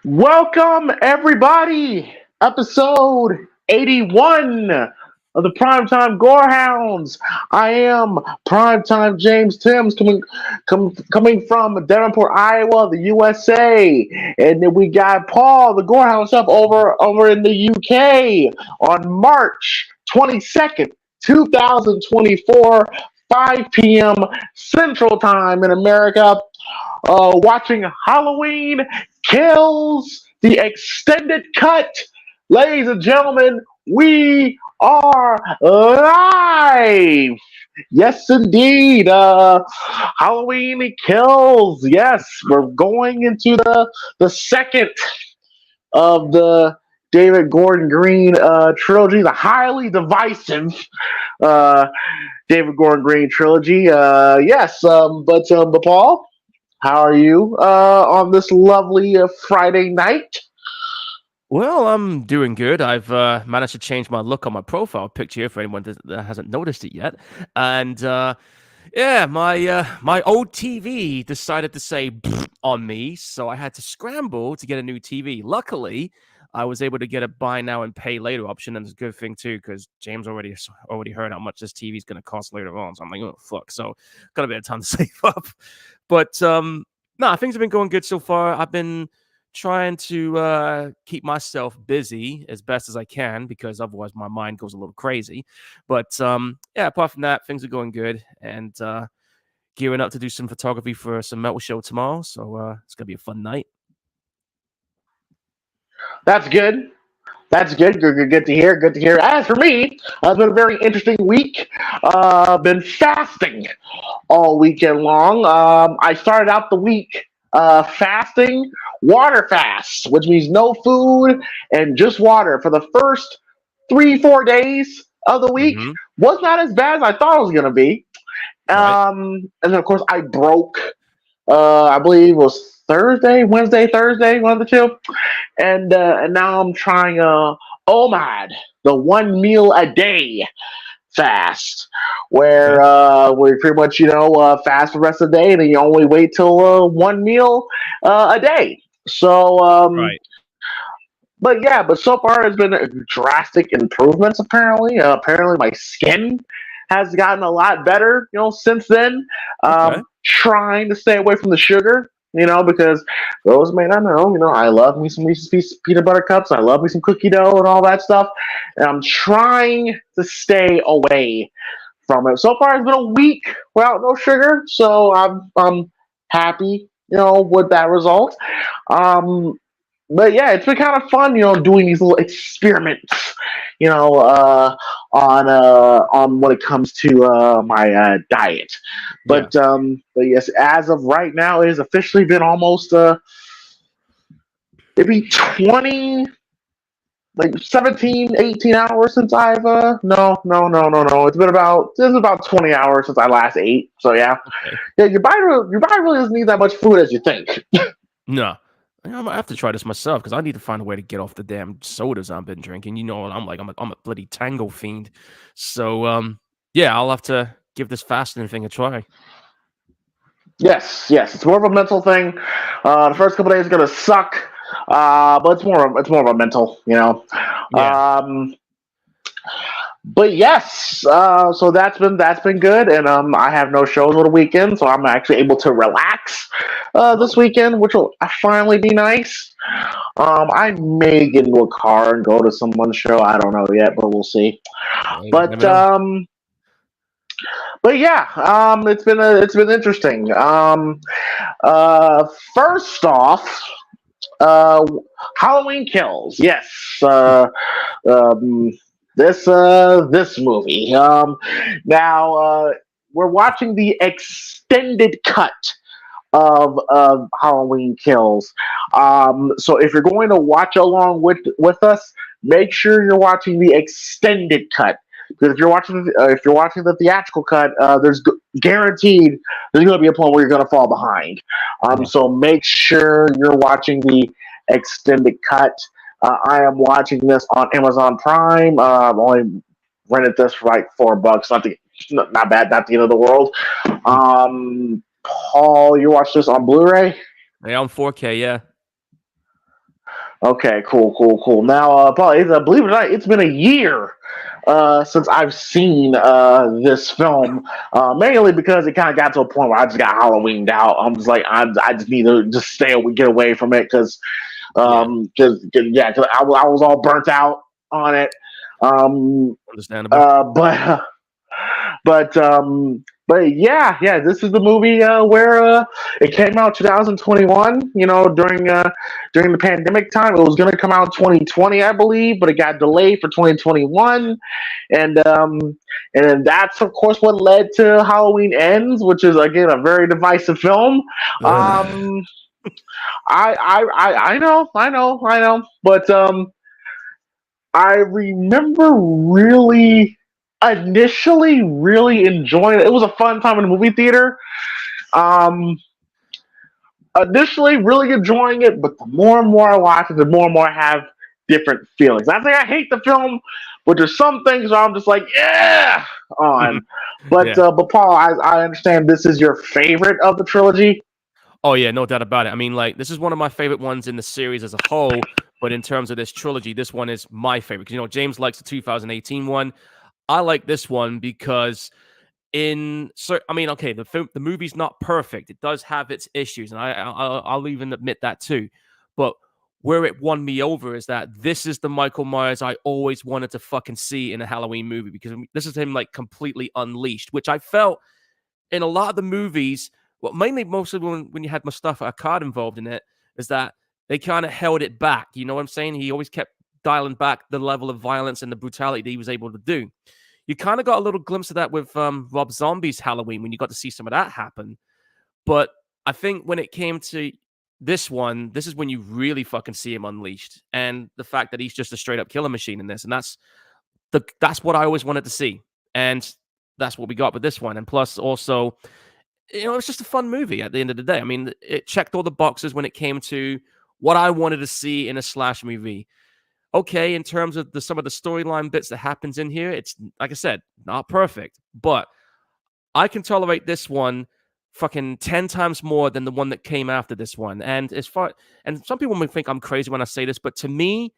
Welcome, everybody. Episode 81 of the PrimeTime Gorehounds. I am PrimeTime James Timms coming from Devonport, Iowa, the USA. And then we got Paul, the Gorehounds, up over in the UK on March 22nd, 2024, 5 p.m. Central Time in America, watching Halloween Kills, the extended cut. Ladies and gentlemen, we are live. Yes, indeed. Halloween Kills. Yes, we're going into the second of the David Gordon Green trilogy, the highly divisive uh, David Gordon Green trilogy. Yes, but Paul, how are you on this lovely Friday night? Well, I'm doing good. I've managed to change my look on my profile picture for anyone that hasn't noticed it yet. And yeah, my old TV decided to say on me, so I had to scramble to get a new TV. Luckily, I was able to get a buy now and pay later option, and it's a good thing too because James already heard how much this TV is going to cost later on. So I'm like, oh fuck! So got a bit of time to save up. But nah, things have been going good so far. I've been trying to keep myself busy as best as I can because otherwise my mind goes a little crazy. But yeah, apart from that, things are going good and gearing up to do some photography for some metal show tomorrow. So it's gonna be a fun night. That's good. That's good. Good to hear. Good to hear. As for me, it's been a very interesting week. Been fasting all weekend long. I started out the week fasting water fast, which means no food and just water for the first 3, 4 days of the week. Mm-hmm. Was not as bad as I thought it was going to be. Right. And then, of course, I broke. I believe it was Thursday, Wednesday, Thursday, one of the two. And now I'm trying OMAD, the 1 meal a day fast, Okay. where pretty much fast for the rest of the day, and then you only wait till 1 meal a day. So, Right. but so far it's been drastic improvements. Apparently my skin has gotten a lot better, since then. Okay. Trying to stay away from the sugar, because those may not know, I love me some Reese's peanut butter cups. I love me some cookie dough and all that stuff. And I'm trying to stay away from it. So far, it's been a week without no sugar, so I'm happy, with that result. Um, but yeah, it's been kind of fun, doing these little experiments, you know, uh, on when it comes to my diet. Yeah. But yes, as of right now, it has officially been almost maybe 20, like 17, 18 hours since I've no. It's about 20 hours since I last ate. So yeah, Okay. yeah, your body really doesn't need that much food as you think. No. I might have to try this myself because I need to find a way to get off the damn sodas I've been drinking. You know what I'm like? I'm a bloody tango fiend. So yeah, I'll have to give this fasting thing a try. Yes, it's more of a mental thing. The first couple days are gonna suck, but it's more of a mental, Yeah. Um, but yes, so that's been good, and I have no shows on the weekend, so I'm actually able to relax this Oh, weekend, which will finally be nice. I may get into a car and go to someone's show. I don't know yet, but we'll see. hey, you But never know. um, but yeah, it's been interesting. First off, uh, Halloween Kills. Yes, um, this movie. Now we're watching the extended cut of Halloween Kills. So if you're going to watch along with us, make sure you're watching the extended cut. Because if you're watching the theatrical cut, there's guaranteed there's going to be a point where you're going to fall behind. Yeah. So make sure you're watching the extended cut. I am watching this on Amazon Prime. I've only rented this for like $4. Not bad. Not the end of the world. Paul, you watched this on Blu-ray? Yeah, I'm 4K. Yeah. Okay, cool. Now, Paul, believe it or not, it's been a year since I've seen this film. Mainly because it kind of got to a point where I just got Halloweened out. I'm just like, I just need to just stay away, get away from it because, Yeah, yeah, cause I was all burnt out on it. Um, understandable. but but yeah, this is the movie where it came out 2021. You know, during the pandemic time, it was going to come out 2020, I believe, but it got delayed for 2021, and then that's of course what led to Halloween Ends, which is again a very divisive film. Ugh. Um, I know, but I remember really initially really enjoying it. It was a fun time in the movie theater. Um, Initially really enjoying it, but the more and more I watch it, the more and more I have different feelings. I think I hate the film, but there's some things where I'm just like, yeah, on. Yeah. But Paul, I understand this is your favorite of the trilogy. Oh yeah, no doubt about it. I mean, like this is one of my favorite ones in the series as a whole, but in terms of this trilogy, this one is my favorite. 'Cause, James likes the 2018 one. I like this one because I mean, okay, the movie's not perfect. It does have its issues, and I'll even admit that too. But where it won me over is that this is the Michael Myers I always wanted to fucking see in a Halloween movie because this is him like completely unleashed, which I felt in a lot of the movies, well, mainly mostly when you had Mustafa Akkad involved in it, is that they kind of held it back. You know what I'm saying? He always kept dialing back the level of violence and the brutality that he was able to do. You kind of got a little glimpse of that with Rob Zombie's Halloween when you got to see some of that happen. But I think when it came to this one, this is when you really fucking see him unleashed, and the fact that he's just a straight up killer machine in this, and that's what I always wanted to see, and that's what we got with this one. And plus, also, it's just a fun movie at the end of the day. I mean, it checked all the boxes when it came to what I wanted to see in a slash movie. Okay, in terms of some of the storyline bits that happens in here, it's like I said, not perfect, but I can tolerate this one fucking 10 times more than the one that came after this one. And some people may think I'm crazy when I say this, but to me,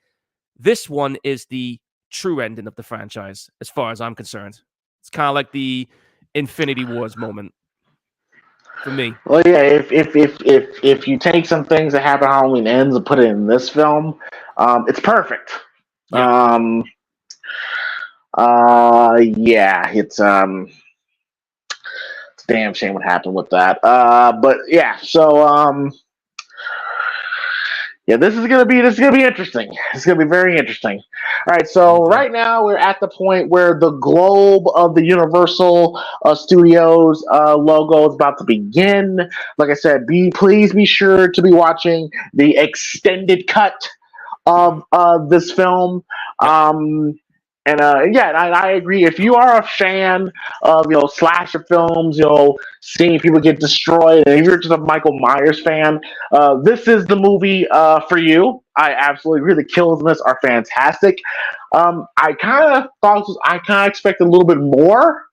this one is the true ending of the franchise, as far as I'm concerned. It's kind of like the Infinity Wars moment for me. Well, yeah, if you take some things that happen Halloween Ends and put it in this film, it's perfect. Yeah. Um, yeah, it's a damn shame what happened with that. But yeah, so yeah, this is gonna be interesting. It's gonna be very interesting. All right, No so doubt. right now we're at the point where the globe of the Universal Studios logo is about to begin. Like I said, please be sure to be watching the extended cut of this film. Yep. And yeah, I agree. If you are a fan of slasher films, seeing people get destroyed, and if you're just a Michael Myers fan, this is the movie for you. I absolutely agree. The kills in this are fantastic. I kind of expected a little bit more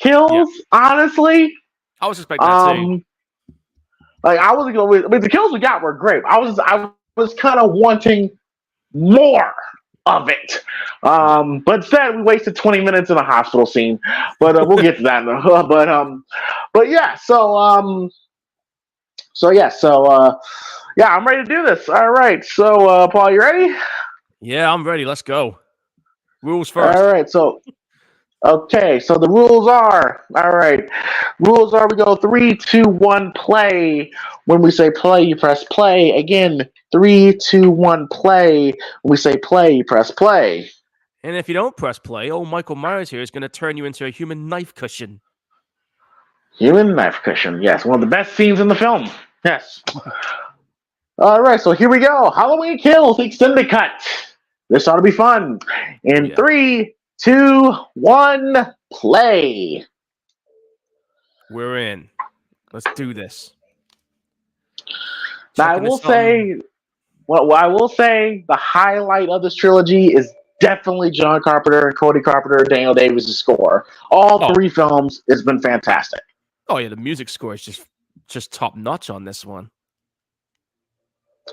Yeah. kills, honestly. I was expecting that too. Um, like I was going. I mean, the kills we got were great. I was kind of wanting more of it. Yeah. But instead, we wasted 20 minutes in a hospital scene. But we'll get to that. But yeah. Yeah. I'm ready to do this. All right. So, Paul, you ready? Yeah, I'm ready. Let's go. Rules All first. right. So, okay. So the rules are all right. Rules are we go 3, 2, 1, play. When we say play, you press play. Again, 3, 2, 1, play. When we say play, you press play. And if you don't press play, old Michael Myers here is going to turn you into a human knife cushion. Human knife cushion. Yes, one of the best scenes in the film. Yes. All right, so here we go. Halloween Kills, the extended cut. This ought to be fun. Oh, In yeah. 3, 2, 1, play. We're in. Let's do this. Now, Chucking this something. I will say, the highlight of this trilogy is definitely John Carpenter and Cody Carpenter and Daniel Davis' score. All Oh, three films has been fantastic. oh yeah, the music score is just top notch on this one.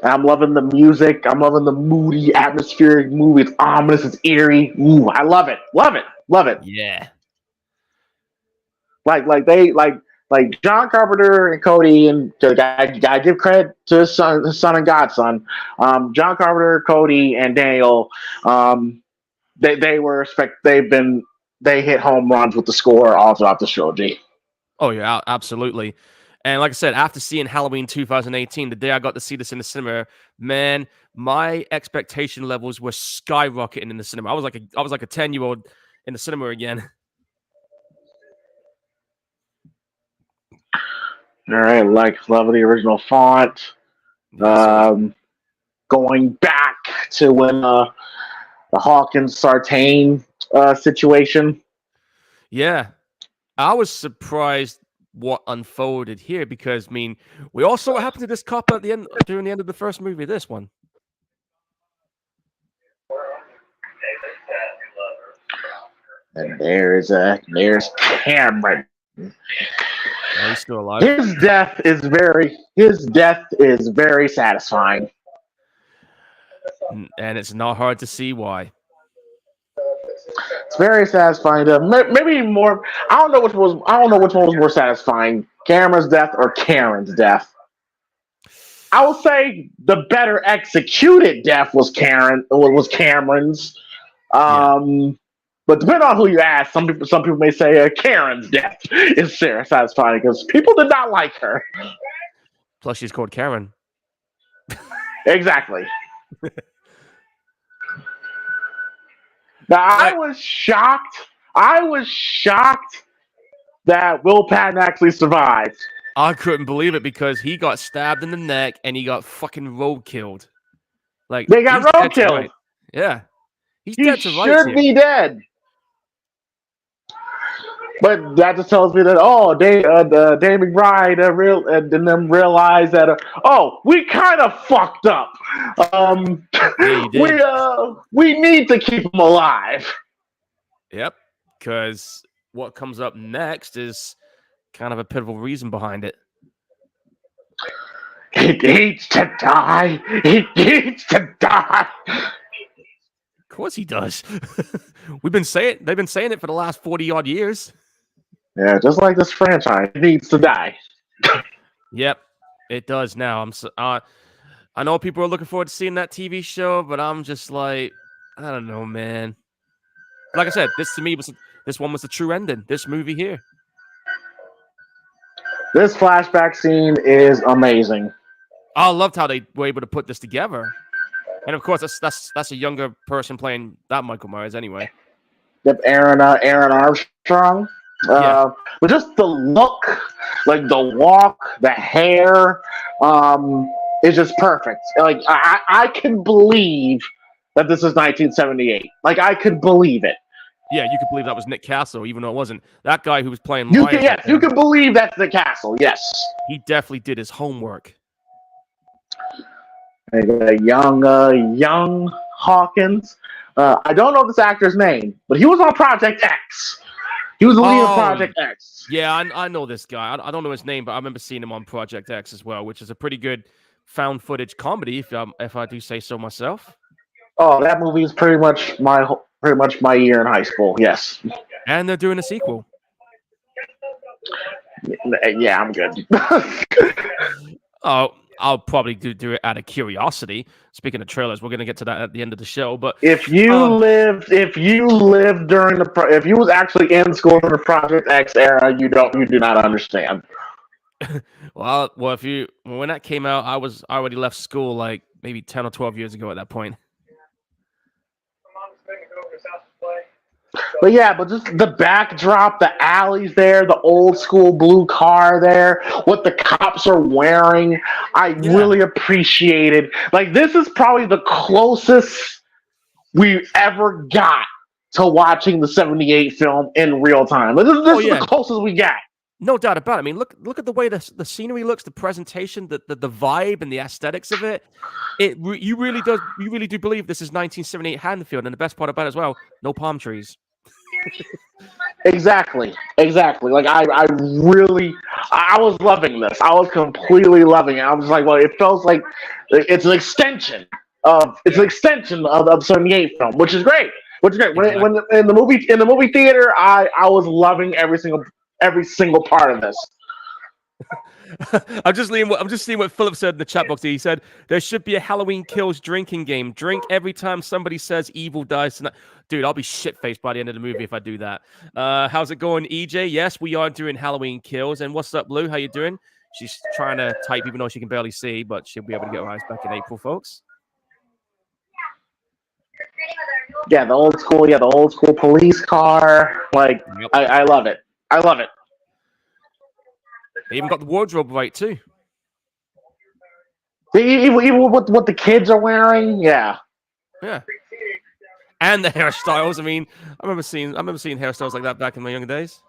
I'm loving the music. I'm loving the moody, atmospheric movie. It's ominous. It's eerie. Ooh, I love it. Love it. Love it. Yeah. Like John Carpenter and Cody, and gotta give credit to his son and godson. John Carpenter, Cody, and Daniel. They were they hit home runs with the score all throughout the trilogy. Oh yeah, absolutely. And like I said, after seeing Halloween 2018, the day I got to see this in the cinema, man, my expectation levels were skyrocketing in the cinema. I was like a 10-year-old in the cinema again. All right, love the original font. Yes, Going back to when the Hawkins Sartain situation. yeah. I was surprised what unfolded here because I mean, we all saw what happened to this cop at the end during the end of the first movie. This one. And there's Cameron. Oh, he's still alive. His death is very satisfying. And it's not hard to see why. It's very satisfying. Maybe more. I don't know which one was more satisfying: Cameron's death or Karen's death. I will say the better executed death was Cameron's. But depending on who you ask, some people may say Karen's death is satisfying because people did not like her. Plus, she's called Karen. Exactly. Now, I was shocked that Will Patton actually survived. I couldn't believe it because he got stabbed in the neck and he got fucking road killed. Like They got road killed. Right. Yeah, he should be dead. But that just tells me that Dave McBride didn't realize that we kind of fucked up. We need to keep him alive. Yep, because what comes up next is kind of a pivotal reason behind it. He needs to die. He needs to die. Of course he does. They've been saying it for the last 40 odd years. Yeah, just like this franchise, it needs to die. Yep, it does now. I know people are looking forward to seeing that TV show, but I'm just like, I don't know, man. Like I said, this one was the true ending. This movie here. This flashback scene is amazing. I loved how they were able to put this together, and of course, that's a younger person playing that Michael Myers anyway. Yep, Aaron Armstrong. Yeah. But just the look, like the walk, the hair, is just perfect. Like I can believe that this is 1978. Like I could believe it. Yeah, you could believe that was Nick Castle, even though it wasn't. That guy who was playing you can believe that's the Castle. Yes, he definitely did his homework. A young Hawkins. I don't know this actor's name, but he was on Project X. He was the lead of Project X. Yeah, I know this guy. I don't know his name, but I remember seeing him on Project X as well, which is a pretty good found footage comedy, if I do say so myself. Oh, that movie is pretty much my year in high school. Yes. And they're doing a sequel. Yeah, I'm good. Oh, I'll probably do it out of curiosity. Speaking of trailers, we're gonna get to that at the end of the show. But if you lived during if you was actually in school in the Project X era, you do not understand. well, when that came out, I already left school like maybe 10 or 12 years ago at that point. But just the backdrop, the alleys there, the old school blue car there, what the cops are wearing, I really appreciated. Like, this is probably the closest we ever got to watching the 78 film in real time. This is the closest we got. No doubt about it. I mean, look at the way the scenery looks, the presentation, the vibe, and the aesthetics of it. You really do believe this is 1978 Haddonfield, and the best part about it as well, no palm trees. Exactly. Like I really, I was loving this. I was completely loving it. I was like, well, it feels like it's an Yeah, extension of 78 film, which is great. Which is great. When exactly. in the movie theater, I was loving every single part of this. I'm just seeing what Philip said in the chat box. He said there should be a Halloween Kills drinking game. Drink every time somebody says evil dies tonight. Dude, I'll be shit faced by the end of the movie if I do that. How's it going, EJ? Yes, we are doing Halloween Kills. And what's up, Lou? How you doing? She's trying to type even though she can barely see, but she'll be able to get her eyes back in April, folks. Yeah, the old school police car. Like Yep. I love it. I love it. They even got the wardrobe right too. Even what the kids are wearing, yeah. Yeah. And the hairstyles. I mean, I remember seeing hairstyles like that back in my younger days.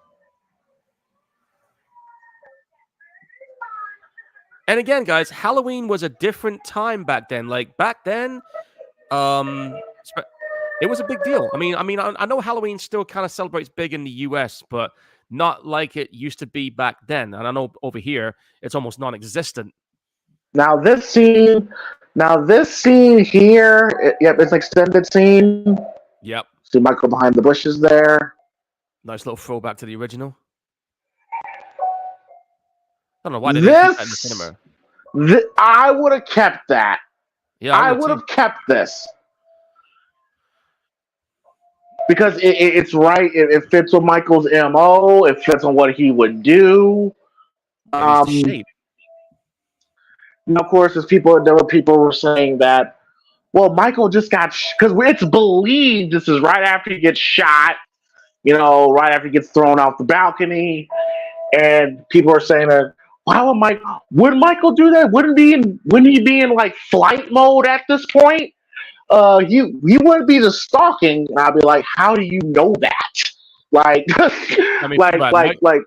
And again, guys, Halloween was a different time back then. Like back then, um, it was a big deal. I know Halloween still kind of celebrates big in the U.S., but not like it used to be back then. And I know over here it's almost non-existent. Now this scene here, yep, it's an extended scene. Yep, See Michael behind the bushes there. nice little throwback to the original. I don't know why they didn't keep that in the cinema. I would have kept that. Yeah, I would have kept this because it's right. It fits with Michael's MO. It fits on what he would do. And he's the shape. And of course, there were people who were saying that, well, Michael just got because it's believed this is right after he gets shot. Right after he gets thrown off the balcony, and people are saying that. Why would Michael do that? Wouldn't he be in like flight mode at this point? He wouldn't be just stalking. And I'd be like, how do you know that? Like, I mean, like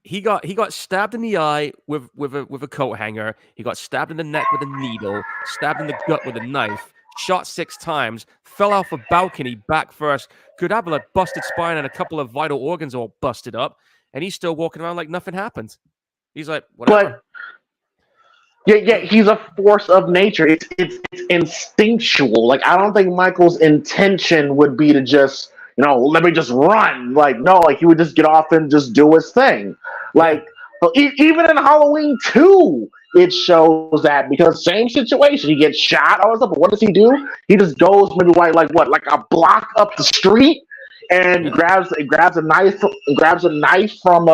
he got stabbed in the eye with a coat hanger. He got stabbed in the neck with a needle, stabbed in the gut with a knife, shot 6 times, fell off a balcony back first, could have a busted spine and a couple of vital organs all busted up, and he's still walking around like nothing happened. He's like, whatever. Yeah, he's a force of nature. It's instinctual. Like I don't think Michael's intention would be to just let me just run. Like no, like he would just get off and just do his thing. Like even in Halloween 2, it shows that because same situation, he gets shot or something. But what does he do? He just goes maybe like a block up the street and grabs a knife from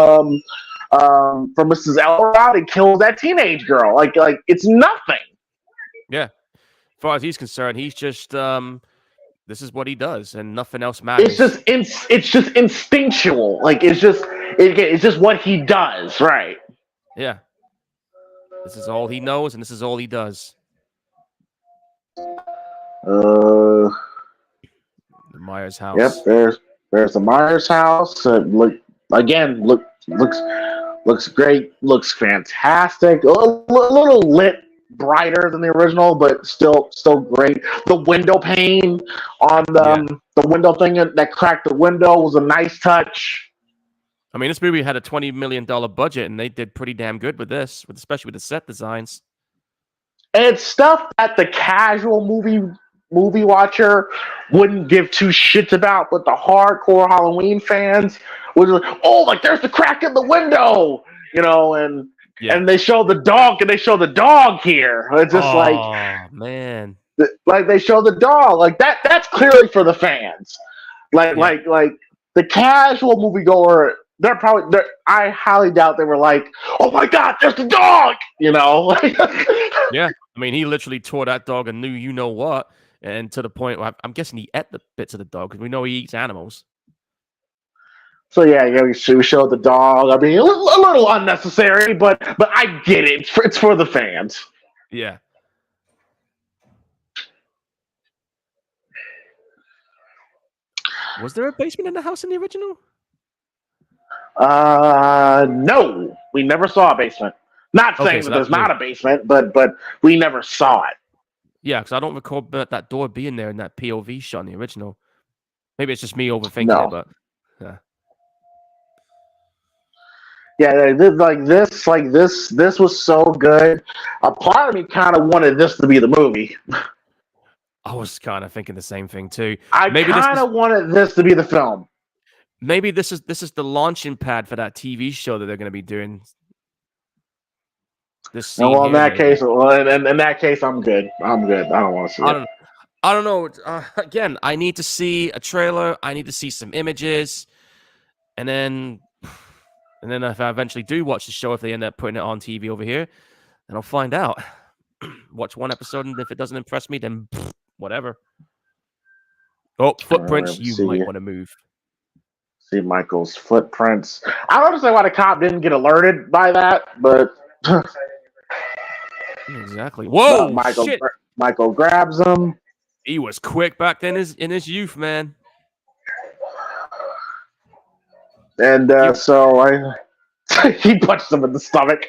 Mrs. Elrod and kills that teenage girl. Like it's nothing. Yeah. As far as he's concerned, he's just this is what he does and nothing else matters. It's just instinctual. Like it's just what he does, right? Yeah. This is all he knows and this is all he does. The Myers house. Yep, there's the Myers house. Looks great, looks fantastic. A little lit brighter than the original, but still great. The window pane on the window thing that cracked the window was a nice touch. I mean, this movie had a $20 million budget, and they did pretty damn good with this, especially with the set designs. And it's stuff that the casual movie watcher wouldn't give two shits about, but the hardcore Halloween fans was like, oh, like there's the crack in the window, and they show the dog here. It's just man, like they show the dog like that. That's clearly for the fans. Like the casual moviegoer, I highly doubt they were like, oh my god, there's the dog. Yeah, I mean, he literally tore that dog a new you know what. And to the point where I'm guessing he ate the bits of the dog because we know he eats animals. So yeah, we showed the dog. I mean, a little unnecessary, but I get it. It's for the fans. Yeah. Was there a basement in the house in the original? No, we never saw a basement. Not saying that there's not a basement, but we never saw it. Yeah, because I don't recall that door being there in that POV shot in the original. Maybe it's just me overthinking it, but Yeah, this was so good. A part of me kind of wanted this to be the movie. I was kind of thinking the same thing too. I Maybe this kind is of wanted this to be the film. maybe this is the launching pad for that TV show that they're going to be doing. This And scene well, in here, that maybe. case, in that case, I'm good. I'm good. I don't want to see I it. don't. I don't know. Again, I need to see a trailer. I need to see some images, and then if I eventually do watch the show, if they end up putting it on TV over here, then I'll find out. Watch one episode, and if it doesn't impress me, then whatever. Oh, footprints. You might want to move. See Michael's footprints. I don't understand why the cop didn't get alerted by that, but Exactly. Whoa, shit! Michael grabs him. He was quick back then in his youth, man. And so he punched him in the stomach.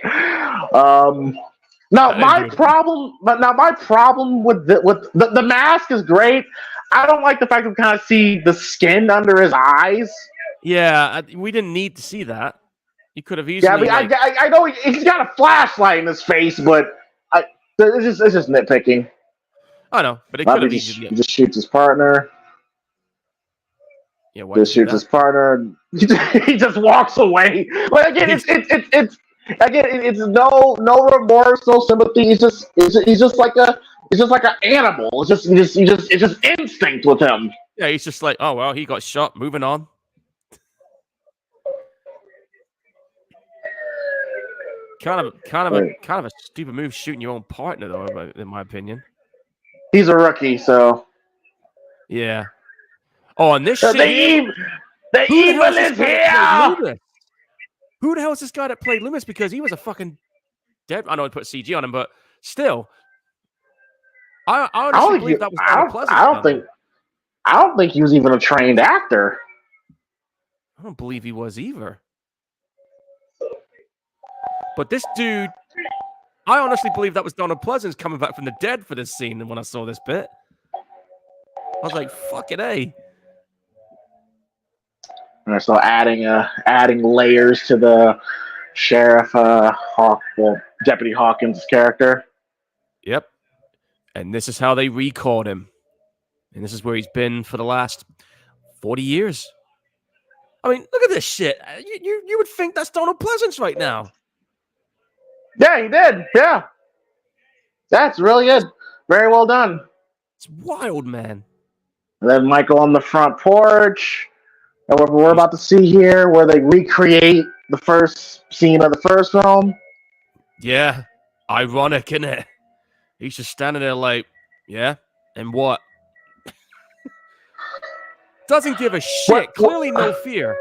Now my problem with the mask is great. I don't like the fact that we kind of see the skin under his eyes. Yeah, we didn't need to see that. You could have easily. Yeah, I know he's got a flashlight in his face, but it's just nitpicking. I know, but it could have easily. He just shoots his partner. Yeah, just shoots his partner. He just walks away. Like again, it's no remorse, no sympathy. He's just like an animal. It's just instinct with him. Yeah, he's just like, oh well, he got shot. Moving on. Kind of a stupid move shooting your own partner, though, in my opinion. He's a rookie, so yeah. Oh, and this the shit. The evil is here. Who the hell is this guy that played Loomis? Because he was a fucking dead. I know I put CG on him, but still, I honestly believe that was Donald Pleasence. I don't think he was even a trained actor. I don't believe he was either. But this dude, I honestly believe that was Donald Pleasence coming back from the dead for this scene. And when I saw this bit, I was like, "Fucking A." So adding layers to the Sheriff Deputy Hawkins' character. Yep. And this is how they recalled him. And this is where he's been for the last 40 years. I mean, look at this shit. You would think that's Donald Pleasence right now. Yeah, he did. Yeah. That's really good. Very well done. It's wild, man. And then Michael on the front porch. And what we're about to see here, where they recreate the first scene of the first film. Yeah. Ironic, isn't it? He's just standing there like, yeah, and what? Doesn't give a shit. Clearly no fear.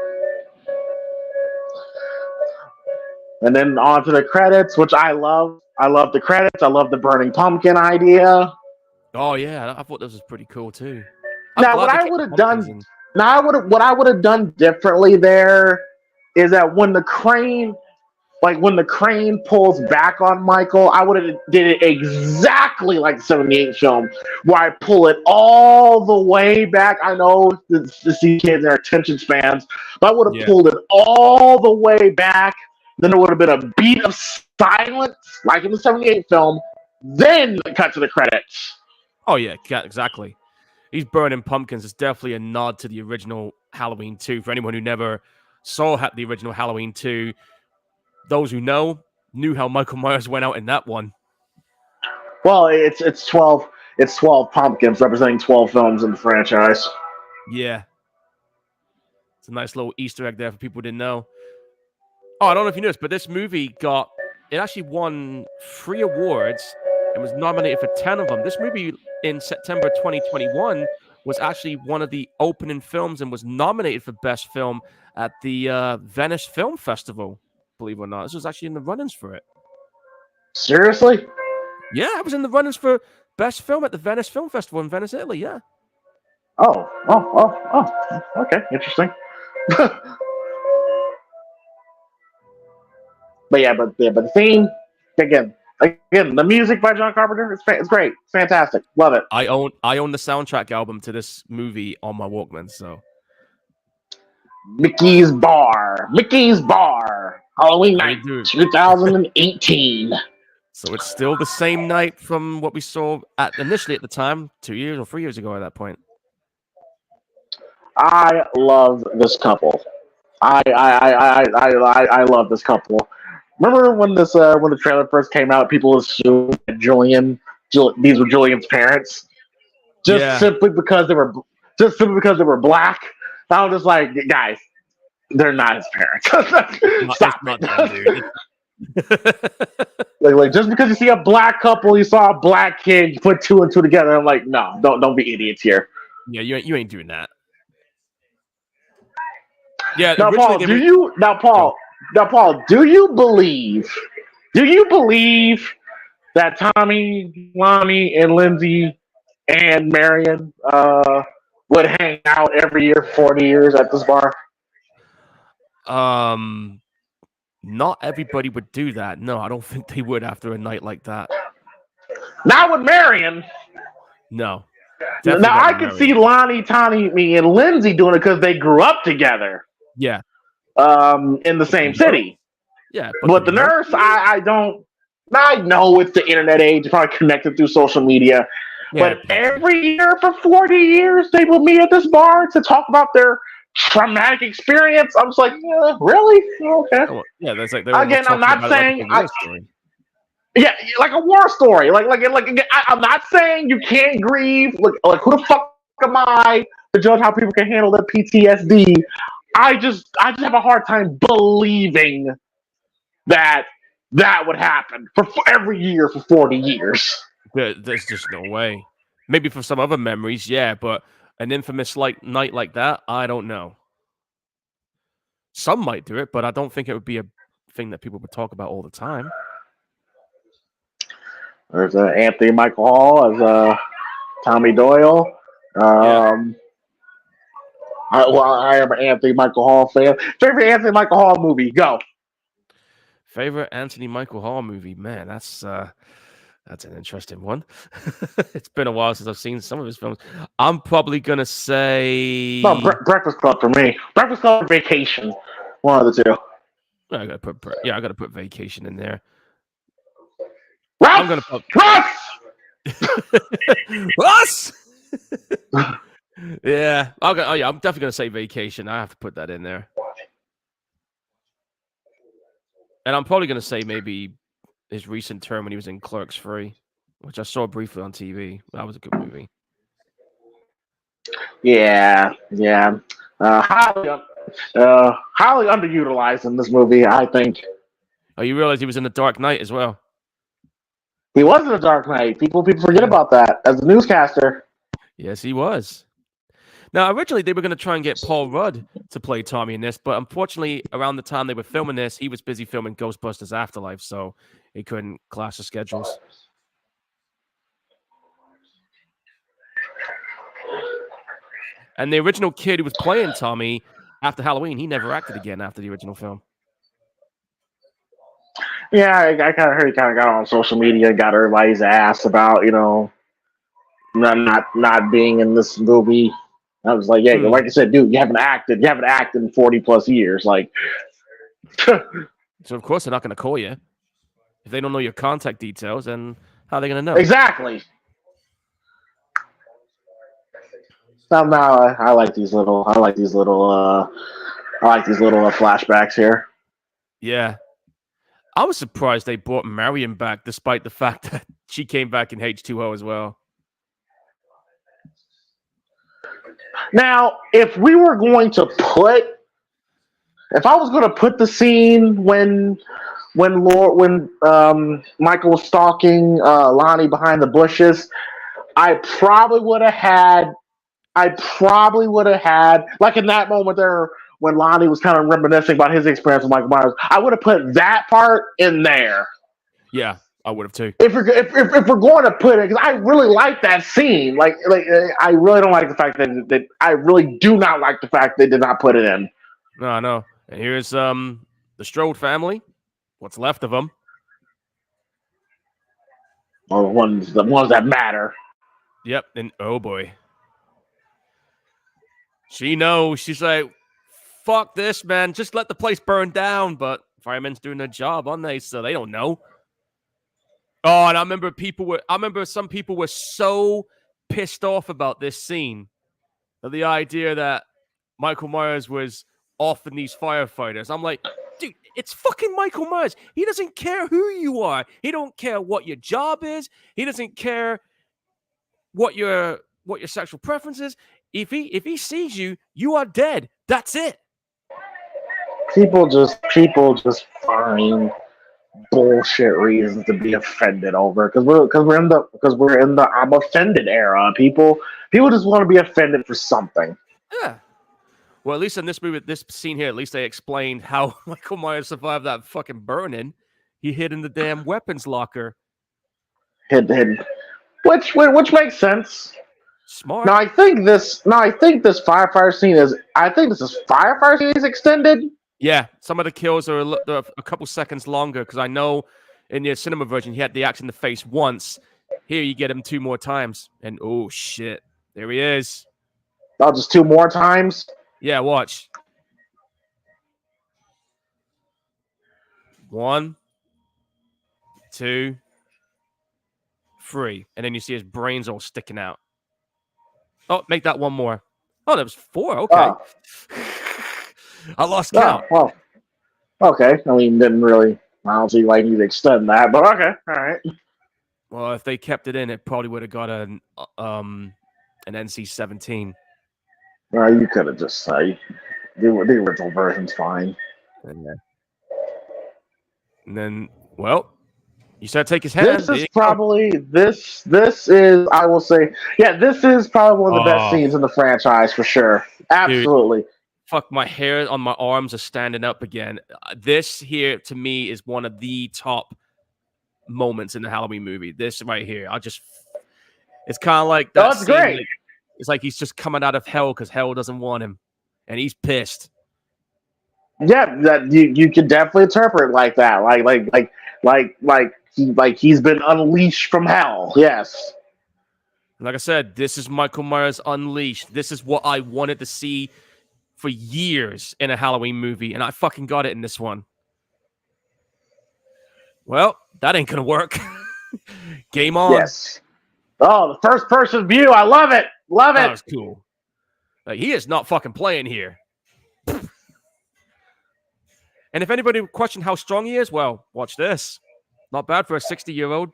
And then on to the credits, which I love. I love the credits. I love the burning pumpkin idea. Oh yeah, I thought this was pretty cool too. Now, what I would have done, what I would have done differently there is that when the crane pulls back on Michael, I would have did it exactly like the '78 film, where I pull it all the way back. I know these kids are attention spans, but I would have pulled it all the way back. Then there would have been a beat of silence, like in the '78 film. Then cut to the credits. Oh yeah, exactly. He's burning pumpkins. It's definitely a nod to the original Halloween 2. For anyone who never saw the original Halloween 2, those who knew how Michael Myers went out in that one. Well, it's 12 pumpkins representing 12 films in the franchise. Yeah. It's a nice little Easter egg there for people who didn't know. Oh, I don't know if you noticed, but this movie actually won 3 awards and was nominated for 10 of them. This movie in September 2021 was actually one of the opening films and was nominated for Best Film at the Venice Film Festival. Believe it or not, this was actually in the runnings for it. Seriously? Yeah, it was in the runnings for Best Film at the Venice Film Festival in Venice, Italy. Yeah. Oh. Okay, interesting. But the theme again, the music by John Carpenter it's great, it's fantastic, love it. I own the soundtrack album to this movie on my Walkman, so Mickey's Bar. Mickey's Bar. Halloween How you night, doing? 2018. So it's still the same night from what we saw initially at the time, 2 years or 3 years ago at that point. I love this couple. I love this couple. Remember when when the trailer first came out, people assumed that these were Julian's parents, just Yeah, simply because they were black. I was just like, guys, they're not his parents. it's Stop not them, it. dude. Like just because you see a black couple, you saw a black kid, you put two and two together. I'm like, no, don't be idiots here. Yeah, you ain't doing that. Yeah, Now, originally Paul, they do were. you now, Go. Paul, now, Paul, do you believe? Do you believe that Tommy, Lonnie, and Lindsay and Marion would hang out every year, 40 years at this bar? Not everybody would do that. No, I don't think they would after a night like that. Not with Marion. No, definitely Now not I with could see Marion. Lonnie, Tommy, and Lindsay doing it because they grew up together Yeah, in the but the same nurse. city. Yeah, but the But the nurse. nurse, I don't. I know it's the internet age, probably connected through social media. Yeah, But possibly. every year for 40 years, they will meet at this bar to talk about their traumatic experience. I was like, yeah, really? Okay. Oh, yeah, that's like they're almost Again, I'm talking not about it like it's saying a war story. yeah, like a war story. I'm not saying you can't grieve. Like who the fuck am I to judge how people can handle their PTSD? I just have a hard time believing that that would happen for every year for 40 years. There's just no way. Maybe for some other memories, yeah, but an infamous night like that, I don't know. Some might do it, but I don't think it would be a thing that people would talk about all the time. There's Anthony Michael Hall as Tommy Doyle. Yeah. I am an Anthony Michael Hall fan. Favorite Anthony Michael Hall movie? Go. Favorite Anthony Michael Hall movie? Man, that's an interesting one. It's been a while since I've seen some of his films. I'm probably gonna No, say Breakfast Club for me. Breakfast Club or Vacation. One of the two. I gotta put Vacation in there. I'm gonna Russ! put Russ! us. Yeah, I'm definitely gonna say Vacation. I have to put that in there, and I'm probably gonna say maybe his recent term when he was in Clerks 3, which I saw briefly on TV. That was a good movie. Yeah, yeah. Highly underutilized in this movie, I think. Oh, you realize he was in The Dark Knight as well? He was in The Dark Knight. People forget Yeah. about that as a newscaster. Yes, he was. Now, originally, they were going to try and get Paul Rudd to play Tommy in this, but unfortunately, around the time they were filming this, he was busy filming Ghostbusters Afterlife, so he couldn't clash the schedules. And the original kid who was playing Tommy after Halloween, he never acted again after the original film. Yeah, I kind of heard he kind of got on social media, got everybody's ass about not being in this movie. I was like, yeah, like I said, dude, you haven't acted in 40 plus years. Like, So of course they're not going to call you if they don't know your contact details. And how are they going to know? exactly. Somehow I like these little flashbacks here. Yeah. I was surprised they brought Marion back, despite the fact that she came back in H2O as well. Now, if I was going to put the scene when Michael was stalking Lonnie behind the bushes, I probably would have had like in that moment there when Lonnie was kind of reminiscing about his experience with Michael Myers. I would have put that part in there. Yeah, I would have too. If we're going to put it, because I really like that scene. Like I really don't like the fact that I really do not like the fact they did not put it in. No. And here's the Strode family. What's left of them? Or the ones that matter. Yep. And oh boy, she knows. She's like, fuck this, man. Just let the place burn down. But firemen's doing their job, aren't they? So they don't know. Oh, and I remember some people were so pissed off about this scene. The idea that Michael Myers was offing these firefighters. I'm like, dude, it's fucking Michael Myers. He doesn't care who you are. He don't care what your job is. He doesn't care what your sexual preference is. If he sees you, you are dead. That's it. People just find bullshit reasons to be offended over because we're in the I'm offended era. People just want to be offended for something. Yeah. Well, at least in this movie, this scene here, at least they explained how Michael Myers survived that fucking burn-in. He hid in the damn weapons locker. Hid, which makes sense. Smart. Now I think this firefighter scene is. I think this is firefighter scene is extended. Yeah, some of the kills are a couple seconds longer because I know in the cinema version he had the axe in the face once. Here you get him 2 more times, and oh shit, there he is. Oh, just 2 more times. Yeah, watch. 1, 2, 3, and then you see his brains all sticking out. Oh, make that 1 more. Oh, that was 4. Okay. Oh. I lost count. Well, okay. I mean, didn't really. I don't see why you need to extend that, but okay, all right. Well, if they kept it in, it probably would have got an NC-17. You could have just the original version's fine. Yeah. And then, well, you said take his hand. This is probably I will say, yeah, this is probably one of the best scenes in the franchise for sure. Absolutely. Dude, fuck, my hair on my arms are standing up again. This here to me is one of the top moments in the Halloween movie. This right here, it's kind of like that. That's great. It's like he's just coming out of hell because hell doesn't want him, and he's pissed. Yeah, that you could definitely interpret it like that. Like he's been unleashed from hell. Yes. Like I said, this is Michael Myers Unleashed. This is what I wanted to see for years in a Halloween movie, and I fucking got it in this one. Well, that ain't gonna work. Game on. Yes. Oh, the first person view. I love it. Love it. That was cool. Like, he is not fucking playing here. And if anybody questioned how strong he is, well, watch this. Not bad for a 60-year-old.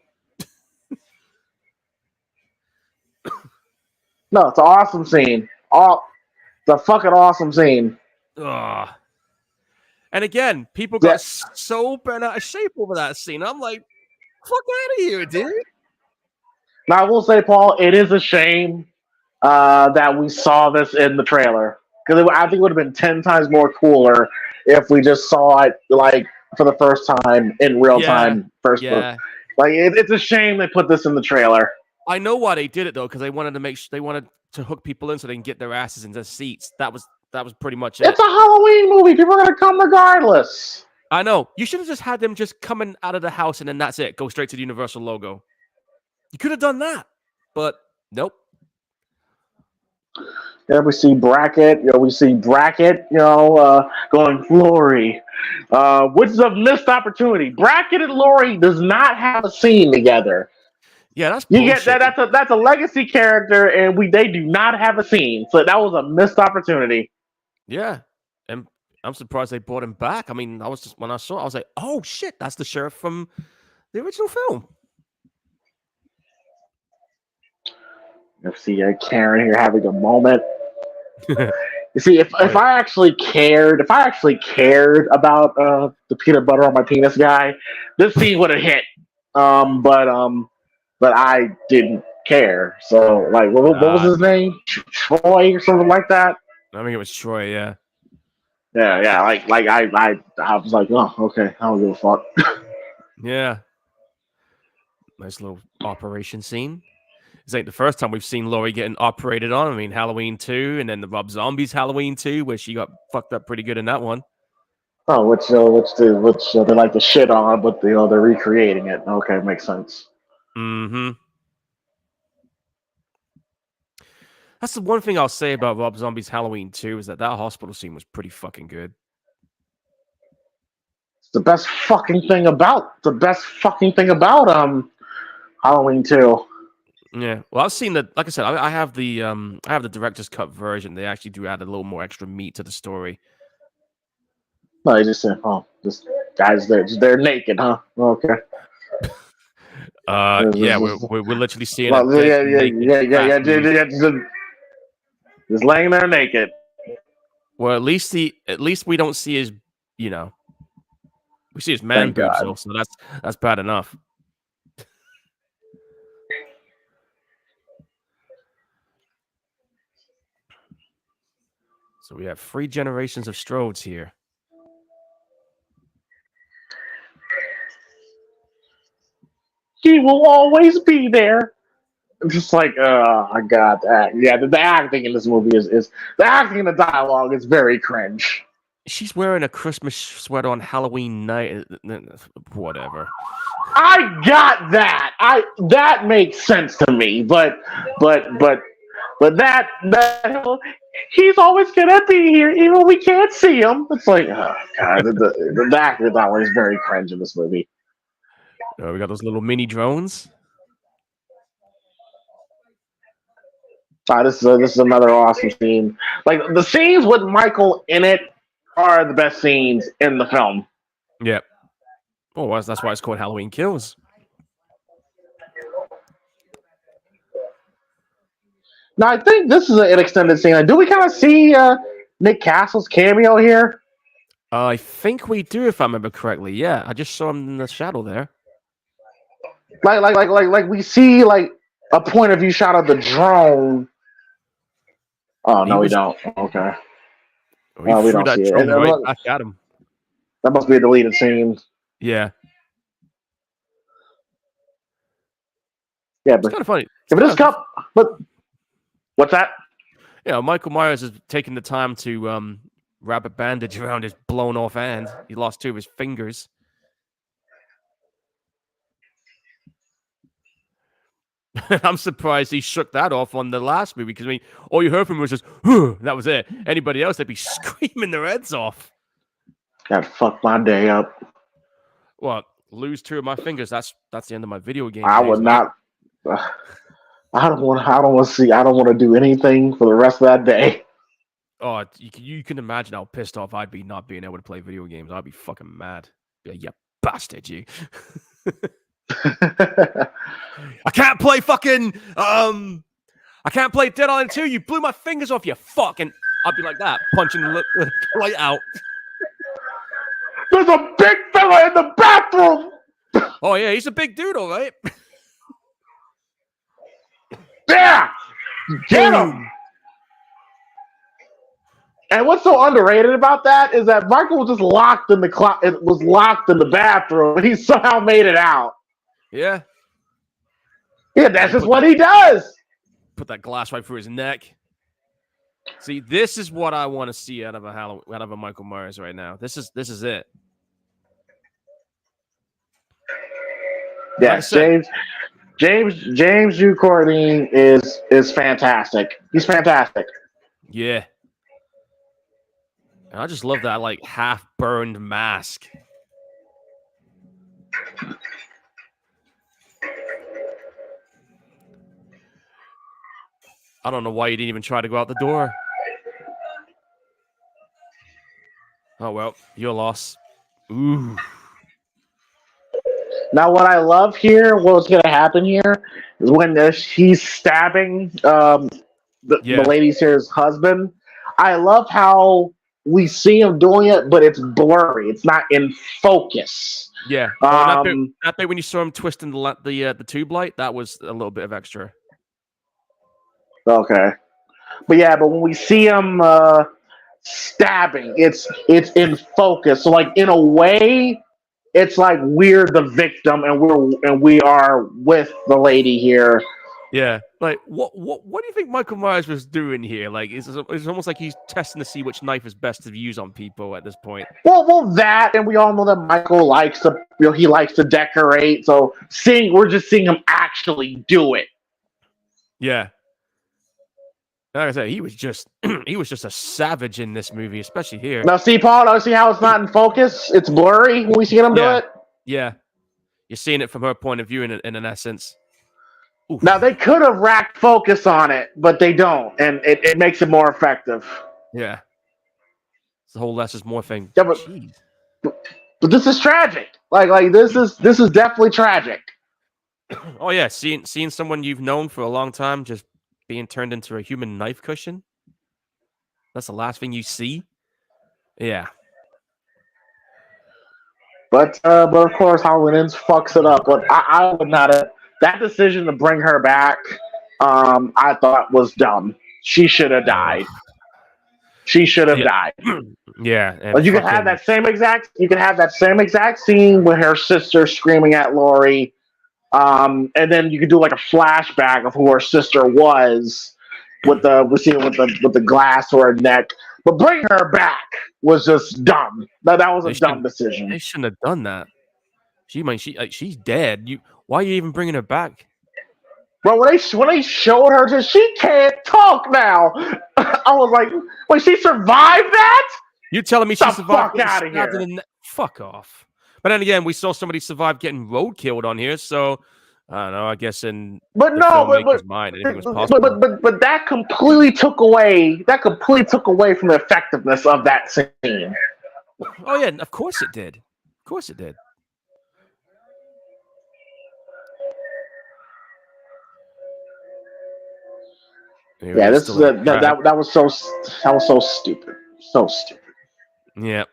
No, it's an awesome scene. It's a fucking awesome scene. Ugh. And again, people got so bent out of shape over that scene. I'm like, fuck out of here, dude. Now, I will say, Paul, it is a shame that we saw this in the trailer. Because I think it would have been 10 times more cooler if we just saw it, like, for the first time in real time. Like, it's a shame they put this in the trailer. I know why they did it, though, because they wanted to hook people in so they can get their asses into seats. That was pretty much it. It's a Halloween movie. People are going to come regardless. I know. You should have just had them just coming out of the house and then that's it. Go straight to the Universal logo. You could have done that, but nope. Yeah, we see Brackett. Going Laurie, which is a missed opportunity. Brackett and Laurie does not have a scene together. Yeah, that's you bullshit. get that. That's a legacy character, and they do not have a scene. So that was a missed opportunity. Yeah, and I'm surprised they brought him back. I mean, when I saw it, I was like, oh shit, that's the sheriff from the original film. You see Karen here having a moment. You see, if I actually cared about the peanut butter on my penis guy, this scene would have hit. But I didn't care. So, like, what was his name? Troy or something like that. I think it was Troy. Yeah. Yeah. Like I was like, oh, okay, I don't give a fuck. Yeah. Nice little operation scene. This ain't the first time we've seen Laurie getting operated on. I mean, Halloween 2, and then the Rob Zombie's Halloween 2, where she got fucked up pretty good in that one. Oh, which they like to shit on, but they're recreating it. Okay, makes sense. Mm-hmm. That's the one thing I'll say about Rob Zombie's Halloween 2 is that hospital scene was pretty fucking good. It's the best fucking thing about Halloween 2. Yeah, well, I've seen that. Like I said, I have the director's cut version. They actually do add a little more extra meat to the story. No, they just said, "Oh, this guys, they're naked, huh?" Okay. Yeah, we're literally seeing a dead naked just laying there naked. Well, at least we don't see his, we see his man Thank boobs, God. so that's bad enough. So we have 3 generations of Strodes here. He will always be there. Just like, I got that. Yeah, the acting in this movie is the acting and the dialogue is very cringe. She's wearing a Christmas sweater on Halloween night. Whatever. I got that. That makes sense to me. But that he's always gonna be here, even when we can't see him. It's like, oh God, the acting and dialogue is very cringe in this movie. We got those little mini drones. This is another awesome scene. Like the scenes with Michael in it are the best scenes in the film. Yep. Oh, that's why it's called Halloween Kills. Now I think this is an extended scene. Do we kind of see Nick Castle's cameo here? I think we do, if I remember correctly. Yeah, I just saw him in the shadow there. Like we see like a point of view shot of the drone. Oh no, we don't. Okay. We don't see it. Right back at him. That must be a deleted scene. Yeah. Yeah, but it's kind of funny. But what's that? Yeah, Michael Myers is taking the time to wrap a bandage around his blown off hand. He lost 2 of his fingers. I'm surprised he shook that off on the last movie because I mean, all you heard from him was just, that was it. Anybody else, they'd be screaming their heads off. That fucked my day up. What? Lose 2 of my fingers? That's the end of my video game. I would not. I don't want to do anything for the rest of that day. Oh, you can imagine how pissed off I'd be not being able to play video games. I'd be fucking mad. Be like, you bastard, you. I can't play fucking I can't play Dead Island 2. You blew my fingers off, you fuck. And I'd be like that, punching the light out. There's a big fella in the bathroom. Oh yeah, he's a big dude, all right. Yeah, get him. And what's so underrated about that is that Michael was just locked in the bathroom, and he somehow made it out. Yeah. Yeah, that's just what he does. Put that glass right through his neck. See, this is what I want to see out of a Michael Myers right now. This is it. Yes, like James Hugh Courtney is fantastic. He's fantastic. Yeah. And I just love that like half burned mask. I don't know why you didn't even try to go out the door. Oh well, your loss. Ooh. Now, what I love here, what's going to happen here, is when he's stabbing the lady's here's husband. I love how we see him doing it, but it's blurry. It's not in focus. Yeah. That bit when you saw him twisting the tube light, that was a little bit of extra. Okay. But when we see him stabbing, it's in focus. So, like, in a way, it's like we're the victim and we are with the lady here. Yeah, like what do you think Michael Myers was doing here? Like, it's almost like he's testing to see which knife is best to use on people at this point. Well, that, and we all know that Michael likes to decorate. So we're just seeing him actually do it. Yeah. Like I said, he was just he was just a savage in this movie, especially here. Now, see, Paul, now see how it's not in focus? It's blurry when we see him do Yeah. it. Yeah, you're seeing it from her point of view in an essence. Oof. Now, they could have racked focus on it, but they don't, and it makes it more effective. Yeah, it's the whole less is more thing. Yeah, but Jeez. But this is tragic. Like this is definitely tragic. Oh yeah, seeing someone you've known for a long time just being turned into a human knife cushion. That's the last thing you see. Yeah. But of course, Halloween Ends fucks it up. But I would not have that decision to bring her back. I thought was dumb. She should have died. She should have died. Yeah, But you can have that same exact. You can have that same exact scene with her sister screaming at Lori. And then you could do like a flashback of who her sister was with the glass or her neck. But bring her back was just dumb. That was a dumb decision. They shouldn't have done that. She's dead. Why are you even bringing her back? Bro, when they showed her, she can't talk now. I was like, wait, she survived that? You telling me she survived? Fuck out of here! Fuck off. But then again, we saw somebody survive getting road killed on here, so I don't know. I guess in filmmaker's mind, anything was possible. But that completely took away from the effectiveness of that scene. Oh yeah, of course it did. Of course it did. Yeah, that was so stupid. So stupid. Yeah.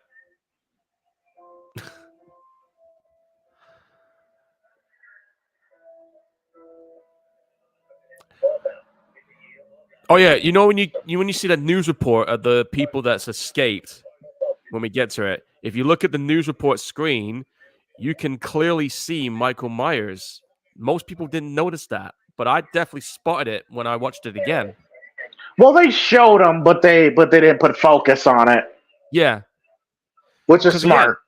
Oh yeah, you know when you see that news report of the people that's escaped, when we get to it, if you look at the news report screen, you can clearly see Michael Myers. Most people didn't notice that, but I definitely spotted it when I watched it again. Well, they showed him, but they didn't put focus on it. Yeah, which is smart.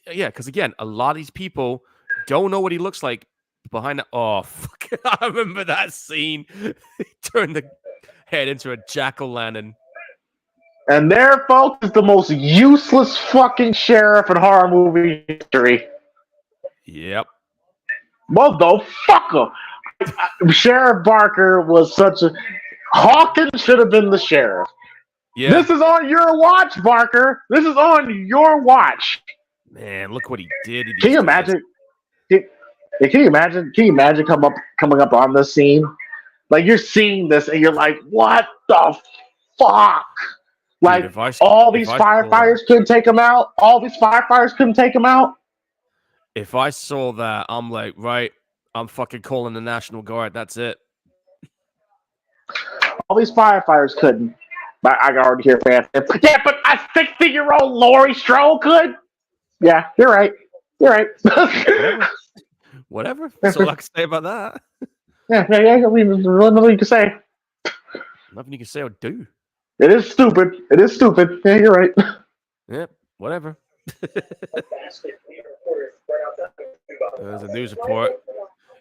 Because again, a lot of these people don't know what he looks like behind. Oh, fuck! I remember that scene. He turned the head into a jack-o'-lantern. And there, folks, is the most useless fucking sheriff in horror movie history. Yep. Motherfucker. Sheriff Barker was such a... Hawkins should have been the sheriff. Yeah. This is on your watch, Barker. This is on your watch. Man, look what he did. Can you imagine? Can you imagine coming up on this scene? Like, you're seeing this and you're like, what the fuck? Like, dude, all these firefighters couldn't take him out? All these firefighters couldn't take him out? If I saw that, I'm like, right, I'm fucking calling the National Guard. That's it. All these firefighters couldn't. But I can already hear fans. Yeah, but a 60-year-old Laurie Strode could? Yeah, you're right. You're right. Whatever. That's all I can say about that. Yeah. I mean, there's nothing you can say. Nothing you can say or do. It is stupid. Yeah, you're right. Yep, whatever. There's a news report.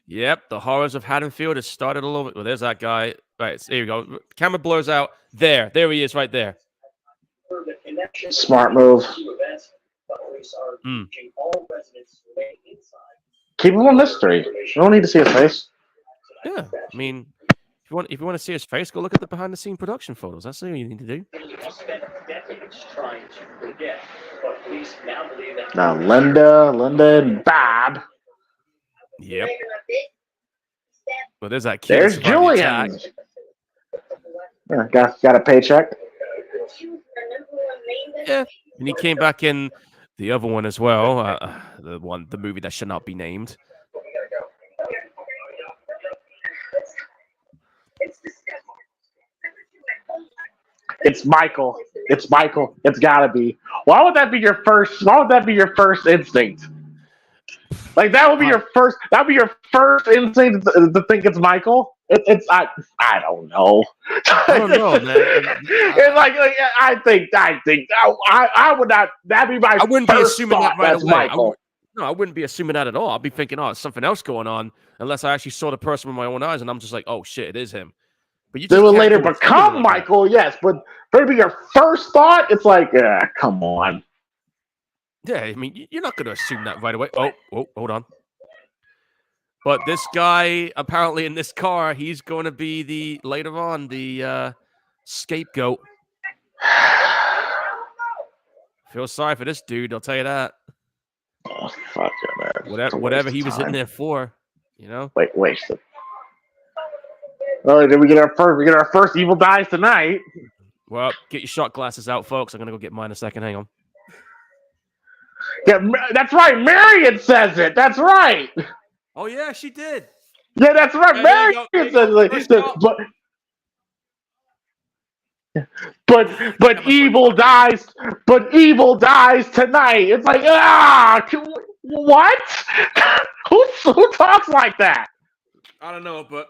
Yep, the horrors of Haddonfield has started all over. Well, there's that guy. Right, so here we go. Camera blurs out. There he is right there. Smart move. Keep him a mystery. You don't need to see his face. Yeah, I mean, if you want to see his face, go look at the behind the scene production photos. That's all you need to do. Now Linda and Bob. Yep. Well, there's that kid. There's Julian. Yeah, got a paycheck. Yeah, and he came back in the other one as well. The movie that should not be named. It's Michael. It's gotta be. Why would that be your first instinct? Like that would be your first. That'd be your first instinct to think it's Michael. I don't know. I don't know, man. It's like I think I would not. That'd be my. I wouldn't be assuming that right away. Michael. I wouldn't be assuming that at all. I'd be thinking, oh, it's something else going on, unless I actually saw the person with my own eyes, and I'm just like, oh shit, it is him. But you They just would can't later go assuming become like that. Michael, yes, but for it to be your first thought, it's like, come on. Yeah, I mean, you're not going to assume that right away. Oh, hold on. But this guy, apparently in this car, he's going to be later on the scapegoat. Feel sorry for this dude, I'll tell you that. Oh, fuck it, man. It's a Whatever waste of he was in time. there for, you know? Wasted. Oh, did we get our first? We get our first evil dies tonight. Well, get your shot glasses out, folks. I'm going to go get mine in a second. Hang on. Yeah, that's right. Marion says it. That's right. Oh, yeah, she did. Yeah, that's right. Yeah, there you go. There Marion you go. says it. First shot. But evil dies. But evil dies tonight. It's like what? Who talks like that? I don't know, but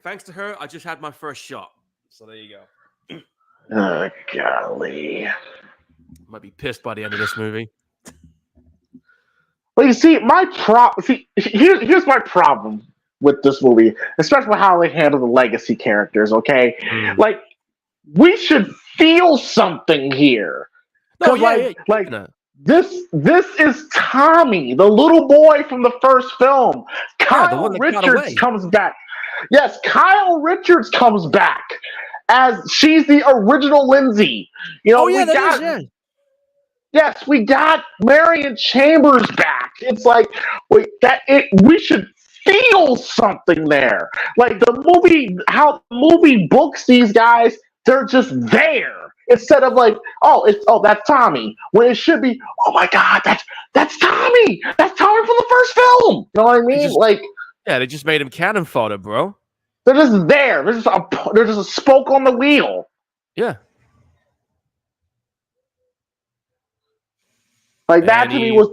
thanks to her, I just had my first shot. So there you go. Oh, golly. Might be pissed by the end of this movie. Well, you see, here's my problem with this movie, especially how they handle the legacy characters. Okay, like we should feel something here, No, because yeah. this is Tommy, the little boy from the first film. Yeah, the one Kyle that got Richards away. comes back. Yes, Kyle Richards comes back as she's the original Lindsay. You know, Oh, yeah, yes, we got Marion Chambers back. It's like we should feel something there. Like how the movie books these guys, they're just there. Instead of like, that's Tommy. When it should be, oh my God, that's Tommy. That's Tommy from the first film. You know what I mean? They just made him cannon fodder, bro. They're just there. They're just a spoke on the wheel. Yeah. Like that to me was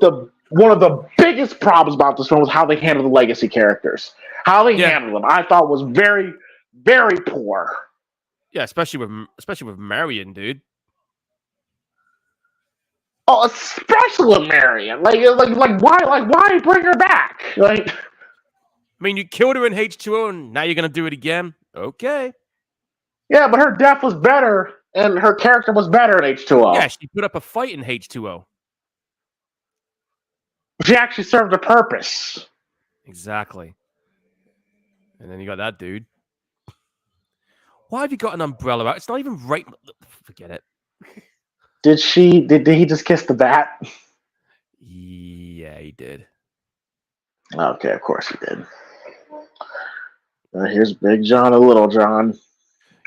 one of the biggest problems about this film was how they handled the legacy characters. How they handled them, I thought was very, very poor. Yeah, especially with Marion, dude. Oh, especially with Marion. Why bring her back? Like, I mean, you killed her in H2O, and now you're gonna do it again? Okay. Yeah, but her death was better, and her character was better in H2O. Yeah, she put up a fight in H2O. She actually served a purpose. Exactly. And then you got that dude. Why have you got an umbrella out? It's not even right. Forget it. Did he just kiss the bat? Yeah, he did. Okay, of course he did. Here's Big John and Little John.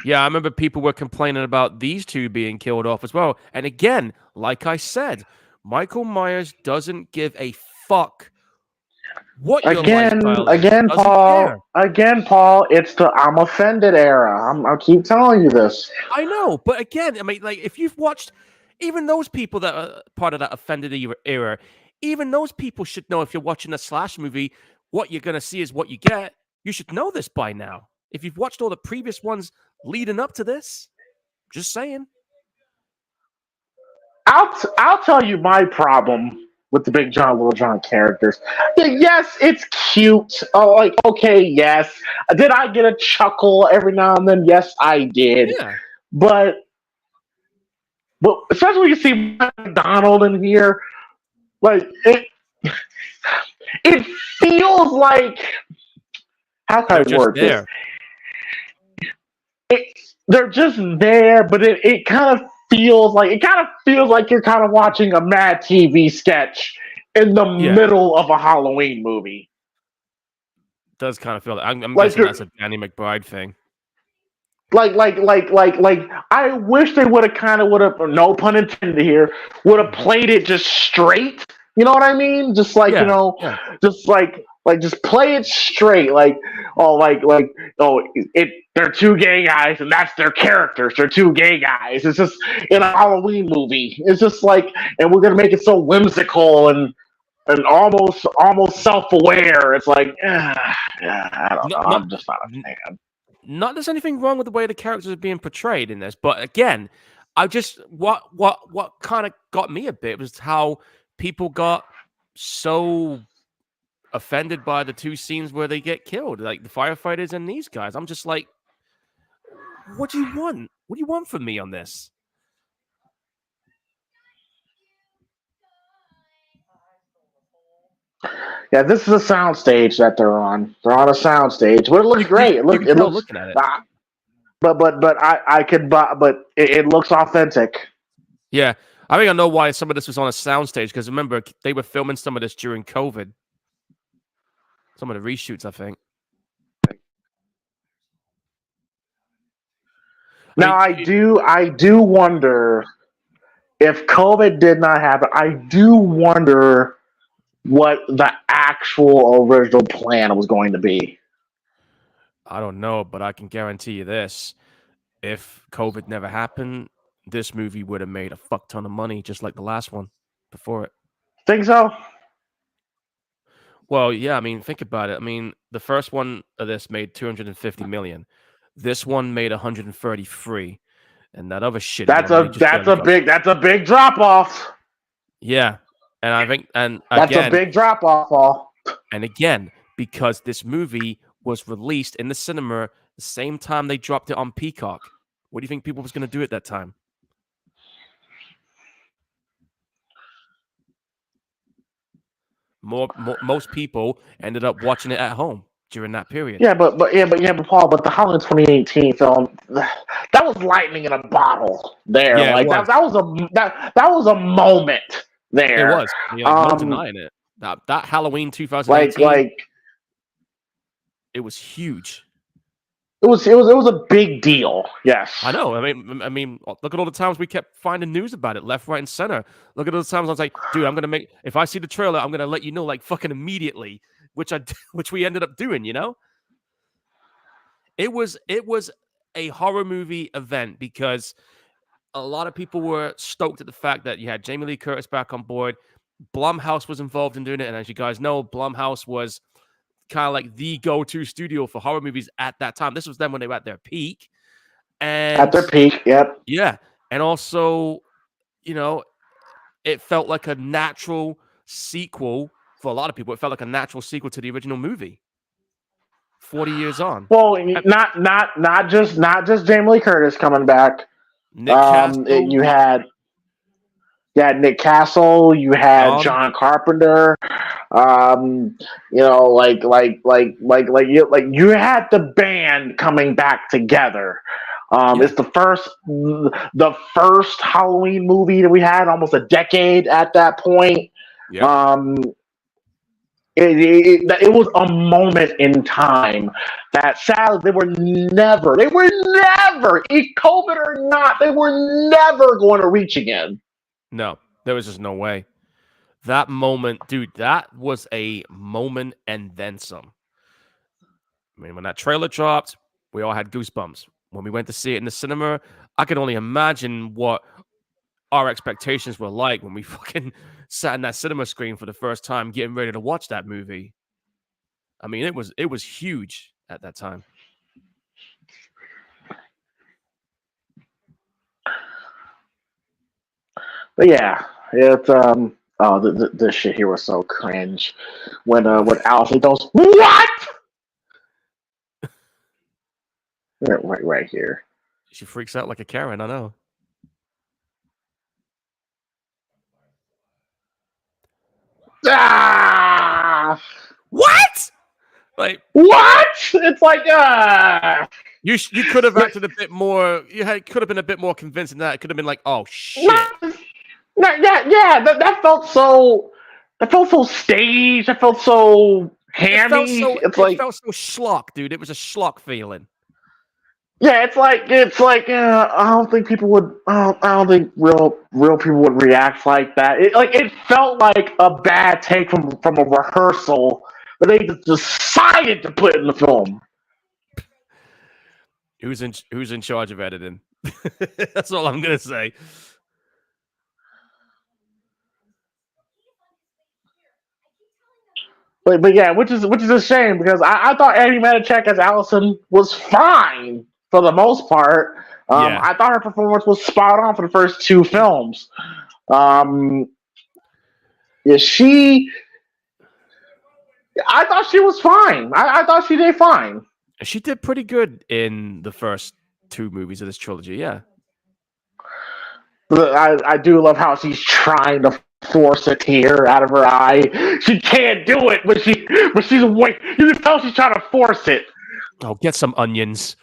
Yeah, I remember people were complaining about these two being killed off as well. And again, like I said, Michael Myers doesn't give a fuck what your lifestyle is. Again, Paul, it's the I'm offended era. I'll keep telling you this. I know, but again, I mean, like, if you've watched, even those people that are part of that offended era, even those people should know if you're watching a slash movie, what you're going to see is what you get. You should know this by now. If you've watched all the previous ones leading up to this, just saying. I'll tell you my problem with the Big John, Little John characters. Yes, it's cute. Oh, like, okay, yes. Did I get a chuckle every now and then? Yes, I did. Yeah. But especially when you see McDonald in here, like it feels like, how can I word this? They're just there, but it kind of feels like you're kind of watching a Mad TV sketch in the middle of a Halloween movie. Does kind of feel like I'm guessing that's a Danny McBride thing. Like I wish they would have no pun intended here, would have played it just straight. You know what I mean? Just like, just play it straight. They're two gay guys and that's their characters. They're two gay guys. It's just in a Halloween movie. It's just like, and we're gonna make it so whimsical and almost self-aware. It's like, I don't know. I'm just not a fan. Not there's anything wrong with the way the characters are being portrayed in this, but again, I just what kind of got me a bit was how people got so offended by the two scenes where they get killed, like the firefighters and these guys. I'm just like, What do you want? What do you want from me on this? Yeah, this is a soundstage that they're on. They're on a soundstage, but it looks great. You can It tell looks, looking at it. but I could, but it looks authentic. Yeah, I think I know why some of this was on a soundstage because remember they were filming some of this during COVID. Some of the reshoots, I think. I Now mean, I do wonder if COVID did not happen. I do wonder what the actual original plan was going to be. I don't know, but I can guarantee you this: if COVID never happened, this movie would have made a fuck ton of money, just like the last one before it. Think so? Well, yeah, I mean, think about it. I mean, the first one of this made 250 million. This one made 133, and that other shitty one only just barely got. That's a big drop off. Yeah, and I think, and That's a again, big drop off. All. and again, because this movie was released in the cinema the same time they dropped it on Peacock. What do you think people was going to do at that time? Most people ended up watching it at home during that period. Yeah, but Paul, but the Halloween 2018 film, that was lightning in a bottle. There, Yeah, it like was. that was a moment It there. was. I mean, like, no denying it. That Halloween 2018, like it was huge. it was a big deal. Yes, I know. I mean, look at all the times we kept finding news about it, left, right, and center. Look at all the times I was like, dude, I'm gonna make. If I see the trailer, I'm gonna let you know, like fucking immediately. Which we ended up doing. You know, it was a horror movie event because a lot of people were stoked at the fact that you had Jamie Lee Curtis back on board. Blumhouse was involved in doing it, and as you guys know, Blumhouse was kind of like the go-to studio for horror movies at that time. This was them when they were at their peak. at And their peak. Yep. yeah, and also, you know, it felt like a natural sequel for a lot of people. It felt like a natural sequel to the original movie. 40 years on. Well, not just Jamie Lee Curtis coming back. Nick Castle, You had Nick Castle. You had John, John Carpenter. You know, you had the band coming back together. Yeah. It's the first Halloween movie that we had almost a decade at that point. yeah. It was a moment in time that sadly they were never, COVID or not, they were never going to reach again. No, there was just no way. That moment, dude, that was a moment and then some. I mean, when that trailer dropped, we all had goosebumps. When we went to see it in the cinema, I could only imagine what our expectations were like when we fucking sat in that cinema screen for the first time, getting ready to watch that movie. I mean, it was huge at that time. But yeah, this shit here was so cringe when Alfie goes, "What?" Right here. She freaks out like a Karen. I know. Ah! What? Like what? It's like you could have acted a bit more. Could have been a bit more convincing. That it could have been like, oh shit. That felt so. That felt so staged. That felt so hammy. It felt so schlock, dude. It was a schlock feeling. Yeah, it's like I don't think people would. I don't think real people would react like that. It felt like a bad take from a rehearsal that they just decided to put in the film. Who's in charge of editing? That's all I'm gonna say. But yeah, which is a shame because I thought Amy Manichek as Allison was fine for the most part. Yeah. I thought her performance was spot on for the first two films. I thought she was fine. I thought she did fine. She did pretty good in the first 2 movies of this trilogy. Yeah. I do love how she's trying to force a tear out of her eye. She can't do it, but she's wait. You can tell she's trying to force it. Oh, get some onions.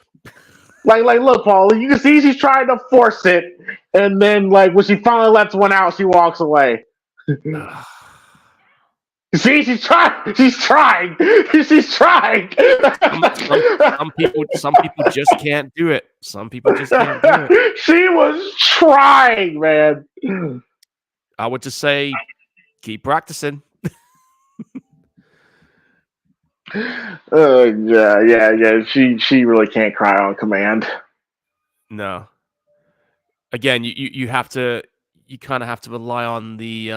Like, look, Paul. You can see she's trying to force it, and then, like, when she finally lets one out, she walks away. See, she's trying. She's trying. She's trying. Some people just can't do it. Some people just can't do it. She was trying, man. I would just say, keep practicing. Yeah. She really can't cry on command. No. Again, you have to. You kind of have to rely on the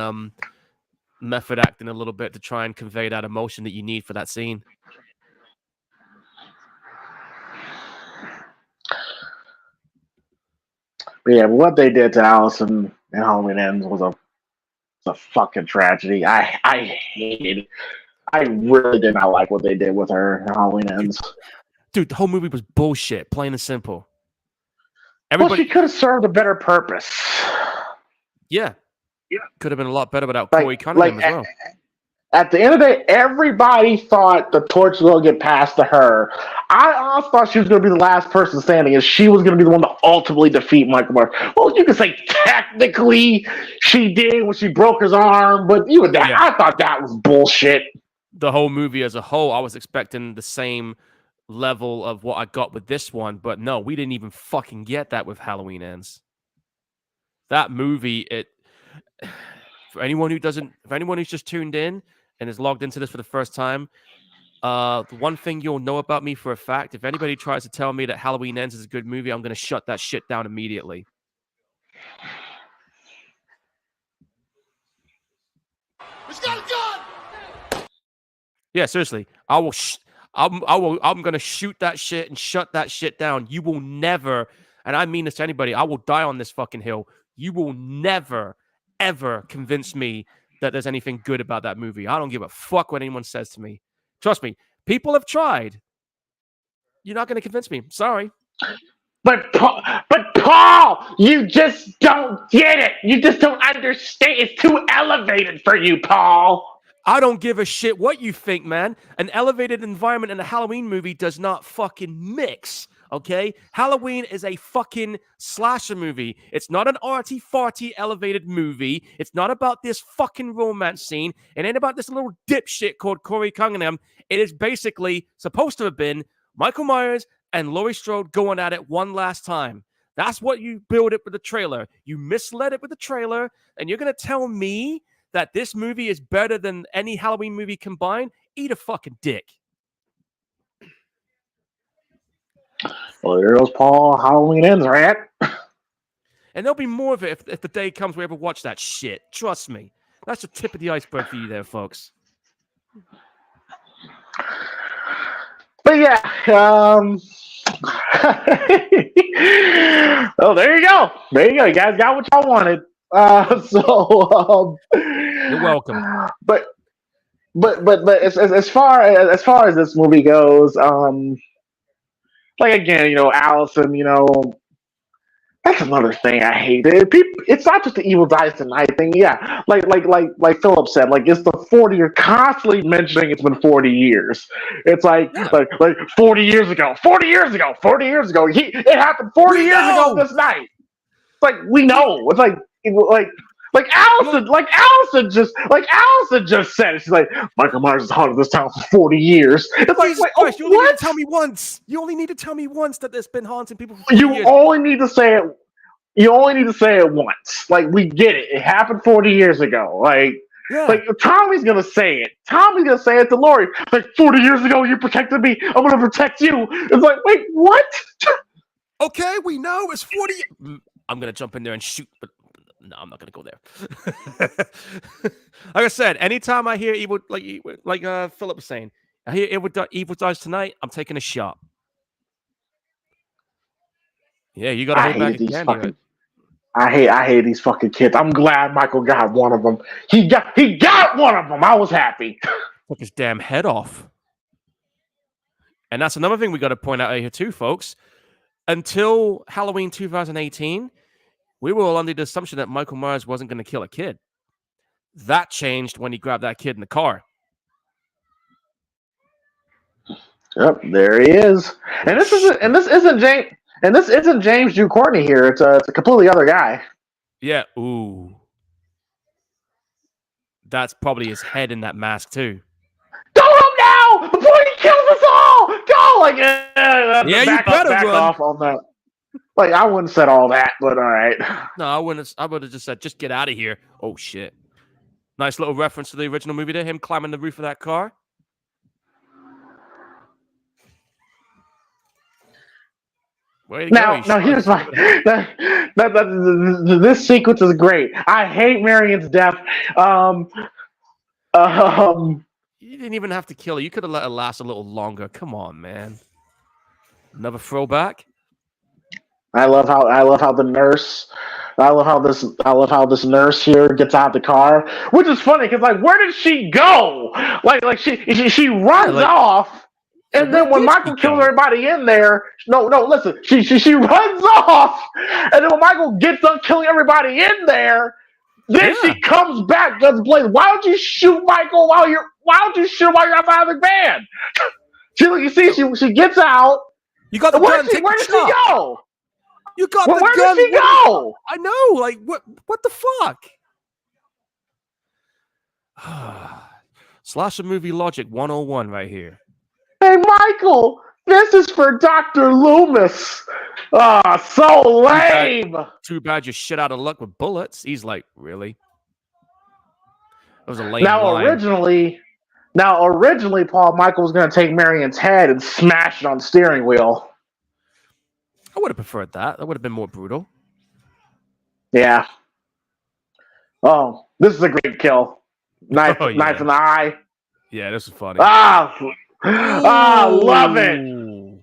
method acting a little bit to try and convey that emotion that you need for that scene. But yeah, what they did to Allison in Halloween Ends was a fucking tragedy. I hated. I really did not like what they did with her in Halloween Ends. Dude, the whole movie was bullshit, plain and simple. Well, she could have served a better purpose. Yeah. Could have been a lot better without Corey Cunningham as well. At the end of the day, everybody thought the torch was going to get passed to her. I honestly thought she was going to be the last person standing, and she was going to be the one to ultimately defeat Michael Myers. Well, you could say technically she did when she broke his arm, but even that, I thought that was bullshit. The whole movie as a whole, I was expecting the same level of what I got with this one, but no, we didn't even fucking get that with Halloween Ends. That movie, for anyone who's just tuned in and is logged into this for the first time, the one thing you'll know about me for a fact, if anybody tries to tell me that Halloween Ends is a good movie, I'm going to shut that shit down immediately. It's got a gun! Yeah, seriously. I'm going to shoot that shit and shut that shit down. You will never, and I mean this to anybody, I will die on this fucking hill. You will never, ever convince me that there's anything good about that movie. I don't give a fuck what anyone says to me. Trust me, people have tried. You're not going to convince me. Sorry. But Paul, you just don't get it. You just don't understand. It's too elevated for you, Paul. I don't give a shit what you think, man. An elevated environment in a Halloween movie does not fucking mix, okay? Halloween is a fucking slasher movie. It's not an arty-farty elevated movie. It's not about this fucking romance scene. It ain't about this little dipshit called Corey Cunningham. It is basically supposed to have been Michael Myers and Laurie Strode going at it one last time. That's what you build it with the trailer. You misled it with the trailer, and you're going to tell me that this movie is better than any Halloween movie combined? Eat a fucking dick. Well, there goes Paul. Halloween Ends, right? And there'll be more of it if the day comes we ever watch that shit. Trust me. That's the tip of the iceberg for you there, folks. But yeah, oh, there you go. There you go. You guys got what y'all wanted. You're welcome. But as far as this movie goes, like again, Allison, that's another thing I hate. It's not just the Evil Dies Tonight thing. Yeah, like Philip said, like it's the 40. You're constantly mentioning it's been 40 years. It's like 40 years ago, 40 years ago, 40 years ago. It happened 40 years ago this night. It's like we know. It's like Allison just said it. She's like, Michael Myers has haunted this town for 40 years. It's like, wait, Christ, you only need to tell me once. You only need to tell me once that there's been haunting people for 40 years. You only need to say it once. Like, we get it. It happened 40 years ago. Like Tommy's gonna say it. Tommy's gonna say it to Laurie. Like, 40 years ago, you protected me. I'm gonna protect you. It's like, wait, what? Okay, we know it's 40. I'm gonna jump in there and shoot, but no, I'm not gonna go there. Like I said, anytime I hear evil, like Philip was saying, I hear Evil Dies Tonight, I'm taking a shot. Yeah, you gotta hold back again. I hate these fucking kids. I'm glad Michael got one of them. He got one of them. I was happy. Took his damn head off. And that's another thing we got to point out here too, folks. until Halloween 2018, we were all under the assumption that Michael Myers wasn't going to kill a kid. That changed when he grabbed that kid in the car. Yep, there he is. And this isn't James Drew Courtney here. It's a completely other guy. Yeah. Ooh. That's probably his head in that mask too. Go home now before he kills us all. Go like yeah, you better back run. off on that. Like I wouldn't have said all that, but all right. No, I wouldn't. I would have just said, "Just get out of here." Oh shit! Nice little reference to the original movie there. Him climbing the roof of that car. Now here's my this sequence is great. I hate Marion's death. You didn't even have to kill her. You could have let it last a little longer. Come on, man. Another throwback. I love how the nurse. I love how this nurse here gets out the car, which is funny because like where did she go? Like she runs off. And then when Michael kills everybody in there, listen, she runs off, and then when Michael gets done killing everybody in there, then she comes back, does Blaze. Why don't you shoot Michael while you're outside of the van? She gets out. You got the gun. Where did she go? You got the gun. Where did she go? I know. Like what the fuck? Slasher movie logic 101 right here. Hey, Michael, this is for Dr. Loomis. So lame. Too bad you're shit out of luck with bullets. He's like, really? That was a lame line. Originally, Paul Michael was going to take Marion's head and smash it on the steering wheel. I would have preferred that. That would have been more brutal. Yeah. Oh, this is a great kill. Knife in the eye. Yeah, this is funny. Love it.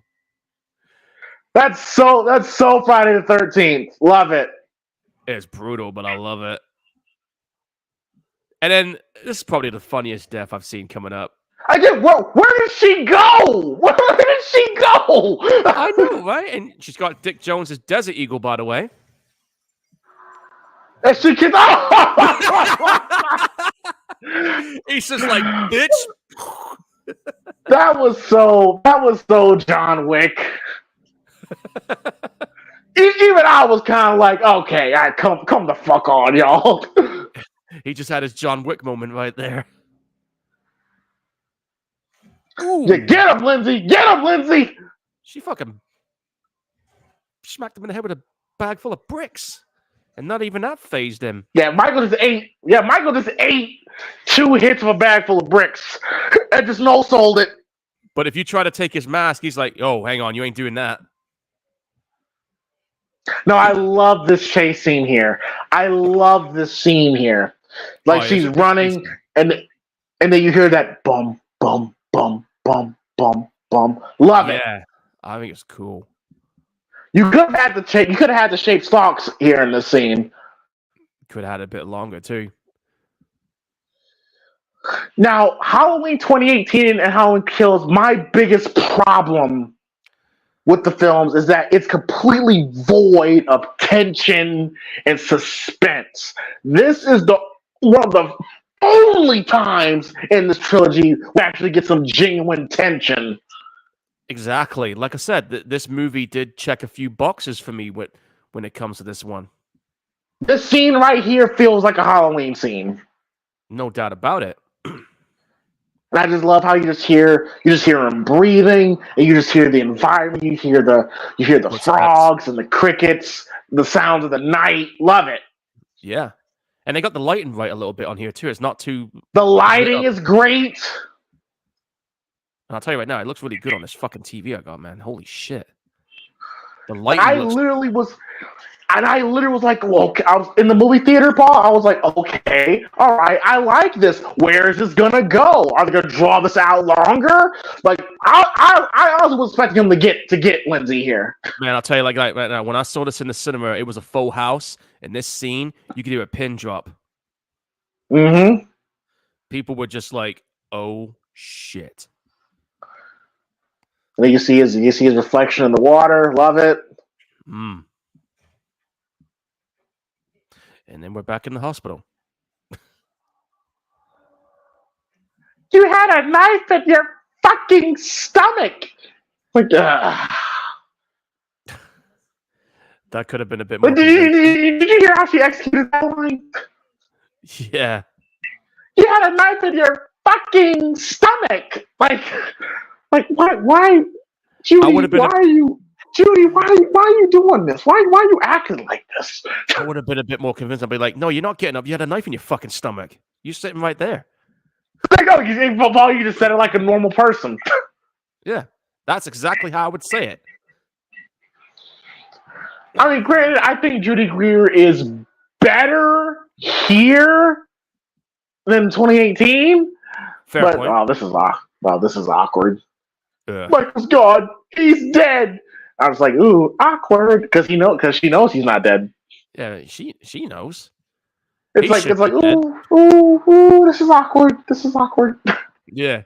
That's so Friday the 13th. Love it. It's brutal, but I love it. And then this is probably the funniest death I've seen coming up. Where did she go? Where did she go? I know, right? And she's got Dick Jones's Desert Eagle, by the way. And she can. He's just like, bitch. That was so John Wick. Even I was kind of like, okay, come the fuck on, y'all. He just had his John Wick moment right there. Yeah, get him, Lindsay! Get him, Lindsay! She fucking smacked him in the head with a bag full of bricks, and not even that phased him. Yeah, Michael just ate 2 hits of a bag full of bricks and just no-sold it. But if you try to take his mask, he's like, "Oh, hang on, you ain't doing that." No, I love this chase scene here. Like she's running, and then you hear that bum, bum, bum, bum, bum, bum. Love it. Yeah, I think it's cool. You could have had the shape stalks here in this scene. Could have had a bit longer too. Now, Halloween 2018 and Halloween Kills, my biggest problem with the films is that it's completely void of tension and suspense. This is one of the only times in this trilogy we actually get some genuine tension. Exactly. Like I said, this movie did check a few boxes for me when it comes to this one. This scene right here feels like a Halloween scene. No doubt about it. And I just love how you just hear him breathing, and you just hear the environment. You hear the frogs and the crickets, the sounds of the night. Love it. Yeah, and they got the lighting right a little bit on here too. It's not too. The lighting is great. And I'll tell you right now, it looks really good on this fucking TV I got, man. Holy shit. The lighting. I literally was like, look, I was in the movie theater, Paul. I was like, okay, all right, I like this. Where is this gonna go? Are they gonna draw this out longer? Like, I honestly was expecting him to get Lindsay here. Man, I'll tell you, like right now, when I saw this in the cinema, it was a full house. In this scene, you could do a pin drop. Mm-hmm. People were just like, oh shit. And then you see his reflection in the water. Love it. Mm. And then we're back in the hospital. You had a knife in your fucking stomach. Like, That could have been a bit But more did you, convincing. did you hear how she executed that line? Yeah. You had a knife in your fucking stomach. Like why, I would Judy? have been Why are you, Judy? Why are you doing this? Why are you acting like this? I would have been a bit more convinced. I'd be like, no, you're not getting up. You had a knife in your fucking stomach. You're sitting right there. Like, oh, you just said it like a normal person. Yeah. That's exactly how I would say it. I mean, granted, I think Judy Greer is better here than 2018. Fair But point. this is awkward. Yeah. Michael's gone. He's dead. I was like, ooh, awkward, because she knows he's not dead. Yeah, she knows. It's He like should be dead. ooh, this is awkward. This is awkward. Yeah.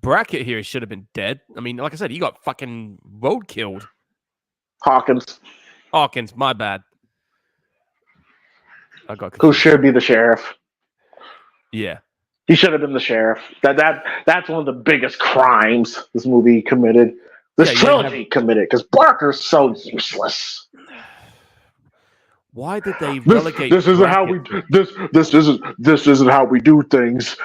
Brackett here should have been dead. I mean, like I said, he got fucking road killed. Hawkins, Hawkins, my bad. I got who confused. should be the sheriff. Yeah. He should have been the sheriff. That's one of the biggest crimes this movie committed. This trilogy committed, because Barker's so useless. Why did they This relegate this isn't how we Brackett? this isn't how we do things.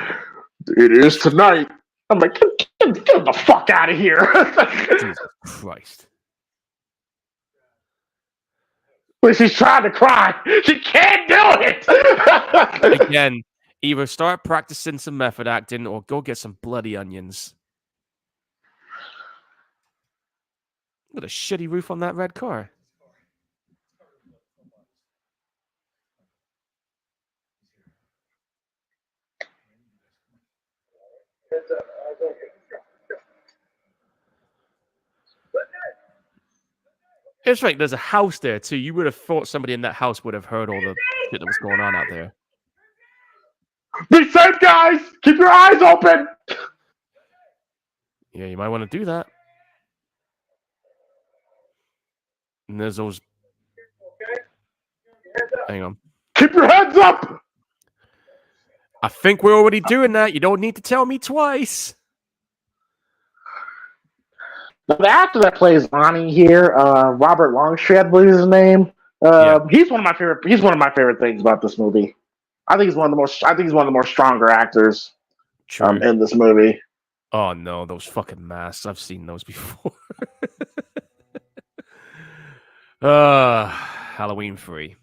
It is tonight. I'm like, get the fuck out of here. Jesus Christ. But she's trying to cry. She can't do it. Again, either start practicing some method acting or go get some bloody onions. Look at a shitty roof on that red car. It's right. There's a house there too. You would have thought somebody in that house would have heard all the shit that was going on out there. Be safe, guys. Keep your eyes open. Yeah, you might want to do that. And there's those. Hang on. Keep your heads up. I think we're already doing that. You don't need to tell me twice. The actor that plays Ronnie here, Robert Longstreet, I believe is his name. He's one of my favorite. He's one of my favorite things about this movie. I think he's one of the more stronger actors in this movie. Oh no, those fucking masks! I've seen those before. Halloween free.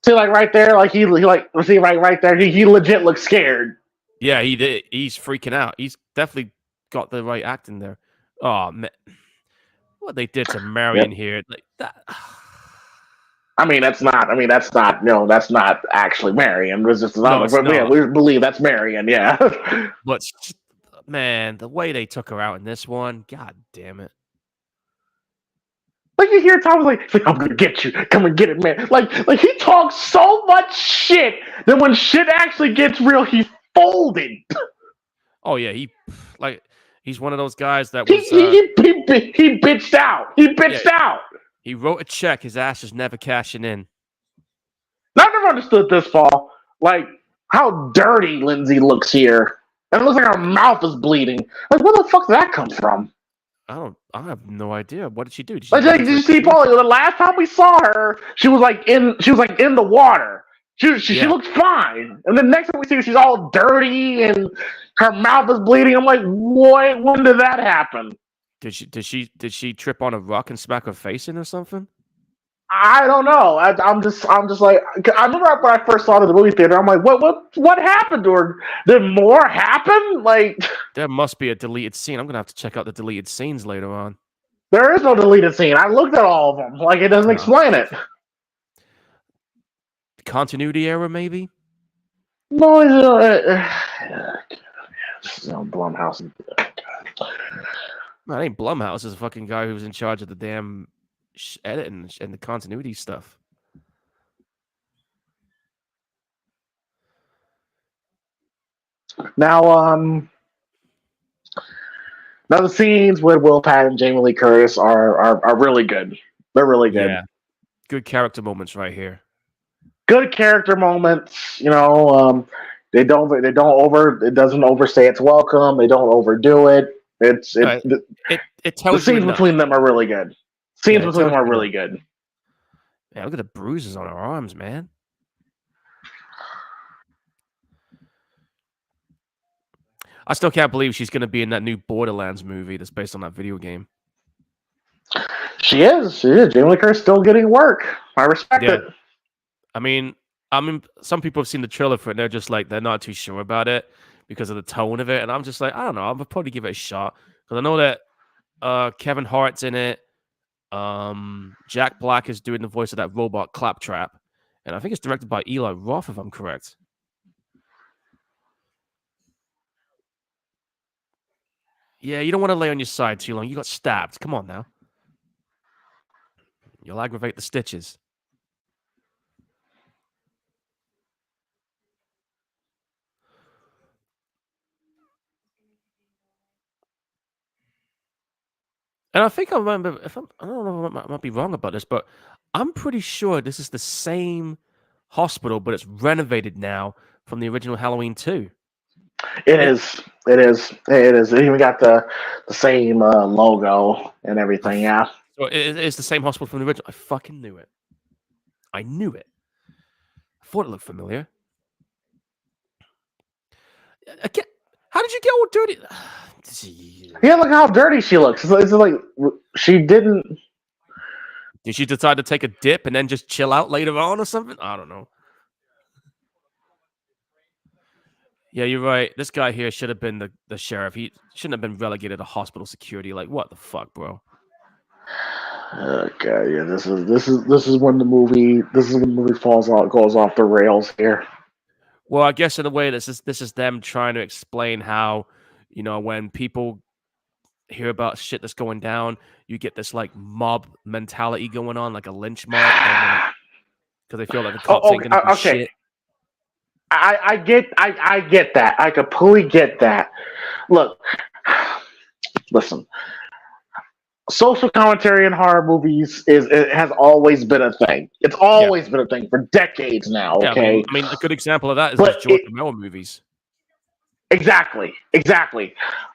See, like right there, like he like see right there, he legit looks scared. Yeah, he did. He's freaking out. He's definitely got the right acting there. Oh man, what they did to Marion here, like that. I mean, that's not. No, that's not actually Marion. It was just we believe that's Marion. Yeah. But man, the way they took her out in this one, god damn it. Like you hear Thomas like I'm gonna get you. Come and get it, man. Like he talks so much shit that when shit actually gets real, he folded. Oh yeah, he's one of those guys that was he bitched out. He bitched out. He wrote a check. His ass is never cashing in. I've never understood this, Paul. Like how dirty Lindsay looks here, and it looks like her mouth is bleeding. Like where the fuck did that come from? I have no idea. What did she do? Did you see, Paul? The last time we saw her, she was like in the water. She looked fine, and then next time we see her, she's all dirty and her mouth is bleeding. I'm like, what? When did that happen? Did she trip on a rock and smack her face in or something? I don't know. I'm just like, I remember when I first saw her in the movie theater. I'm like, what happened to her? Did more happen? Like, there must be a deleted scene. I'm gonna have to check out the deleted scenes later on. There is no deleted scene. I looked at all of them. Like, it doesn't explain it. Continuity error, maybe? No, Blumhouse. No, it ain't Blumhouse. It's a fucking guy who's in charge of the damn editing and the continuity stuff. Now, Now the scenes with Will Patton and Jamie Lee Curtis are really good. They're really good. Yeah, good character moments right here. Good character moments. It doesn't overstay its welcome. They don't overdo it. Uh, it The tells you scenes enough. between them are really good. Yeah, Scenes it between tells them are you enough. really good. Yeah, look at the bruises on her arms, man. I still can't believe she's going to be in that new Borderlands movie that's based on that video game. She is. She is. Jamie Lee Curtis still getting work. I respect Yeah, it. I mean, some people have seen the trailer for it and they're just like, they're not too sure about it because of the tone of it. And I'm just like, I don't know. I'll probably give it a shot because I know that Kevin Hart's in it. Jack Black is doing the voice of that robot Claptrap. And I think it's directed by Eli Roth, if I'm correct. Yeah, you don't want to lay on your side too long. You got stabbed. Come on now. You'll aggravate the stitches. And I think I remember, I don't know, I might be wrong about this, but I'm pretty sure this is the same hospital, but it's renovated now from the original Halloween 2. It It, is. It is. It is. It even got the same logo and I everything. f- Yeah. so it's the same hospital from the original. I fucking knew it. I knew it. I thought it looked familiar. Again, how did you get all dirty? Yeah. Look how dirty she looks. It's like she didn't. Did she decide to take a dip and then just chill out later on or something? I don't know. Yeah, you're right. This guy here should have been the sheriff. He shouldn't have been relegated to hospital security. Like, what the fuck, bro? Okay. Yeah. This is when the movie. This is when the movie goes off the rails here. Well, I guess in a way, this is them trying to explain how, when people hear about shit that's going down, you get this like mob mentality going on, like a lynch mob, and because they feel like the cops Oh. ain't gonna do Okay. shit. I get that. I completely get that. Look. Listen. Social commentary in horror movies it has always been a thing. It's Yeah, always been a thing for decades now. yeah. I mean, Okay, I mean, a good example of that is those but George Romero movies. exactly.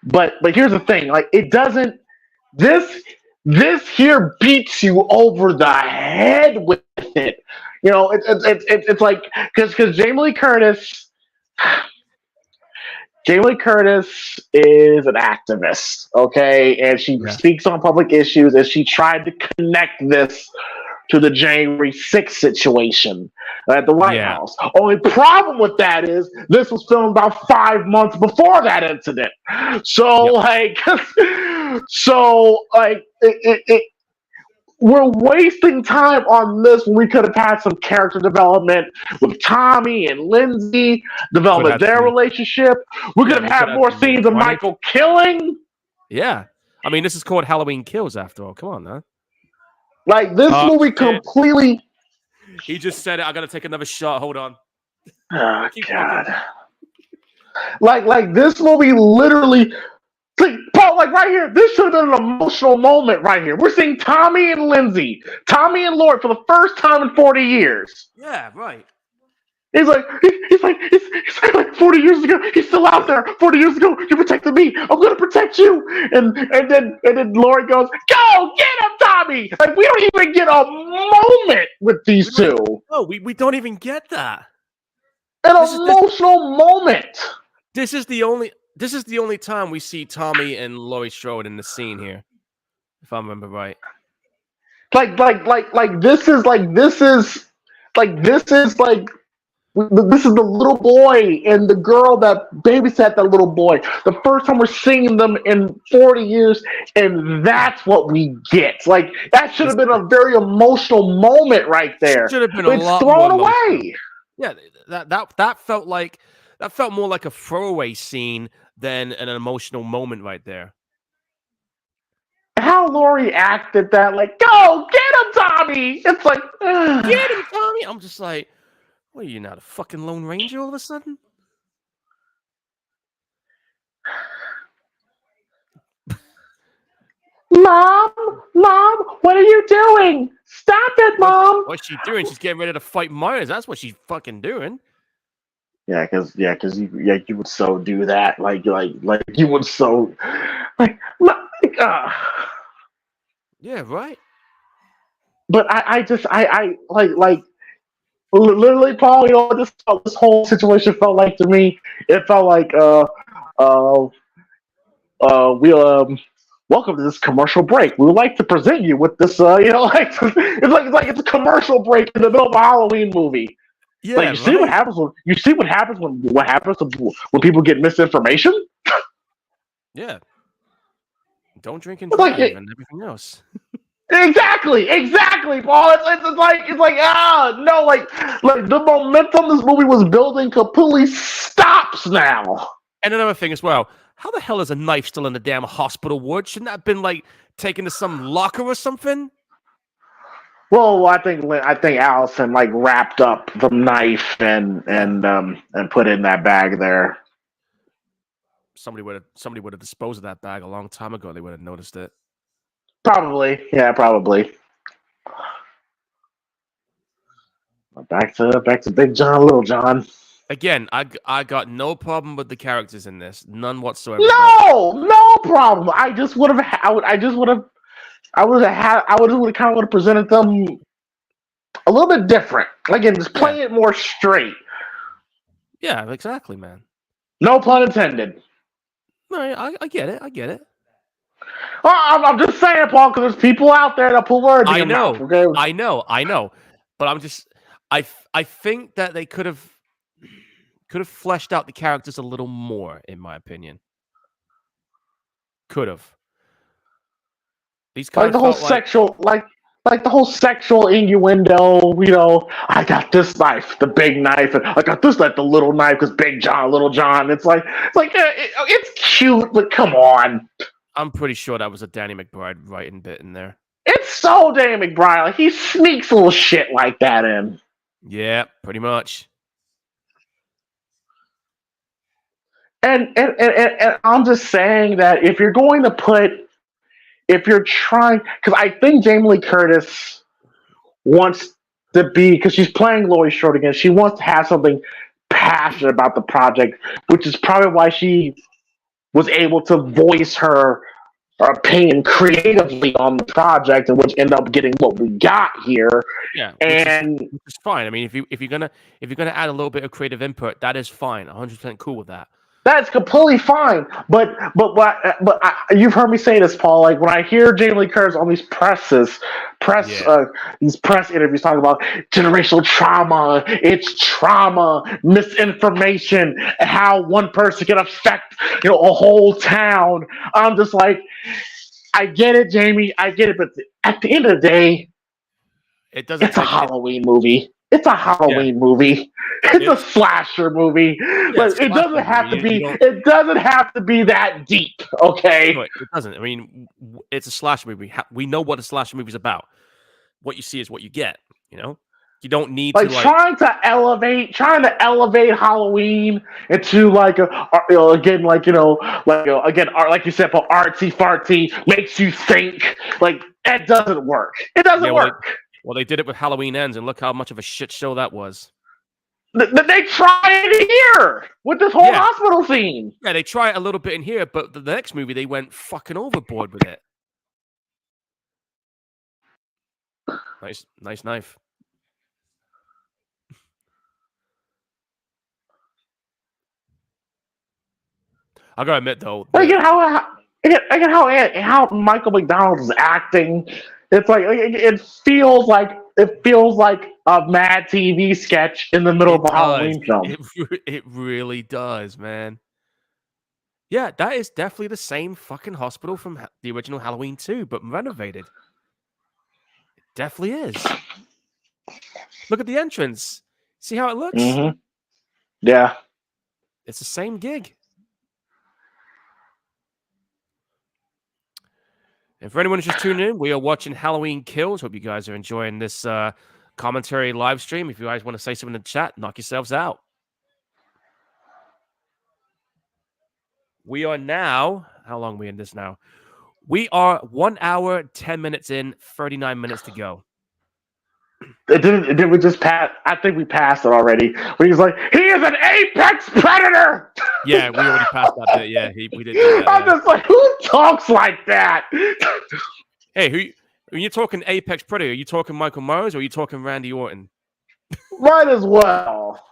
But here's the thing: like it doesn't. This this here beats you over the head with it. It's like because Jamie Lee Curtis is an activist, okay, and she Yeah, speaks on public issues, and she tried to connect this to the January 6th situation at the White yeah, House. Only problem with that is this was filmed about 5 months before that incident. So yep, like, we're wasting time on this when we could have had some character development with Tommy and Lindsay, could development have their some. relationship. We could Yeah, have we could had have more some more scenes of carnage. Michael killing. Yeah, I mean, this is called Halloween Kills after all. Come on, man. Like this movie Shit. completely. He just said it. I gotta take another shot. Hold on. Oh Keep talking. God. Like this movie literally. Like, Paul, like right here, this should have been an emotional moment right here. We're seeing Tommy and Lindsay, Tommy and Lord for the first time in 40 years. Yeah, right. He's like 40 years ago, he's still out there. 40 years ago, you protected me. I'm gonna protect you. And then Lori goes, go get him, Tommy. Like we don't even get a moment with We these don't two. even. No, we don't even get that. An This is this. emotional moment. This is the only time we see Tommy and Laurie Strode in the scene here, if I remember right. Like this is the little boy and the girl that babysat that little boy. The first time we're seeing them in 40 years, and that's what we get. Like that should This have been a very emotional moment right there, should have been a but it's lot more thrown emotional. away. Yeah, that felt more like a throwaway scene than an emotional moment right there. How Laurie acted that, like, go get him, Tommy. It's like, Get him, Tommy. I'm just like, what are you now, the fucking Lone Ranger all of a sudden? Mom, what are you doing? Stop it, Mom. What's she doing? She's getting ready to fight Myers. That's what she's fucking doing. Because you would so do that, like you would so, like, Yeah, right. But I just I like literally, Paul. You know what this whole situation felt like to me? It felt like uh we welcome to this commercial break. We would like to present you with this like it's a commercial break in the middle of a Halloween movie. Like Yeah, you see what right. happens when people get misinformation. Yeah. Don't drink and Like drive and everything else. exactly, Paul. It's like no, like the momentum this movie was building completely stops now. And another thing as well. How the hell is a knife still in the damn hospital ward? Shouldn't that have been like taken to some locker or something? Well, I think Allison like wrapped up the knife Yeah. and put it in that bag there. Somebody would have disposed of that bag a long time ago. They would have noticed it. Probably, yeah, probably. Back to Big John, Little John. Again, I got no problem with the characters in this, none whatsoever. No problem. I just would have. I would have kind of presented them a little bit different. Again, just Yeah, play it more straight. yeah, exactly, man. No pun intended. No, I get it. I get it. Well, I'm just saying, Paul, because there's people out there that put words in I your mouth. know, Okay. I know, but I think that they could have fleshed out the characters a little more, in my opinion. Could have. These kind Like of the whole felt like, sexual, like the whole sexual innuendo. I got this knife, the big knife, and I got this knife, the little knife, because Big John, Little John. It's cute, but come on. I'm pretty sure that was a Danny McBride writing bit in there. It's so damn McBride. Like, he sneaks little shit like that in. Yeah, pretty much. And I'm just saying that if you're trying, because I think Jamie Lee Curtis wants to be, because she's playing Laurie Strode again, she wants to have something passionate about the project, which is probably why she was able to voice her opinion creatively on the project, and which ended up getting what we got here. Yeah, And which is fine. I mean, if you're gonna add a little bit of creative input, that is fine. 100% cool with that. that's completely fine. You've heard me say this, Paul. Like when I hear Jamie Lee Curtis on these Yeah. these press interviews talking about generational trauma, it's trauma, misinformation, and how one person can affect a whole town. I'm just like, I get it, Jamie. I get it, but at the end of the day, It doesn't it's a take Halloween movie. It's a yeah. Halloween movie. It's a It's slasher movie. yeah, But it's a it doesn't slasher have movie. to be. It doesn't have to be that deep. Okay. No, it doesn't. I mean, it's a slasher movie. We know what a slasher movie is about. What you see is what you get. You know, you don't need to Like trying to elevate Halloween into like again, like you said, artsy fartsy, makes you think. Like that doesn't work. It doesn't Yeah, work. well, they did it with Halloween Ends, and look how much of a shit show that was. They try it here with this whole Yeah. hospital scene. Yeah, they try it a little bit in here, but the next movie they went fucking overboard with it. Nice knife. I gotta admit though, How Michael McDonald is acting. It's like it feels like a Mad TV sketch in the middle it of a does. Halloween film. It really does, man. Yeah, that is definitely the same fucking hospital from the original Halloween 2, but renovated. It definitely is. Look at the entrance. See how it looks? Mm-hmm. Yeah. It's the same gig. And for anyone who's just tuning in, we are watching Halloween Kills. Hope you guys are enjoying this commentary live stream. If you guys want to say something in the chat, knock yourselves out. We are now, how long are we in this now? We are 1 hour, 10 minutes in, 39 minutes to go. Did we just pass? I think we passed it already. When he's like, he is an apex predator. Yeah, we already passed that bit. Yeah, we did do that. I'm just like, who talks like that? Hey, when you're talking apex predator, are you talking Michael Myers or are you talking Randy Orton? Might as well.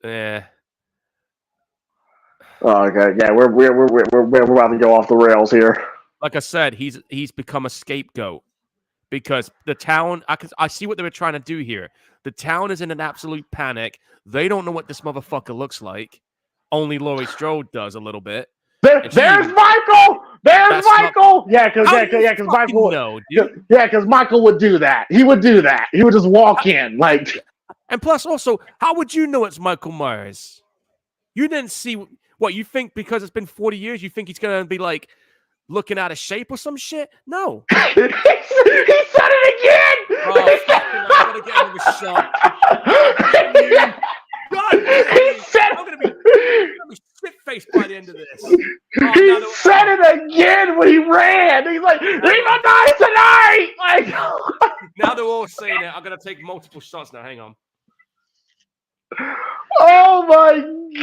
Yeah. Oh, okay, yeah, we're about to go off the rails here. Like I said, he's become a scapegoat because the town. I see what they were trying to do here. The town is in an absolute panic. They don't know what this motherfucker looks like. Only Laurie Strode does a little bit. There's Michael. There's Michael. Because Michael. No, because Michael would do that. He would do that. He would just walk in like. And plus, also, how would you know it's Michael Myers? You didn't see what you think because it's been 40 years. You think he's gonna be like looking out of shape or some shit? No. He said it again. Oh, I'm gonna get him a shot. God, he said I'm gonna be shit-faced by the end of this. He said it again when he ran. He's like, "Leave a die tonight!" Like, now they're all saying it. I'm gonna take multiple shots now. Hang on. Oh my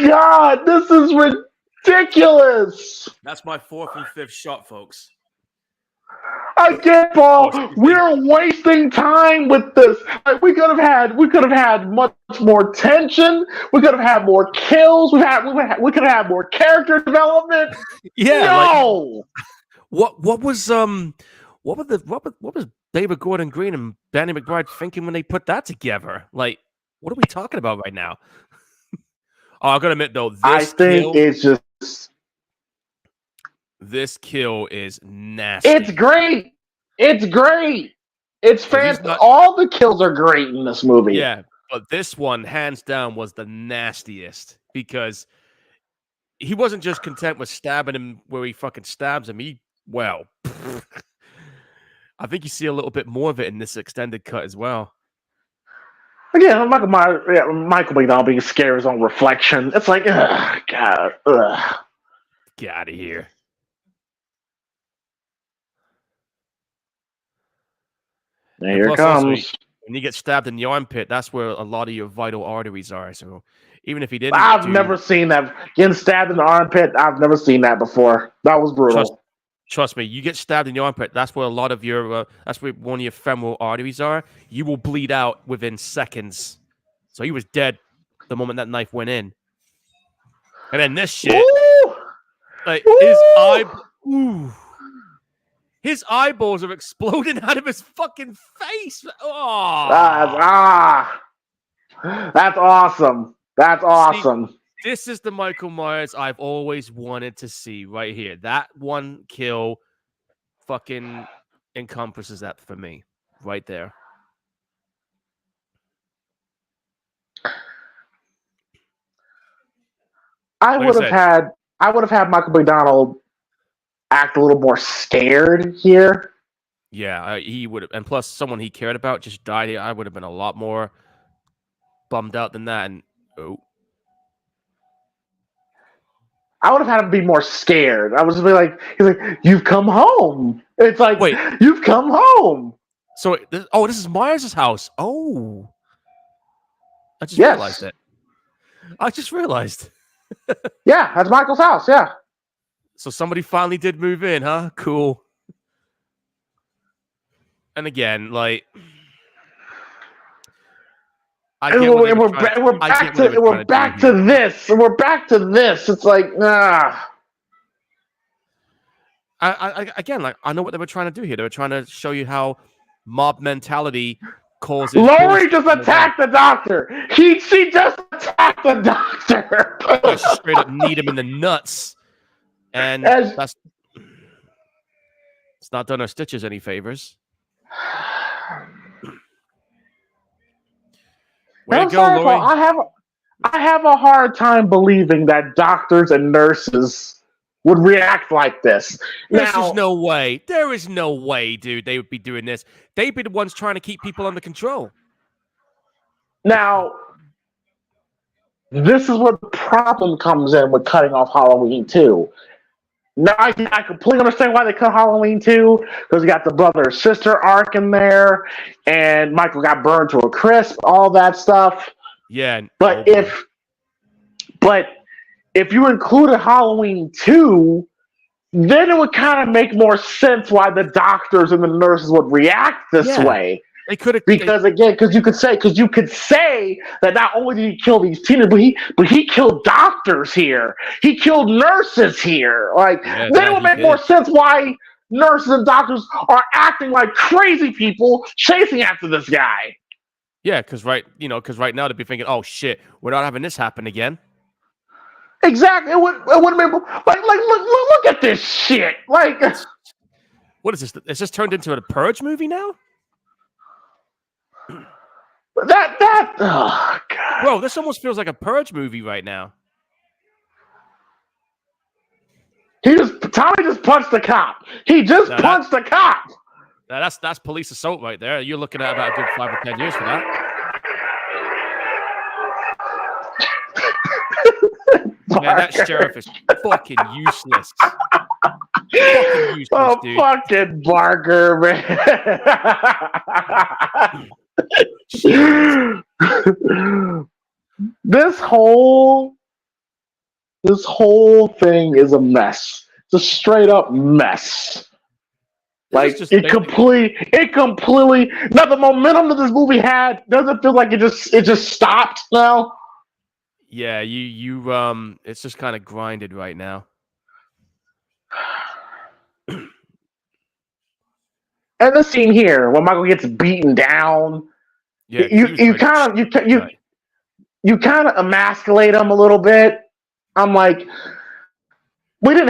God, this is ridiculous. That's my 4th and 5th shot, folks. Again, Paul, we're wasting time with this. Like, we could have had much more tension. We could have had more kills. We could have had more character development. Yeah. No. Like, what was David Gordon Green and Danny McBride thinking when they put that together? Like, what are we talking about right now? Oh, I gotta admit though, this kill is nasty. It's great. It's great. It's fantastic. All the kills are great in this movie. Yeah, but this one, hands down, was the nastiest because he wasn't just content with stabbing him where he fucking stabs him. I think you see a little bit more of it in this extended cut as well. Again, Michael McDonald being scared of his own reflection. It's like, ugh, God, ugh. Get out of here. Here it comes. Also, when you get stabbed in the armpit, that's where a lot of your vital arteries are. So even if he didn't, I've never seen that. Getting stabbed in the armpit, I've never seen that before. That was brutal. Trust me, you get stabbed in the armpit, that's where a lot of your, that's where one of your femoral arteries are. You will bleed out within seconds. So he was dead the moment that knife went in. And then this shit, Ooh! like Ooh! his eyeballs are exploding out of his fucking face. Oh. That's awesome. That's awesome. See, this is the Michael Myers I've always wanted to see right here. That one kill fucking encompasses that for me right there. I would have had Michael McDonald act a little more scared here. Yeah, he would have. And plus, someone he cared about just died here. I would have been a lot more bummed out than that. And I would have had him be more scared. I was just be like, he's like, "You've come home." It's like, wait, you've come home. So, this is Myers' house. Oh, I just realized it. I just realized. Yeah, that's Michael's house. Yeah. So somebody finally did move in, huh? Cool. And again, like, we're back to this. It's like, again, like, I know what they were trying to do here. They were trying to show you how mob mentality causes. Laurie just attacked the doctor. She just attacked the doctor. Straight up need him in the nuts, and it's not done her stitches any favors. I'm sorry, Paul. I have a hard time believing that doctors and nurses would react like this. There's no way. There is no way, dude, they would be doing this. They'd be the ones trying to keep people under control. Now, this is where the problem comes in with cutting off Halloween 2. No, I completely understand why they cut Halloween 2, because you got the brother sister arc in there, and Michael got burned to a crisp, all that stuff. Yeah. But Oh boy. but if you included Halloween 2, then it would kind of make more sense why the doctors and the nurses would react this Yeah. way. They could have. Because again, because you could say that not only did he kill these teenagers, but he killed doctors here. He killed nurses here. Like Yeah, then it would he make did. more sense why nurses and doctors are acting like crazy people chasing after this guy. Yeah, because right now they'd be thinking, oh shit, we're not having this happen again. Exactly. It would have been like look at this shit. Like what is this? It's just turned into a Purge movie now? that oh god. Bro, this almost feels like a Purge movie right now. Tommy just punched the cop. He just punched the cop. That's police assault right there. You're looking at about a good 5 or 10 years for that. Man, that sheriff is fucking useless. Fucking useless, dude. Fucking Barker, man. This whole thing is a mess. It's a straight up mess. Like it completely. Now the momentum that this movie had doesn't feel like it just stopped now. Yeah, you it's just kind of grinded right now. And the scene here when Michael gets beaten down, yeah, you kind of emasculate him a little bit. I'm like, we didn't.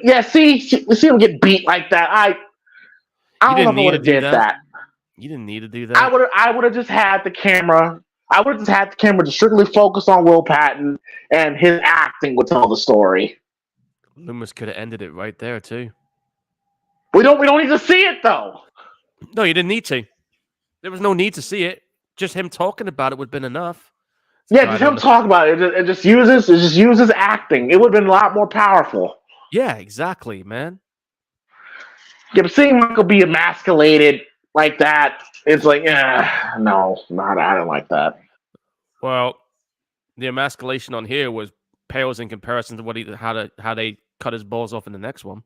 Yeah, see him get beat like that. I don't know if I would have did that. You didn't need to do that. I would have just had the camera. I would have just had the camera to strictly focus on Will Patton, and his acting would tell the story. Loomis could have ended it right there too. We don't need to see it though. No, you didn't need to. There was no need to see it. Just him talking about it would have been enough. Yeah, just him talking about it. It just uses acting. It would have been a lot more powerful. Yeah, exactly, man. Yeah, but seeing Michael be emasculated like that, it's like, no, I don't like that. Well, the emasculation on here was pales in comparison to how they cut his balls off in the next one.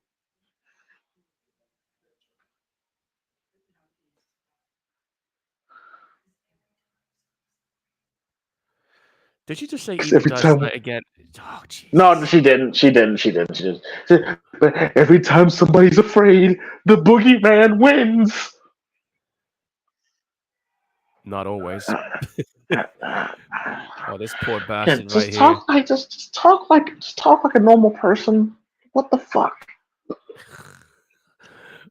Did you just say evil dies tonight again? Oh, Jesus. No, she didn't. But every time somebody's afraid, the boogeyman wins. Not always. Oh, this poor bastard right here. Just talk like a normal person. What the fuck?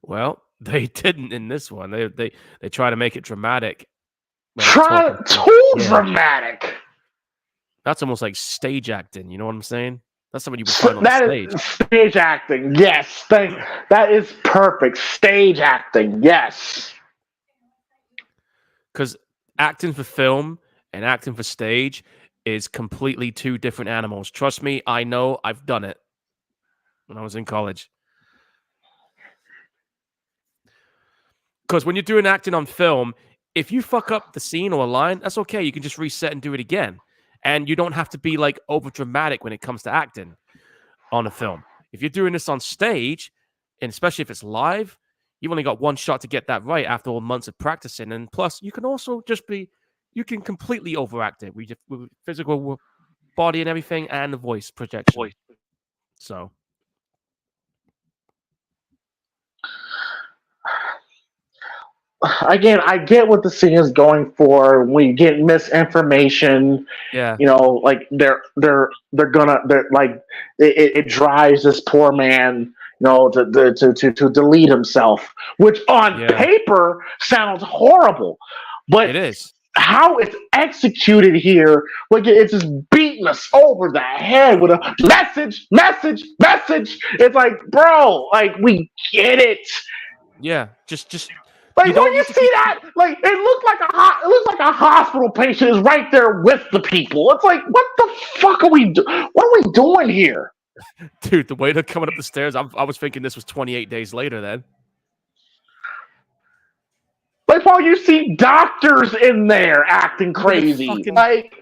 Well, they didn't in this one. They try to make it dramatic. Dramatic. That's almost like stage acting. You know what I'm saying? That's something you would find on stage. Is stage acting. Yes, that is perfect. Stage acting. Yes. Because acting for film and acting for stage is completely two different animals. Trust me, I know. I've done it when I was in college. Because when you're doing acting on film, if you fuck up the scene or a line, that's okay. You can just reset and do it again. And you don't have to be like over dramatic when it comes to acting on a film. If you're doing this on stage, and especially if it's live, you've only got one shot to get that right after all months of practicing. And plus, you can also you can completely overact it with physical body and everything and the voice projection. So. Again, I get what the scene is going for. We get misinformation. Yeah. You know, like they're like it drives this poor man, you know, to delete himself, which on paper sounds horrible, but it is. How it's executed here, like it's just beating us over the head with a message. It's like, bro, like we get it. Yeah, just. Like when you see that, like it looks like a hospital patient is right there with the people. It's like, what the fuck are we doing? What are we doing here? Dude, the way they're coming up the stairs, I was thinking this was 28 days later then. Like, Paul, you see doctors in there acting crazy. Like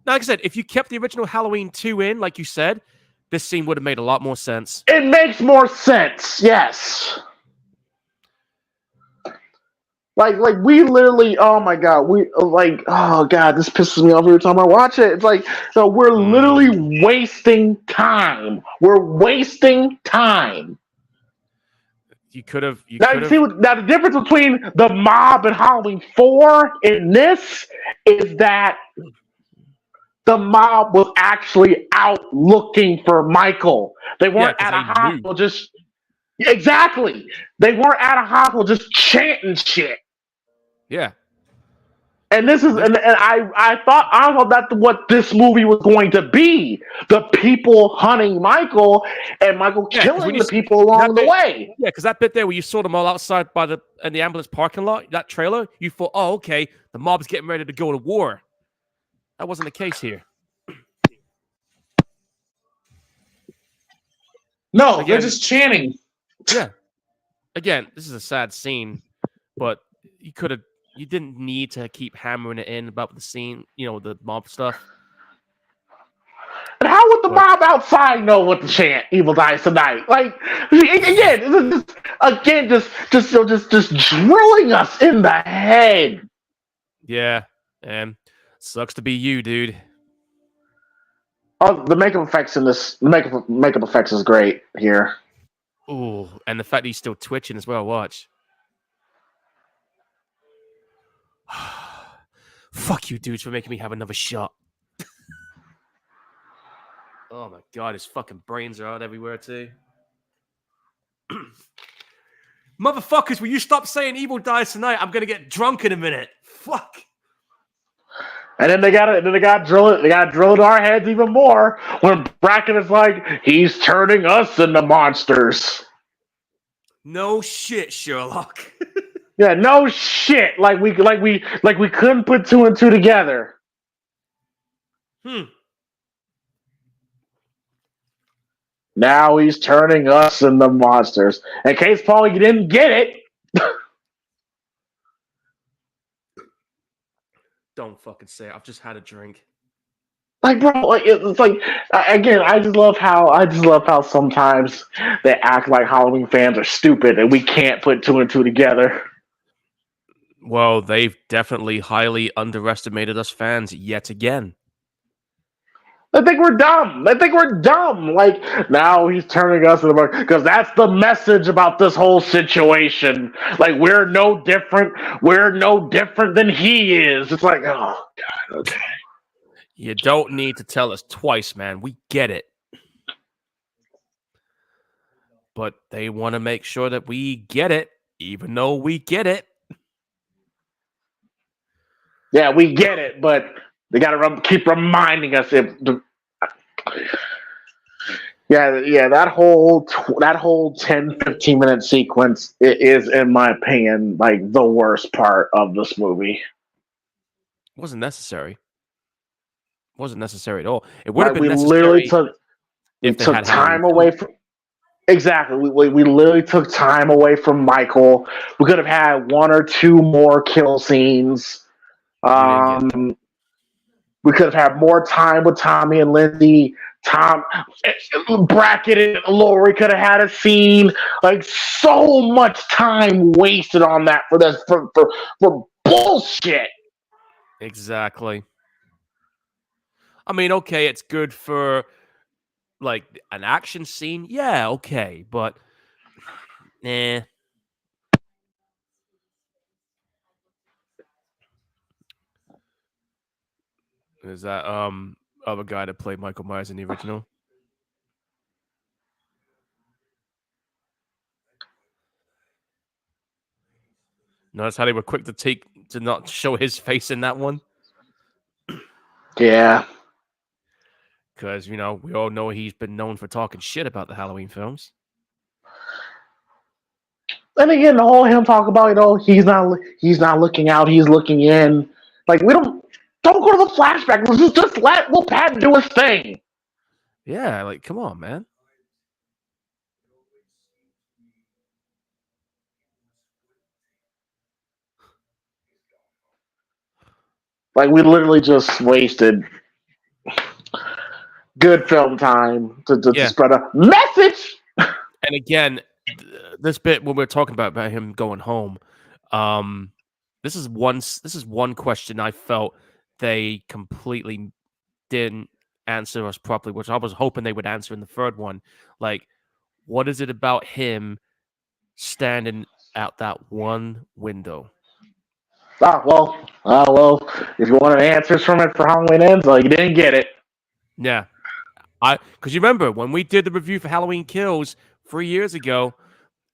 I said, if you kept the original Halloween 2 in, like you said, this scene would have made a lot more sense. It makes more sense, yes. Like we literally, oh my god, oh god, this pisses me off every time I watch it. It's like, so we're literally wasting time. We're wasting time. You could have. Now the difference between the mob and Halloween 4 in this is that the mob was actually out looking for Michael. They weren't at a hospital just exactly. They weren't at a hospital just chanting shit. Yeah. And this is, and I thought that's what this movie was going to be: the people hunting Michael and Michael killing the people along the way. Yeah, because that bit there where you saw them all outside in the ambulance parking lot, that trailer, you thought, oh, okay, the mob's getting ready to go to war. That wasn't the case here. No, they're just chanting. Yeah. Again, this is a sad scene, but you didn't need to keep hammering it in about the scene, the mob stuff. And how would the mob outside know what to chant? Evil dies tonight. Like again, just drilling us in the head. Yeah, and sucks to be you, dude. Oh, the makeup effects in this, makeup effects is great here. Ooh, and the fact that he's still twitching as well. Watch. Fuck you, dudes, for making me have another shot. Oh my god, his fucking brains are out everywhere too. Motherfuckers, will you stop saying evil dies tonight? I'm gonna get drunk in a minute. Fuck. And then they gotta drill it. They gotta drill it in our heads even more when Bracken is like, he's turning us into monsters. No shit, Sherlock. Yeah, no shit. Like we couldn't put two and two together. Now he's turning us into monsters. In case, Paul, you didn't get it. Don't fucking say it. I've just had a drink. Like, bro, it's like, again, I just love how sometimes they act like Halloween fans are stupid and we can't put two and two together. Well, they've definitely highly underestimated us fans yet again. I think we're dumb. Like, now he's turning us into, because that's the message about this whole situation. Like, we're no different than he is. It's like, oh god, okay. You don't need to tell us twice, man. We get it. But they want to make sure that we get it, even though we get it. Yeah, we get it, but they got to keep reminding us. That whole 10-15 minute sequence is, in my opinion, like the worst part of this movie. It wasn't necessary. Wasn't necessary at all. It would have been necessary. We literally took time away from. Exactly. We literally took time away from Michael. We could have had one or two more kill scenes. We could have had more time with Tommy and Lindsay. Bracken and Lori could have had a scene. Like, so much time wasted on that for bullshit. Exactly. I mean, okay, it's good for like an action scene. Yeah, okay, but Is that other guy that played Michael Myers in the original? Notice how they were quick to not show his face in that one? Yeah. Because, we all know he's been known for talking shit about the Halloween films. And again, the whole him talk about, he's not looking out, he's looking in. Like, we don't go to the flashback. We'll let Will Patton do his thing. Yeah, like come on, man. Like we literally just wasted good film time to Yeah, spread a message. and again, this bit when we're talking about him going home, um, this is one question I felt they completely didn't answer us properly, which I was hoping they would answer in the third one. Like, what is it about him standing out that one window? Well. If you wanted answers from it for Halloween Ends, well, you didn't get it. Yeah, because you remember when we did the review for Halloween Kills 3 years ago,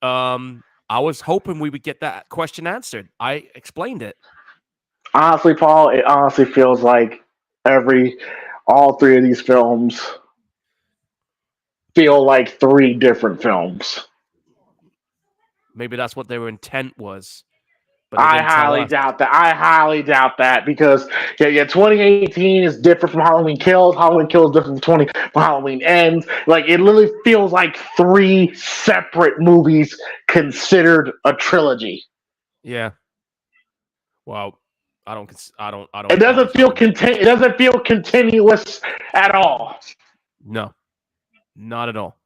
I was hoping we would get that question answered. I explained it. Honestly, Paul, it honestly feels like all three of these films feel like three different films. Maybe that's what their intent was, but they I didn't tell highly us. doubt that. I highly doubt that because 2018 is different from Halloween Kills. Halloween Kills is different from Halloween Ends. Like it literally feels like three separate movies considered a trilogy. Yeah. Well, I It don't count doesn't this feel one. it doesn't feel continuous at all. No, not at all.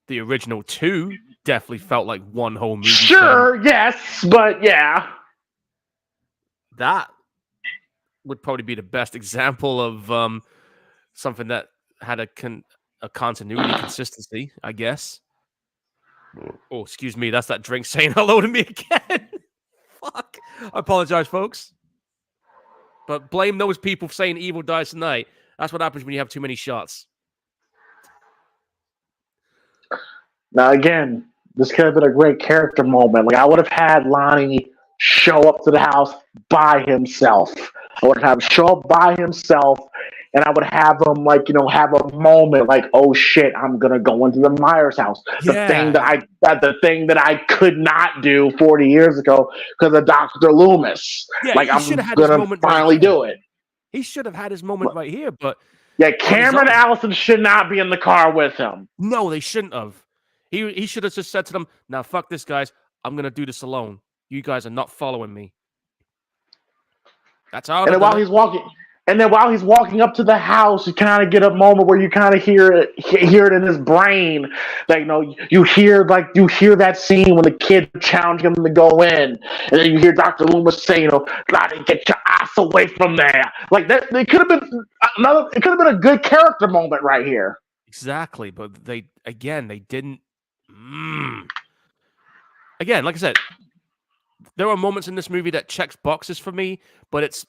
The original two definitely felt like one whole movie for them. Sure, yes, but yeah. That would probably be the best example of something that had a continuity consistency, I guess. Oh, excuse me, that's that drink saying hello to me again. Fuck. I apologize, folks. But blame those people for saying evil dies tonight. That's what happens when you have too many shots. Now again, this could have been a great character moment. Like I would have had Lonnie show up to the house by himself. I would have him show up by himself, and I would have him have a moment like, oh shit, I'm gonna go into the Myers house. Yeah. The thing that I could not do 40 years ago because of Dr. Loomis. Yeah, Like he should I'm have had his gonna moment right finally here. do it. He should have had his moment right here, but Yeah, on his Cameron own. Allison should not be in the car with him. No, they shouldn't have. He should have just said to them, "Now fuck this, guys. I'm gonna do this alone. You guys are not following me." That's how I'd And have then done while it. he's walking, up to the house, you kind of get a moment where you kind of hear it in his brain. Like you hear that scene when the kid challenging him to go in, and then you hear Dr. Loomis say, "Gotta get your ass away from there." Like that, it could have been another. It could have been a good character moment right here. Exactly, but they didn't. Mm. Again, like I said, there are moments in this movie that checks boxes for me, but it's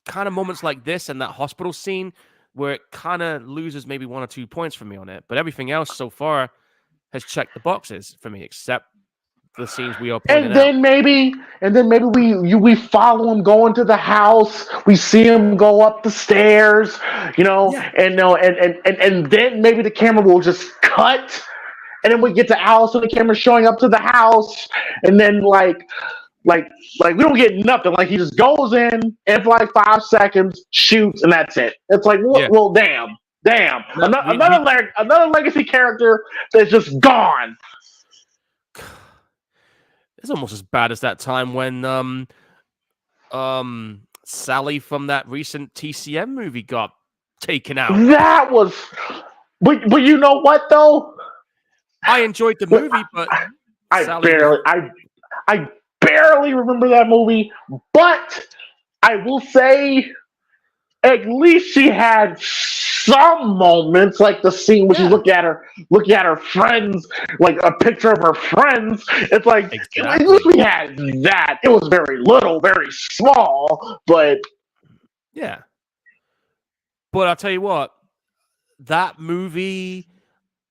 kind of moments like this and that hospital scene where it kind of loses maybe 1 or 2 points for me on it. But everything else so far has checked the boxes for me, except the scenes we are pointing And out. then maybe, we follow him going to the house. We see him go up the stairs, Yeah, and no, and then maybe the camera will just cut, and then we get to Alice and the camera showing up to the house, and then like we don't get nothing. Like he just goes in and for like 5 seconds, shoots, and that's it. It's like, yeah. well, damn, No, we another legacy character that's just gone. it's almost as bad as that time when Sally from that recent TCM movie got taken out. That was, but you know what though? I enjoyed the movie, but I Sally was barely, I barely remember that movie, but I will say at least she had some moments, like the scene where she's yeah, looking at her friends, like a picture of her friends. It's like at least exactly. we had that. It was very little, very small, but Yeah. But I'll tell you what, that movie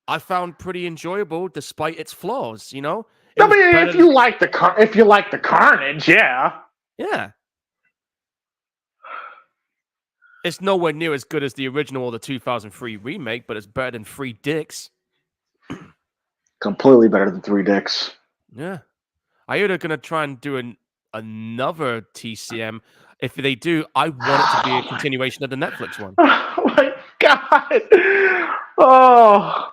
I found pretty enjoyable despite its flaws, you know? It I was mean, better than if you like the carnage, yeah. yeah. It's nowhere near as good as the original or the 2003 remake, but it's better than Free Dicks. Completely better than Three Dicks. Yeah. I hear they're gonna try and do another TCM. If they do, I want it to be a continuation of the Netflix one. my god! Oh,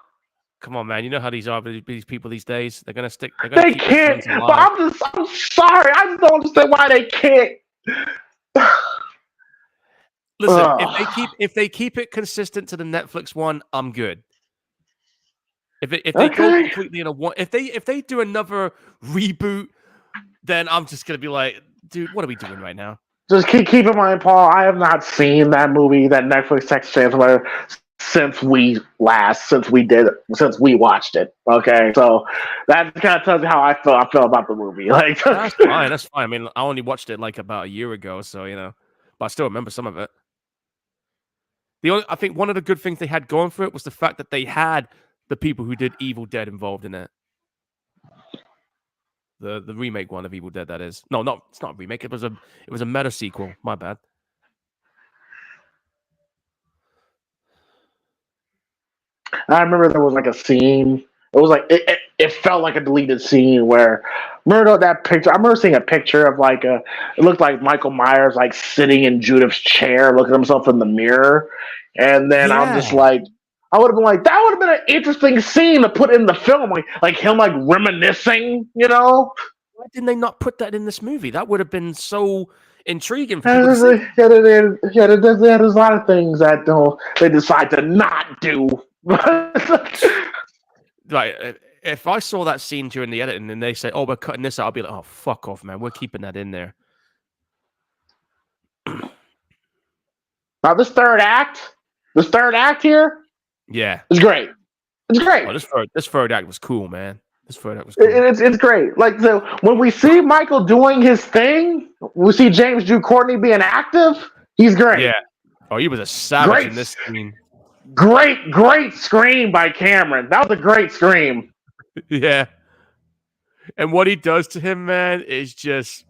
Come on, man. You know how these are. These people these days. They're gonna stick. They're gonna they keep these can't. things But alive. I'm sorry. I just don't understand why they can't. Listen, Ugh. if they keep it consistent to the Netflix one, I'm good. If they go Okay. completely in a one, if they do another reboot, then I'm just gonna be like, dude, what are we doing right now? Just keep in mind, Paul. I have not seen that movie, that Netflix Texas Chainsaw, since we watched it. Okay, so that kind of tells you how I feel about the movie. Like, That's fine. That's fine. I mean, I only watched it like about a year ago, so but I still remember some of it. I think one of the good things they had going for it was the fact that they had the people who did Evil Dead involved in it. The remake one of Evil Dead, that is. No, it's not a remake. It was a meta sequel. My bad. I remember there was like a scene. It was like it felt like a deleted scene where remember that picture. I remember seeing a picture of like a. It looked like Michael Myers like sitting in Judith's chair, looking at himself in the mirror, and then I'm just Yeah. like, I would have been like, that would have been an interesting scene to put in the film, like him like reminiscing, you know. Why didn't they not put that in this movie? That would have been so intriguing for people to see. Yeah, there's a lot of things that they decide to not do. Like, if I saw that scene during the editing and they say, "Oh, we're cutting this out," I'll be like, "Oh, fuck off, man. We're keeping that in there." Now this third act here Yeah. is great. It's great. Oh, this third act was cool, man. This third act was cool. It's great. Like so, when we see Michael doing his thing, we see James Drew Courtney being active. He's great. Yeah. Oh, he was a savage in Great, this scene. great scream by Cameron. That was a great scream. Yeah. And what he does to him, man, is just,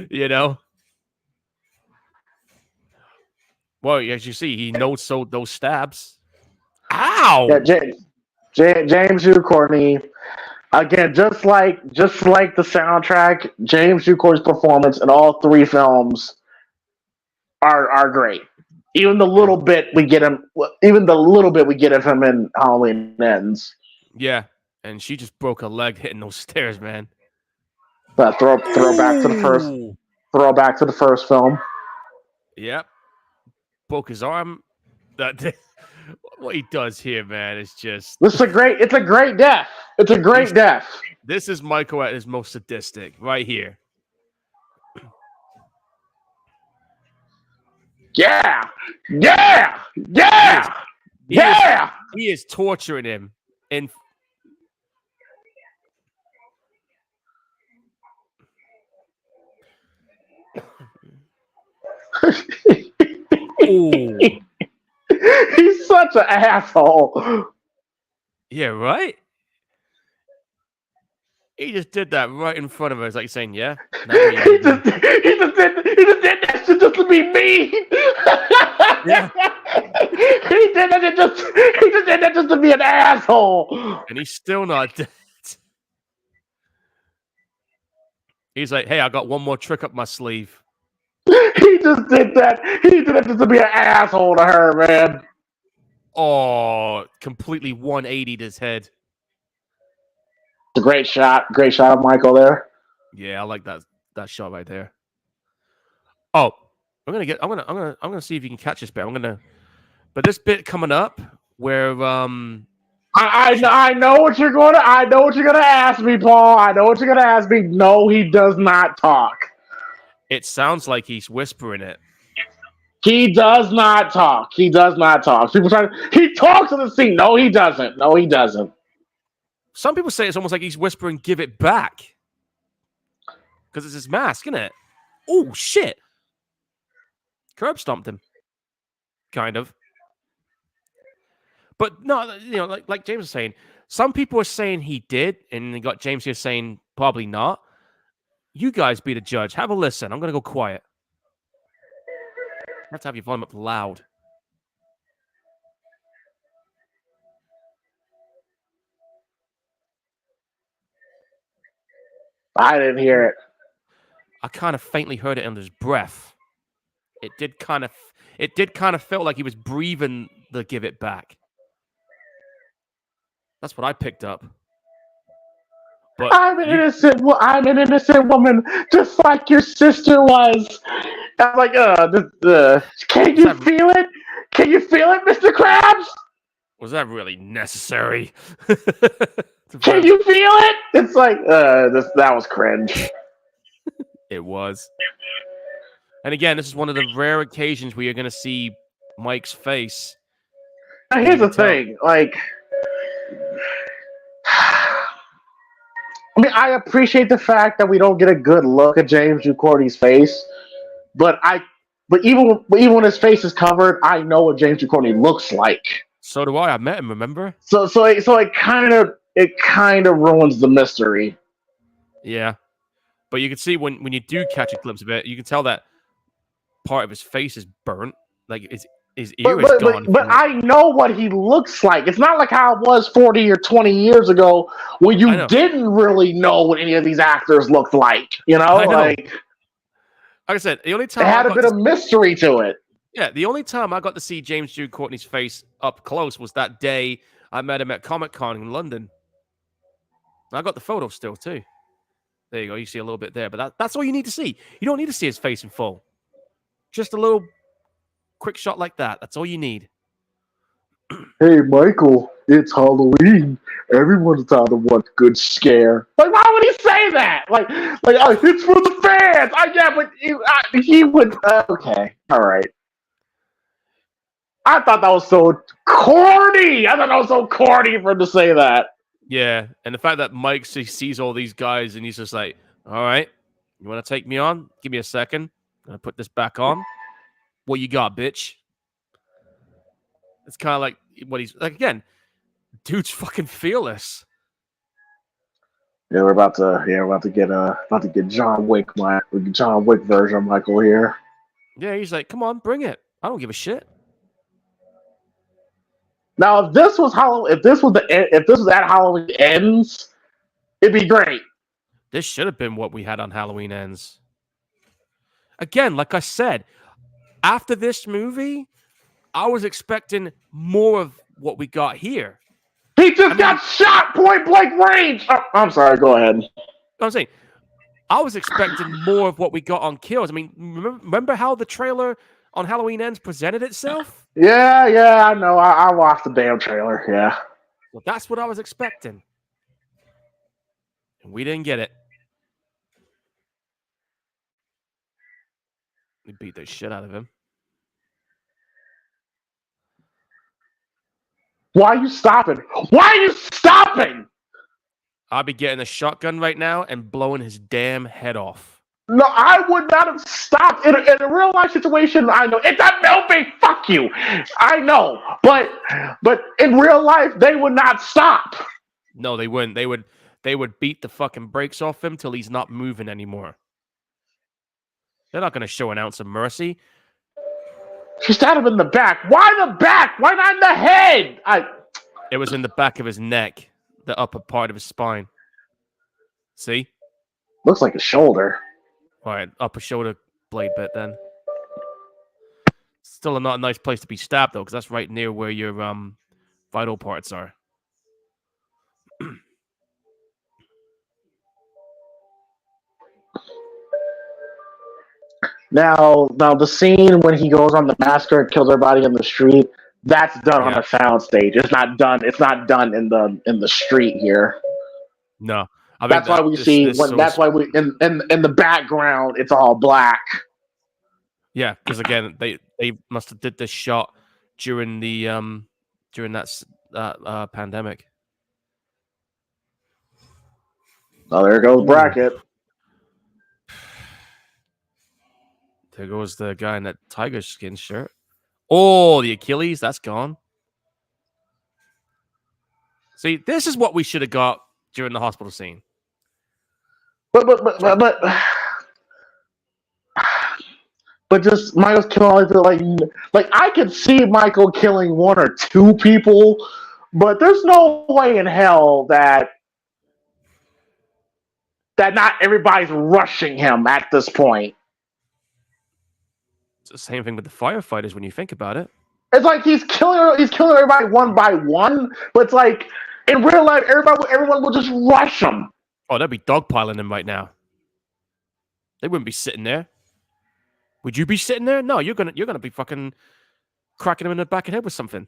you know. Well, as you see, he knows those stabs. Yeah, Ow! James Drew Courtney. Again, just like the soundtrack, James Drew Courtney's performance in all three films are great. Even the little bit we get of him in Halloween Ends. Yeah. And she just broke a leg hitting those stairs, man. But throw back to the first film. Yep. Broke his arm. That what he does here, man, is just. It's a great death. It's a great death. This is Michael at his most sadistic, right here. Yeah. He is torturing him. And oh, he's such an asshole. Yeah, right? He just did that right in front of us, like saying, "Yeah." He just did that shit just to be mean. Yeah. He just did that just to be an asshole. And he's still not dead. He's like, "Hey, I got one more trick up my sleeve." He just did that. He did that just to be an asshole to her, man. Oh, completely 180'd his head. It's a great shot of Michael there. Yeah, I like that shot right there. Oh, I'm gonna see if you can catch this bit. But this bit coming up where I know what you're gonna ask me, Paul. I know what you're gonna ask me. No, he does not talk. it sounds like he's whispering it. He does not talk. He talks in the scene. No, he doesn't. Some people say it's almost like he's whispering, "Give it back," because it's his mask, isn't it? Oh shit! Curb stomped him, kind of. But no, like James was saying, some people are saying he did, and you got James here saying probably not. You guys be the judge. Have a listen. I'm gonna go quiet. You have to have your volume up loud. I didn't hear it. I kind of faintly heard it under his breath. It did kind of feel like he was breathing the give it back. That's what I picked up. But I'm I'm an innocent woman, just like your sister was. I'm like, can you feel it? Can you feel it, Mr. Krabs? Was that really necessary? Can you feel it? It's like, that was cringe. It was. And again, this is one of the rare occasions where you're going to see Mike's face. Now, here's the thing, like, I mean, I appreciate the fact that we don't get a good look at James Ducournau's face, but even when his face is covered, I know what James Ducournau looks like. So do I. I met him, remember? So it kind of ruins the mystery. Yeah, but you can see when you do catch a glimpse of it, you can tell that part of his face is burnt, like his ear is gone. But I know what he looks like. It's not like how it was 40 or 20 years ago when you didn't really know what any of these actors looked like. You know, like I said, the only time it had a bit of mystery to it. Yeah, the only time I got to see James Ducournau's face up close was that day I met him at Comic-Con in London. I got the photo still too. There you go. You see a little bit there, but that's all you need to see. You don't need to see his face in full. Just a little quick shot like that. That's all you need. Hey, Michael, it's Halloween. Everyone's entitled to one good scare. Like, why would he say that? Like, it's for the fans. Yeah, but he would. Okay, all right. I thought that was so corny. I thought that was so corny for him to say that. Yeah, and the fact that Mike sees all these guys and he's just like, all right, you want to take me on? Give me a second. I'm going to put this back on. What you got, bitch? It's kind of like what he's like again. Dude's fucking fearless. Yeah, we're about to get John Wick version of Michael here. Yeah, he's like, come on, bring it. I don't give a shit. Now, if this was at Halloween Ends, it'd be great. This should have been what we had on Halloween Ends. Again, like I said, after this movie, I was expecting more of what we got here. He just got shot point blank range. Oh, I'm sorry. Go ahead. I'm saying, I was expecting more of what we got on Kills. I mean, remember how the trailer on Halloween Ends presented itself? Yeah, I know. I watched the damn trailer. Yeah. Well, that's what I was expecting. And we didn't get it. We beat the shit out of him. Why are you stopping? Why are you stopping? I'll be getting a shotgun right now and blowing his damn head off. No, I would not have stopped in a real life situation. I know it's a movie. Fuck you. I know, but in real life, they would not stop. No, they wouldn't. They would beat the fucking brakes off him till he's not moving anymore. They're not going to show an ounce of mercy. She stabbed him in the back. Why the back? Why not in the head? It was in the back of his neck, the upper part of his spine. See? Looks like a shoulder. All right, upper shoulder blade bit then. Still not a nice place to be stabbed, though, because that's right near where your vital parts are. Now the scene when he goes on the massacre and kills everybody in the street, that's done on a sound stage. It's not done in the street here. No. That's why we see that's why we in the background it's all black. Yeah, because again they must have did this shot during the during that pandemic. Oh, there goes Brackett. There goes the guy in that tiger skin shirt. Oh, the Achilles, that's gone. See, this is what we should have got during the hospital scene. But just Michael's killing like I could see Michael killing one or two people, but there's no way in hell that not everybody's rushing him at this point. It's the same thing with the firefighters when you think about it. It's like he's killing everybody one by one, but it's like in real life, everyone will just rush him. Oh, they'd be dogpiling him right now. They wouldn't be sitting there. Would you be sitting there? No, you're gonna be fucking cracking him in the back of the head with something.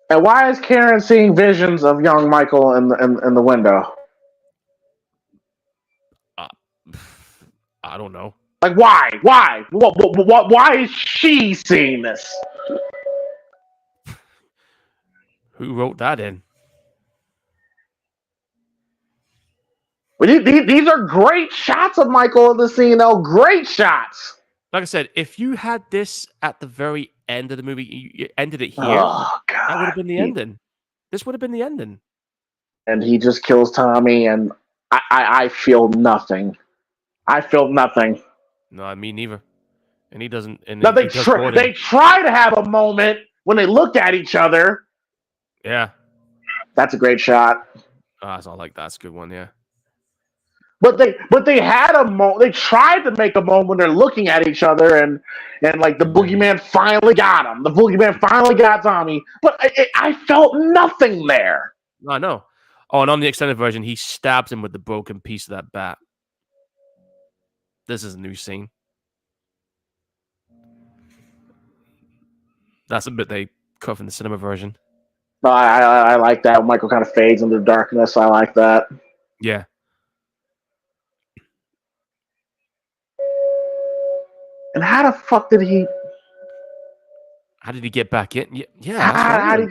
And why is Karen seeing visions of young Michael in the window? Uh, I don't know. Like why? Why is she seeing this? Who wrote that in? These are great shots of Michael in the scene, though. Great shots. Like I said, if you had this at the very end of the movie, you ended it here, Oh God, that would have been the ending. This would have been the ending. And he just kills Tommy, and I feel nothing. I feel nothing. No, me neither. And he doesn't. And now they try to have a moment when they look at each other. Yeah, that's a great shot. I like that. That's a good one. Yeah. But they had a moment. They tried to make a moment when they're looking at each other, and like the boogeyman finally got him. The boogeyman finally got Tommy, but I felt nothing there. I know. Oh, and on the extended version, he stabs him with the broken piece of that bat. This is a new scene. That's a bit they cut from the cinema version. No, I like that. Michael kind of fades into the darkness. I like that. Yeah. And how the fuck did he? How did he get back in? Yeah, that's right.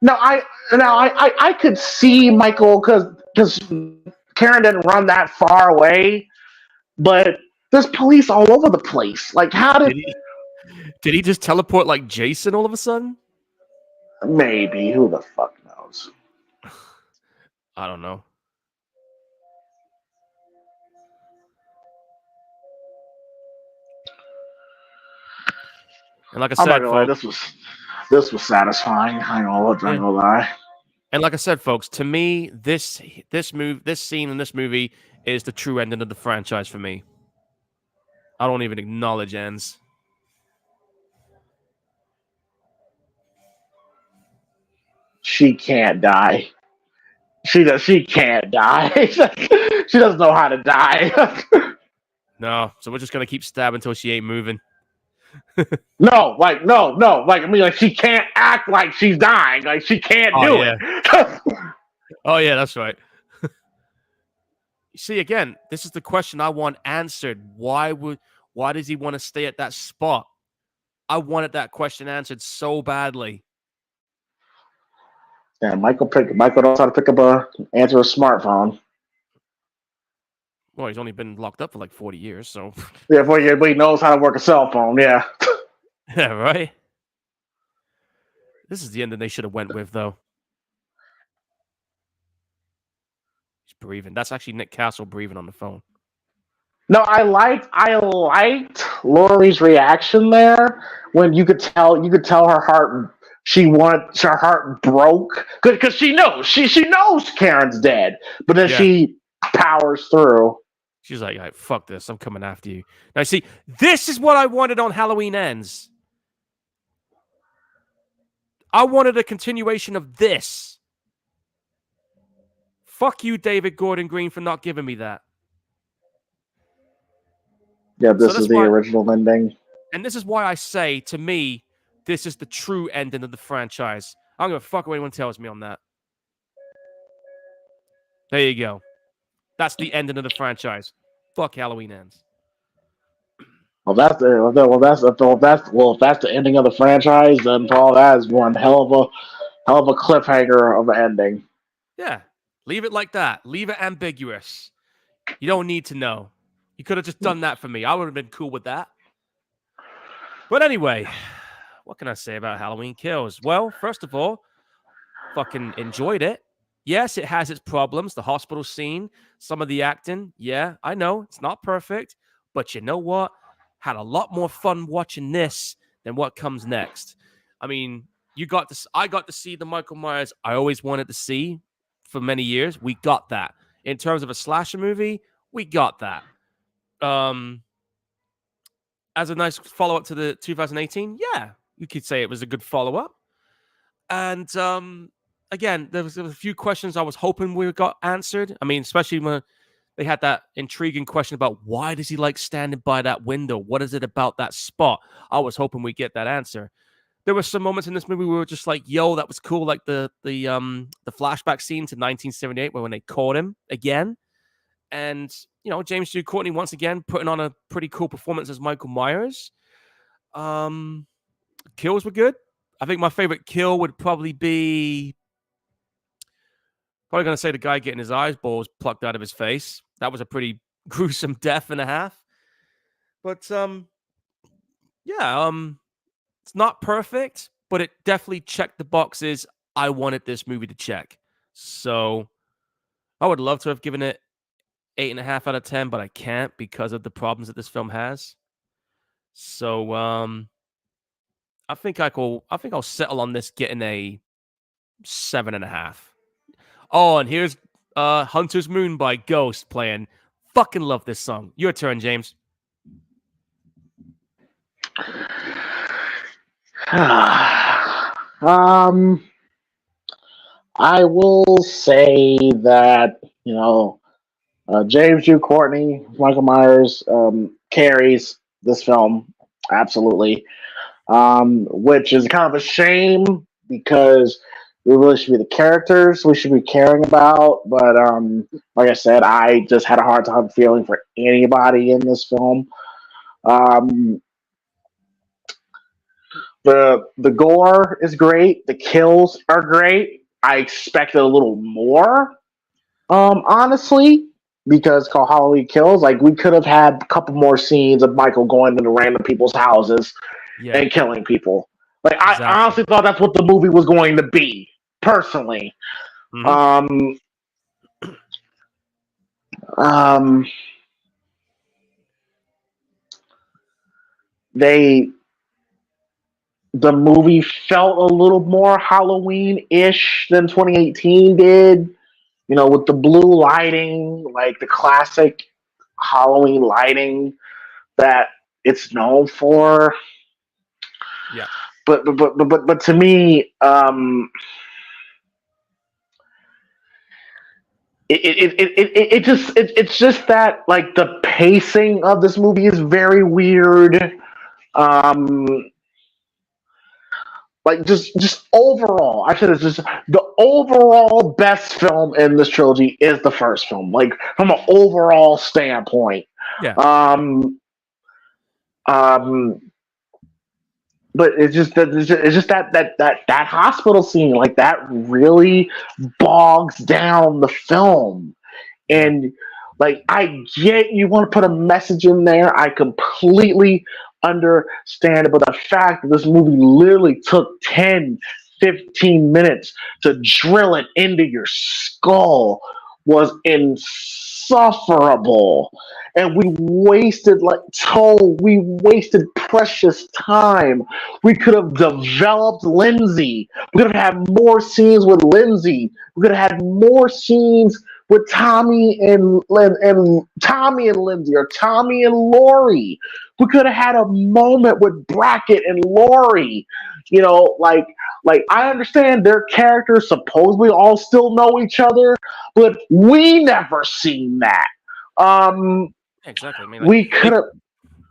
Now I could see Michael because Karen didn't run that far away, but there's police all over the place. Like, how did he just teleport like Jason all of a sudden? Maybe. Who the fuck knows? I don't know. And like I said, folks, this was satisfying. I ain't gonna lie. And like I said, folks, to me, this scene in this movie is the true ending of the franchise for me. I don't even acknowledge ends. She can't die. She can't die. She doesn't know how to die. No, so we're just gonna keep stabbing until she ain't moving. No. Like, I mean, like, she can't act like she's dying. Like, she can't do it. Oh yeah, that's right. You see, again, this is the question I want answered. Why does he want to stay at that spot? I wanted that question answered so badly. Yeah, Michael knows how to answer a smartphone. Well, he's only been locked up for like 40 years, so. Yeah, 40 years, but he knows how to work a cell phone, yeah. Yeah, right? This is the ending they should have went with, though. He's breathing. That's actually Nick Castle breathing on the phone. No, I liked Laurie's reaction there when you could tell her heart. Her heart broke because she knows Karen's dead, but then she powers through. She's like, fuck this, I'm coming after you. Now, see, this is what I wanted on Halloween Ends. I wanted a continuation of this. Fuck you, David Gordon Green, for not giving me that. Yeah, this is the original ending. And this is why I say, to me, this is the true ending of the franchise. I don't give a fuck what anyone tells me on that. There you go. That's the ending of the franchise. Fuck Halloween Ends. If that's the ending of the franchise, then Paul, that is one hell of a cliffhanger of an ending. Yeah, leave it like that. Leave it ambiguous. You don't need to know. You could have just done that for me. I would have been cool with that. But anyway, what can I say about Halloween Kills? Well, first of all, fucking enjoyed it. Yes, it has its problems. The hospital scene, some of the acting. Yeah, I know it's not perfect, but you know what? Had a lot more fun watching this than what comes next. I mean, I got to see the Michael Myers I always wanted to see for many years. We got that. In terms of a slasher movie, we got that. as a nice follow up to the 2018, yeah, you could say it was a good follow up. And again, there was a few questions I was hoping we got answered. I mean, especially when they had that intriguing question about why does he like standing by that window? What is it about that spot? I was hoping we get that answer. There were some moments in this movie where we were just like, "Yo, that was cool!" Like the flashback scene to 1978, where when they caught him again, and James J. Courtney once again putting on a pretty cool performance as Michael Myers. Kills were good. I think my favorite kill would probably be going to say the guy getting his eyeballs plucked out of his face. That was a pretty gruesome death and a half. But yeah, it's not perfect, but it definitely checked the boxes I wanted this movie to check. So I would love to have given it 8.5 out of 10, but I can't because of the problems that this film has. So I think I'll settle on this getting a 7.5. Oh, and here's Hunter's Moon by Ghost playing. Fucking love this song. Your turn, James. I will say that James Hugh Courtney, Michael Myers, carries this film absolutely, which is kind of a shame because we really should be the characters we should be caring about. But like I said, I just had a hard time feeling for anybody in this film. The gore is great. The kills are great. I expected a little more, honestly, because called Halloween Kills. Like we could have had a couple more scenes of Michael going into random people's houses and killing people. Like exactly. I honestly thought that's what the movie was going to be. Personally, the movie felt a little more Halloween-ish than 2018 did. With the blue lighting, like the classic Halloween lighting that it's known for. Yeah. But to me, it's just that like the pacing of this movie is very weird. Like just overall, I said it's just the overall best film in this trilogy is the first film. Like from an overall standpoint. Yeah. But it's just that hospital scene, like that really bogs down the film. And like I get you want to put a message in there. I completely understand it, but the fact that this movie literally took 10, 15 minutes to drill it into your skull was insufferable. And we wasted precious time. We could have developed Lindsay. We could have had more scenes with Lindsay. We could have had more scenes with Tommy and Tommy and Lindsay, or Tommy and Laurie. We could have had a moment with Brackett and Laurie. Like I understand their characters supposedly all still know each other, but we never seen that. Exactly. I mean, we could have.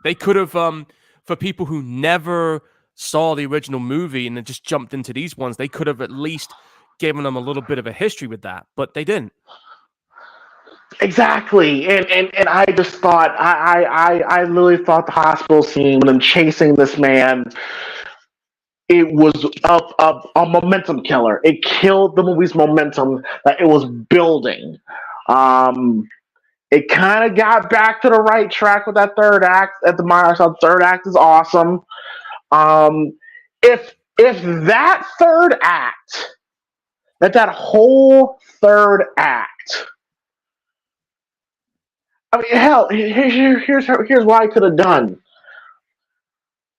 They could have, for people who never saw the original movie and then just jumped into these ones, they could have at least given them a little bit of a history with that, but they didn't. Exactly, and I just thought I literally thought the hospital scene when I'm chasing this man, it was a momentum killer. It killed the movie's momentum that it was building. It kind of got back to the right track with that third act. At the Myers third act is awesome. If that third act, that whole third act. I mean, hell, here's what I could have done.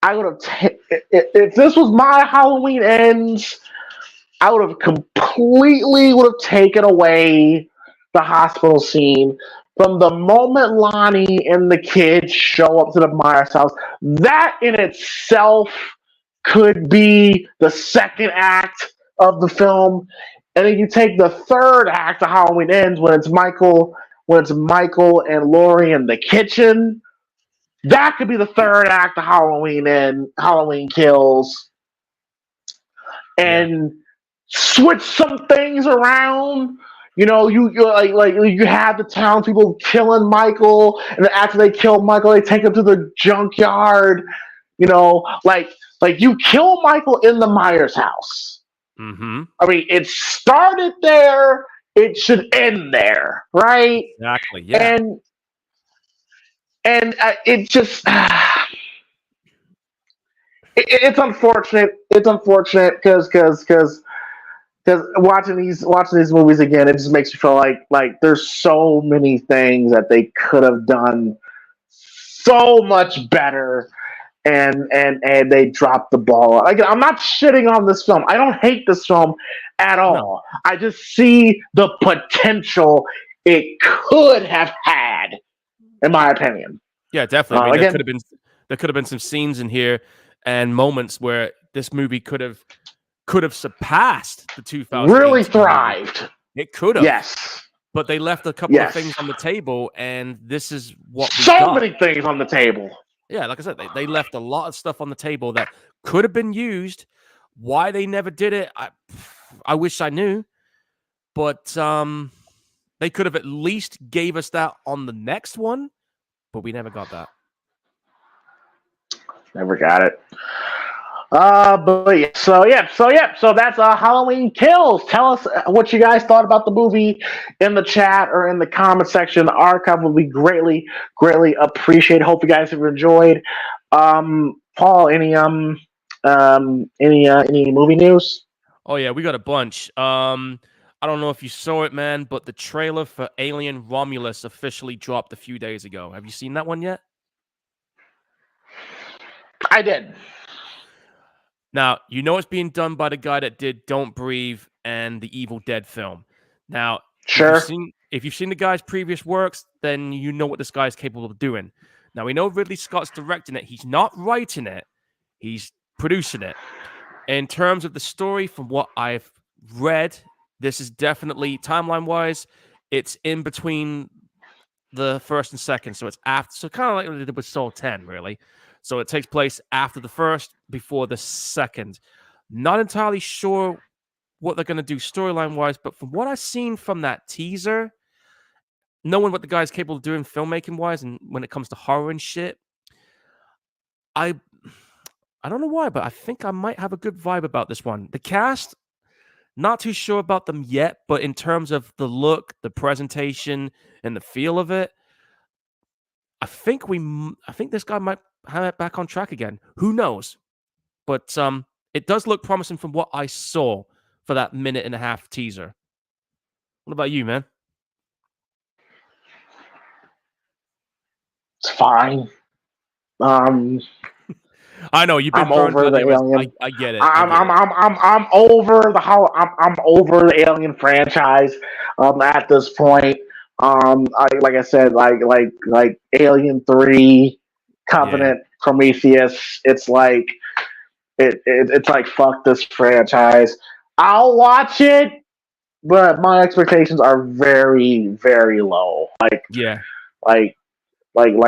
I would have if this was my Halloween Ends, I would have completely taken away the hospital scene, from the moment Lonnie and the kids show up to the Myers house, that in itself could be the second act of the film. And then you take the third act of Halloween Ends when it's Michael and Laurie in the kitchen. That could be the third act of Halloween Kills. Yeah. And switch some things around. You know, you have the townspeople killing Michael, and then after they kill Michael, they take him to the junkyard. You know, like you kill Michael in the Myers house. Mm-hmm. I mean, it started there. It should end there, right? Exactly. Yeah. And it just it's unfortunate. It's unfortunate because watching these movies again, it just makes you feel like there's so many things that they could have done so much better, and they dropped the ball. Like, I'm not shitting on this film. I don't hate this film at all. No. I just see the potential it could have had, in my opinion. Yeah, definitely. I mean, Again, there could have been some scenes in here and moments where this movie could have surpassed the 2018 really movie. thrived. It could have. Yes. But they left a couple of Yes. things on the table, and this is what we So got. many things on the table. Yeah, like I said, they left a lot of stuff on the table that could have been used. Why they never did it, I wish I knew. But they could have at least gave us that on the next one, but we never got that. Never got it. But yeah, so that's Halloween Kills. Tell us what you guys thought about the movie in the chat or in the comment section. The archive will be greatly appreciated. Hope you guys have enjoyed. Paul, any movie news? Oh yeah, we got a bunch. I don't know if you saw it, man, but the trailer for Alien Romulus officially dropped a few days ago. Have you seen that one yet? I did. Now, you know it's being done by the guy that did Don't Breathe and the Evil Dead film. Now, Sure. if you've seen the guy's previous works, then you know what this guy is capable of doing. Now, we know Ridley Scott's directing it. He's not writing it. He's producing it. In terms of the story, from what I've read, this is definitely, timeline-wise, it's in between the first and second. So it's after, so kind of like what they did with Soul 10, really. So it takes place after the first, before the second. Not entirely sure what they're going to do storyline-wise, but from what I've seen from that teaser, knowing what the guy's capable of doing filmmaking-wise and when it comes to horror and shit, I don't know why, but I think I might have a good vibe about this one. The cast, not too sure about them yet, but in terms of the look, the presentation, and the feel of it, I think this guy might have it back on track again. Who knows? But it does look promising from what I saw for that 1.5-minute teaser. What about you, man? It's fine. I know you've been I'm burned over by the the Alien. I get it. I'm over I'm over the Alien franchise. At this point, like I said, like Alien 3, Covenant, Prometheus. It's like it's like fuck this franchise. I'll watch it, but my expectations are very low. Like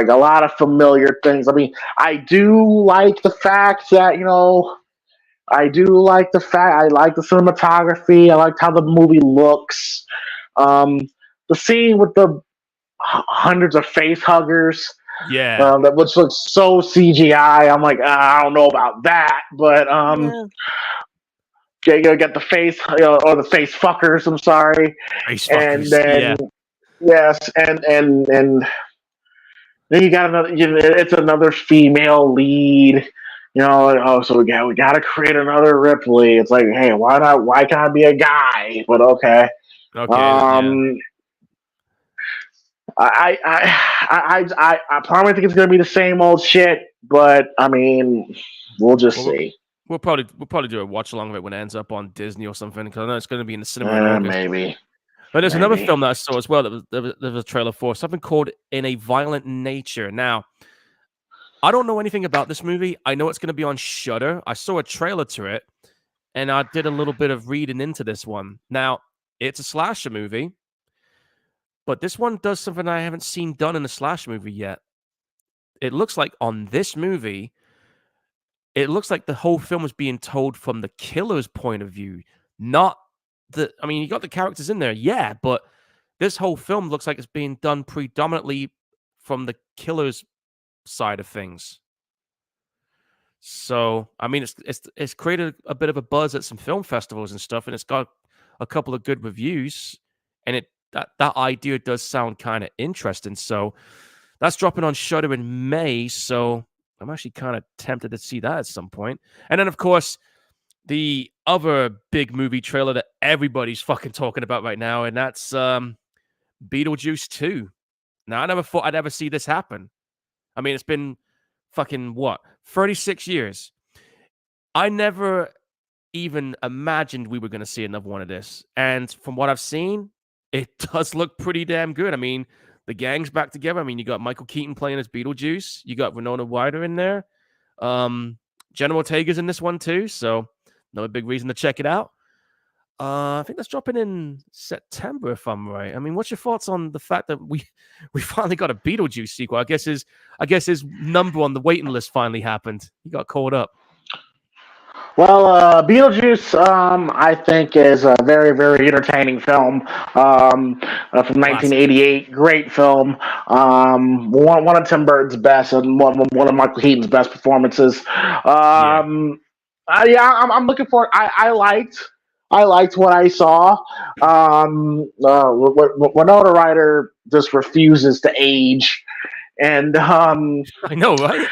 a lot of familiar things. I mean, I do like the fact that, I like the cinematography. I like how the movie looks. The scene with the hundreds of face huggers, that which looks so CGI. I'm like, I don't know about that, but you get the face, or the face fuckers. I'm sorry, Face and fuckers. then yes, and then you got another. It's another female lead. So we got to create another Ripley. It's like, hey, why not? Why can't I be a guy? But okay. I probably think it's gonna be the same old shit. But I mean, we'll just see. We'll probably do a watch along of it when it ends up on Disney or something, because I know it's going to be in the cinema in August. Maybe. But there's another Maybe. film that I saw as well that there was a trailer for, something called In a Violent Nature. Now, I don't know anything about this movie. I know it's going to be on Shudder. I saw a trailer to it, and I did a little bit of reading into this one. Now, it's a slasher movie, but this one does something I haven't seen done in a slasher movie yet. It looks like on this movie, it looks like the whole film is being told from the killer's point of view, not I mean, you got the characters in there, yeah, but this whole film looks like it's being done predominantly from the killer's side of things. So, I mean, it's created a bit of a buzz at some film festivals and stuff, and it's got a couple of good reviews, and that idea does sound kind of interesting. So, that's dropping on Shudder in May. So, I'm actually kind of tempted to see that at some point. And then, of course, the other big movie trailer that everybody's fucking talking about right now, and that's Beetlejuice 2. Now, I never thought I'd ever see this happen. I mean, it's been fucking 36 years. I never even imagined we were going to see another one of this. And from what I've seen, it does look pretty damn good. I mean, the gang's back together. I mean, you got Michael Keaton playing as Beetlejuice. You got Winona Ryder in there. Jenna Ortega's in this one too. So another big reason to check it out. I think that's dropping in September, if I'm right. I mean, what's your thoughts on the fact that we finally got a Beetlejuice sequel? I guess his number on the waiting list finally happened. He got caught up. Well, Beetlejuice, I think, is a very, very entertaining film from 1988. Great film. One of Tim Burton's best and one of Michael Keaton's best performances. I'm looking for it. I liked what I saw. Winona Ryder just refuses to age, and I know, right?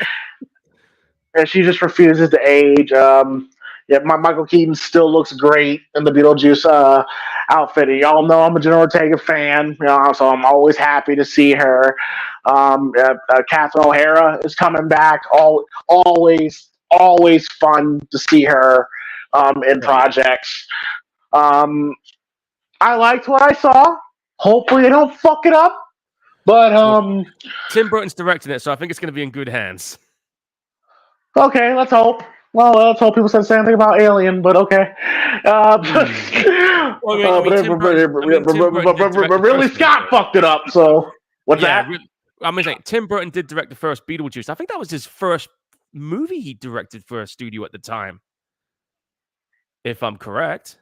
and she just refuses to age. Michael Keaton still looks great in the Beetlejuice outfit. Y'all know I'm a Jenna Ortega fan, so I'm always happy to see her. Catherine O'Hara is coming back. Always fun to see her in projects. I liked what I saw. Hopefully they don't fuck it up. But Tim Burton's directing it, so I think it's going to be in good hands. Okay, let's hope. Well, let's hope people said the same thing about Alien, but okay. Really, Scott fucked it up. So what's that? I mean, Tim Burton did direct the first Beetlejuice. I think that was his first movie he directed for a studio at the time, if I'm correct.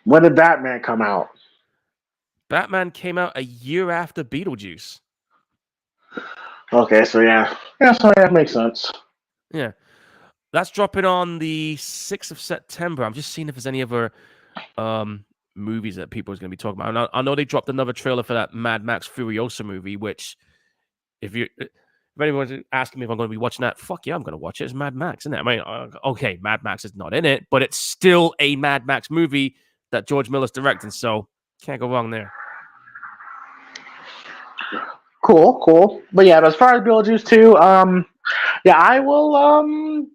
When did Batman come out? Batman came out a year after Beetlejuice. Okay, so that makes sense. Yeah. That's dropping on the 6th of September. I'm just seeing if there's any other movies that people are going to be talking about. I know they dropped another trailer for that Mad Max Furiosa movie, which if anyone's asking me if I'm going to be watching that, fuck yeah, I'm going to watch it. It's Mad Max, isn't it? I mean, okay, Mad Max is not in it, but it's still a Mad Max movie that George Miller's directing, so can't go wrong there. Cool. But yeah, as far as Beetlejuice 2, I will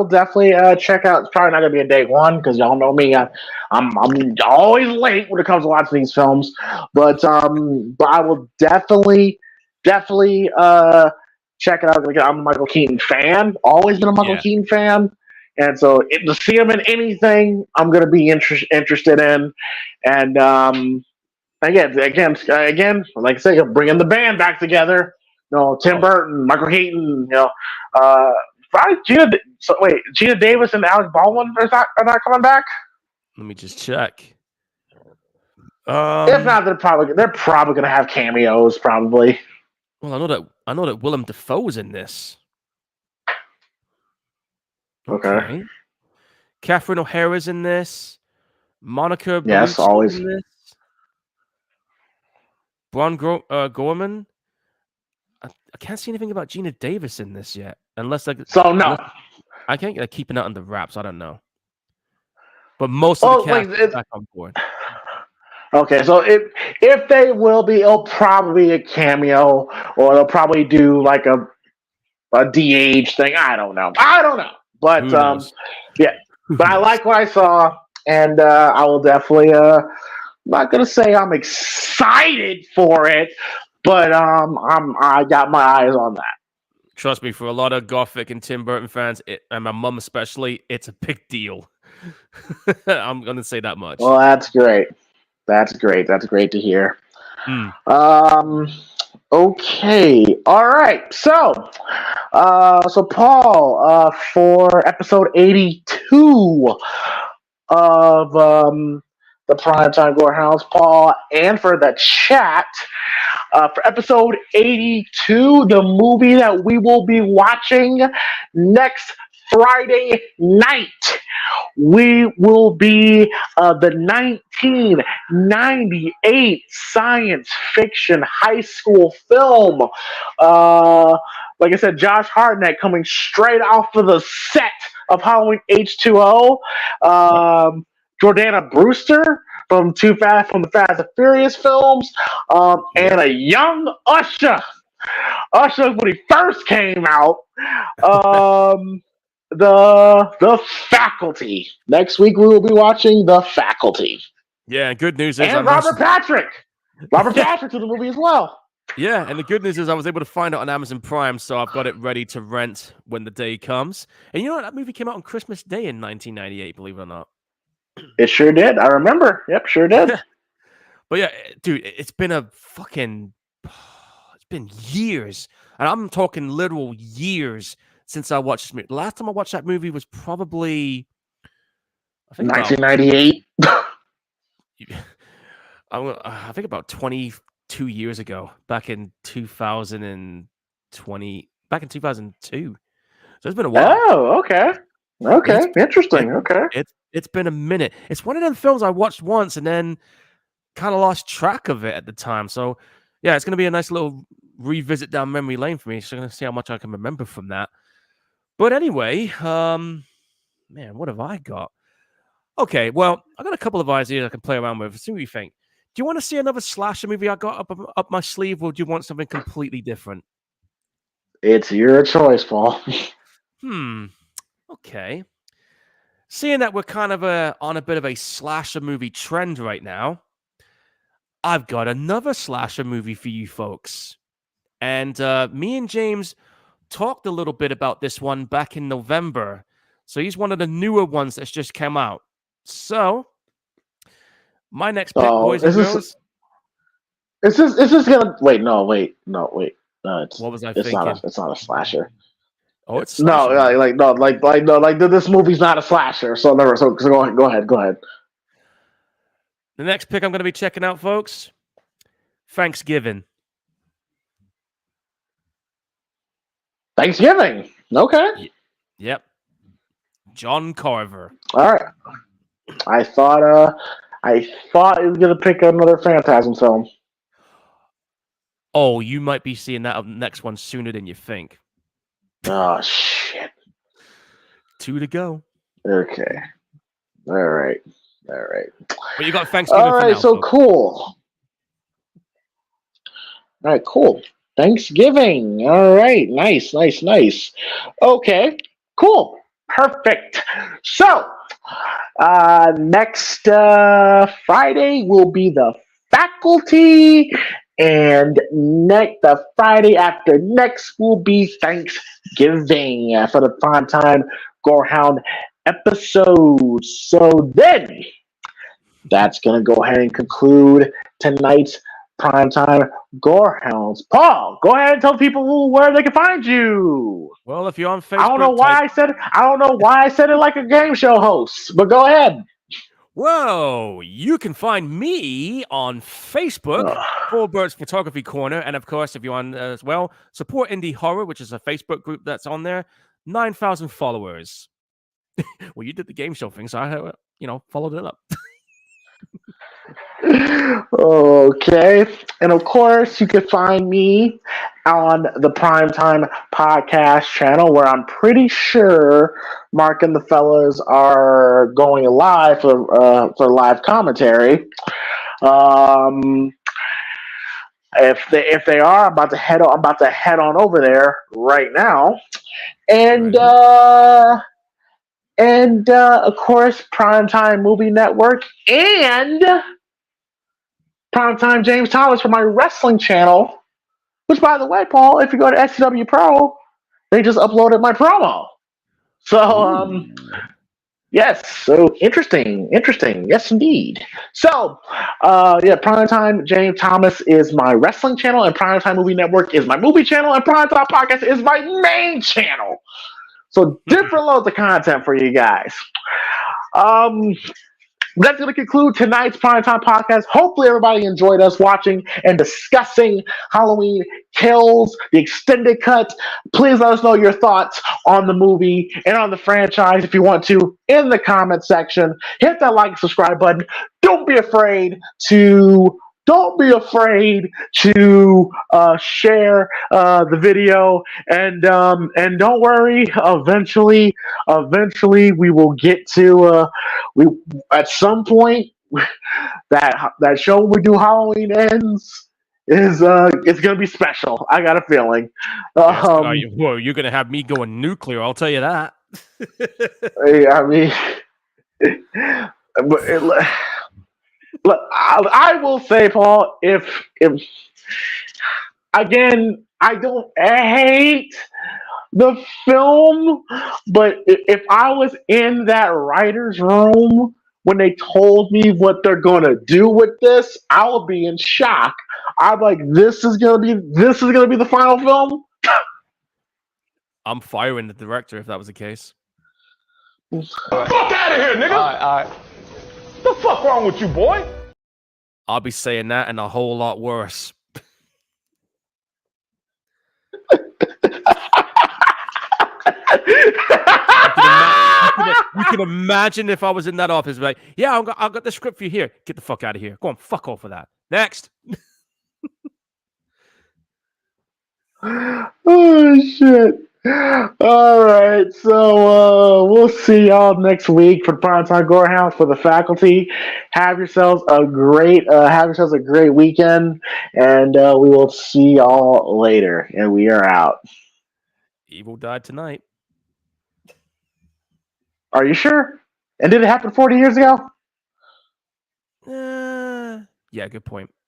definitely check out. It's probably not gonna be a day one because y'all know me. I'm always late when it comes to watching these films. But I will definitely check it out. I'm a Michael Keaton fan. Always been a Michael Keaton fan. And so to see him in anything, I'm gonna be interested in. And again, like I say, bringing the band back together. Tim Burton, Michael Keaton. Probably Gina Davis and Alex Baldwin are not coming back. Let me just check. If not, they're probably going to have cameos. Probably. Well, I know that Willem Dafoe's in this. Okay. Catherine O'Hara's in this. Monica Yes, always. In this. Bron Gorman. I can't see anything about Gina Davis in this yet, unless I can't get keeping it under wraps. I don't know, but most of the cast is back on board. Okay, so if they will be, it'll probably be a cameo, or they'll probably do like a de-age thing. I don't know, but but I like what I saw, and I will definitely. I'm not gonna say I'm excited for it, but I got my eyes on that. Trust me, for a lot of Gothic and Tim Burton fans, and my mum especially, it's a big deal. I'm gonna say that much. Well, that's great. That's great. That's great to hear. Mm. Um. Okay. All right. So Paul, for episode 82 of the Primetime Gorehounds, Paul, and for the chat, for episode 82, the movie that we will be watching next Friday night. We will be the 1998 science fiction high school film. Like I said, Josh Hartnett coming straight off of the set of Halloween H2O. Jordana Brewster from the Fast and Furious films, and a young Usher. Usher when he first came out. The Faculty. Next week we will be watching The Faculty. Yeah, good news is And Robert Patrick. Robert Patrick's in the movie as well. Yeah, and the good news is I was able to find it on Amazon Prime, so I've got it ready to rent when the day comes. And you know what? That movie came out on Christmas Day in 1998, believe it or not. It sure did. I remember. Yep, sure did. But yeah, dude, it's been years. And I'm talking literal years since I watched this movie. The last time I watched that movie was probably, I think 1998. I think about 22 years ago, back in 2020, back in 2002. So it's been a while. Oh, okay. Okay, interesting. It's been a minute. It's one of them films I watched once and then kind of lost track of it at the time. So yeah, it's going to be a nice little revisit down memory lane for me. So I'm going to see how much I can remember from that. But anyway, man, what have I got? Okay, well, I got a couple of ideas I can play around with. See what you think. Do you want to see another slasher movie I got up my sleeve, or do you want something completely different? It's your choice, Paul. Okay. Seeing that we're kind of on a bit of a slasher movie trend right now, I've got another slasher movie for you folks. And me and James talked a little bit about this one back in November. So he's one of the newer ones that's just come out. So my next pick, boys and girls. Is this gonna no, it's what was I it's thinking? It's not a slasher. Oh, it's no, this movie's not a slasher. So never. So go ahead. The next pick I'm going to be checking out, folks. Thanksgiving. Thanksgiving. Okay. Yep. John Carver. All right. I thought he was gonna pick another Phantasm film. Oh, you might be seeing that next one sooner than you think. Oh shit. 2 to go. Okay. All right. But you got Thanksgiving. All right. So cool. All right. Cool. Thanksgiving. All right. Nice. Okay. Cool. Perfect. So, next Friday will be The Faculty, and the Friday after next will be Thanksgiving for the Primetime Gorehound episode. So then, that's going to go ahead and conclude tonight's Primetime Gorehounds. Paul, go ahead and tell people where they can find you. Well, if you're on Facebook, I don't know why I said it like a game show host, but go ahead. Well, you can find me on Facebook, Paul Burt's Photography Corner, and of course, if you're on as well, Support Indie Horror, which is a Facebook group that's on there. 9,000 followers. Well, you did the game show thing, so I, followed it up. Okay. And of course, you can find me on the Primetime Podcast channel, where I'm pretty sure Mark and the fellas are going live for live commentary. If they are, I'm about to head on over there right now. And and of course, Primetime Movie Network and Primetime James Thomas for my wrestling channel. Which, by the way, Paul, if you go to SCW Pro, they just uploaded my promo. So, Ooh. yes, so interesting, yes, indeed. So, yeah, Primetime James Thomas is my wrestling channel, and Primetime Movie Network is my movie channel, and Primetime Podcast is my main channel. So, different loads of content for you guys. Um, that's going to conclude tonight's Primetime Podcast. Hopefully, everybody enjoyed us watching and discussing Halloween Kills, the extended cut. Please let us know your thoughts on the movie and on the franchise if you want to in the comment section. Hit that like and subscribe button. Don't be afraid to. Don't be afraid to share the video, and don't worry. Eventually, we will get to we at some point that show when we do Halloween ends is it's gonna be special. I got a feeling. Whoa, you're gonna have me going nuclear. I'll tell you that. I mean, but I will say, Paul, if again, I don't hate the film, but if I was in that writer's room when they told me what they're gonna do with this, I would be in shock. I'm like, this is gonna be the final film. I'm firing the director if that was the case. Fuck out of here, nigga! All right. The fuck wrong with you, boy? I'll be saying that and a whole lot worse. You can imagine if I was in that office, like, yeah, I've got the script for you here. Get the fuck out of here. Go on, fuck off of that. Next. Oh shit. All right, so we'll see y'all next week for Primetime Gorehounds for the faculty. Have yourselves a great weekend, and we will see y'all later. And we are out. Evil died tonight. Are you sure? And did it happen 40 years ago? Yeah, good point.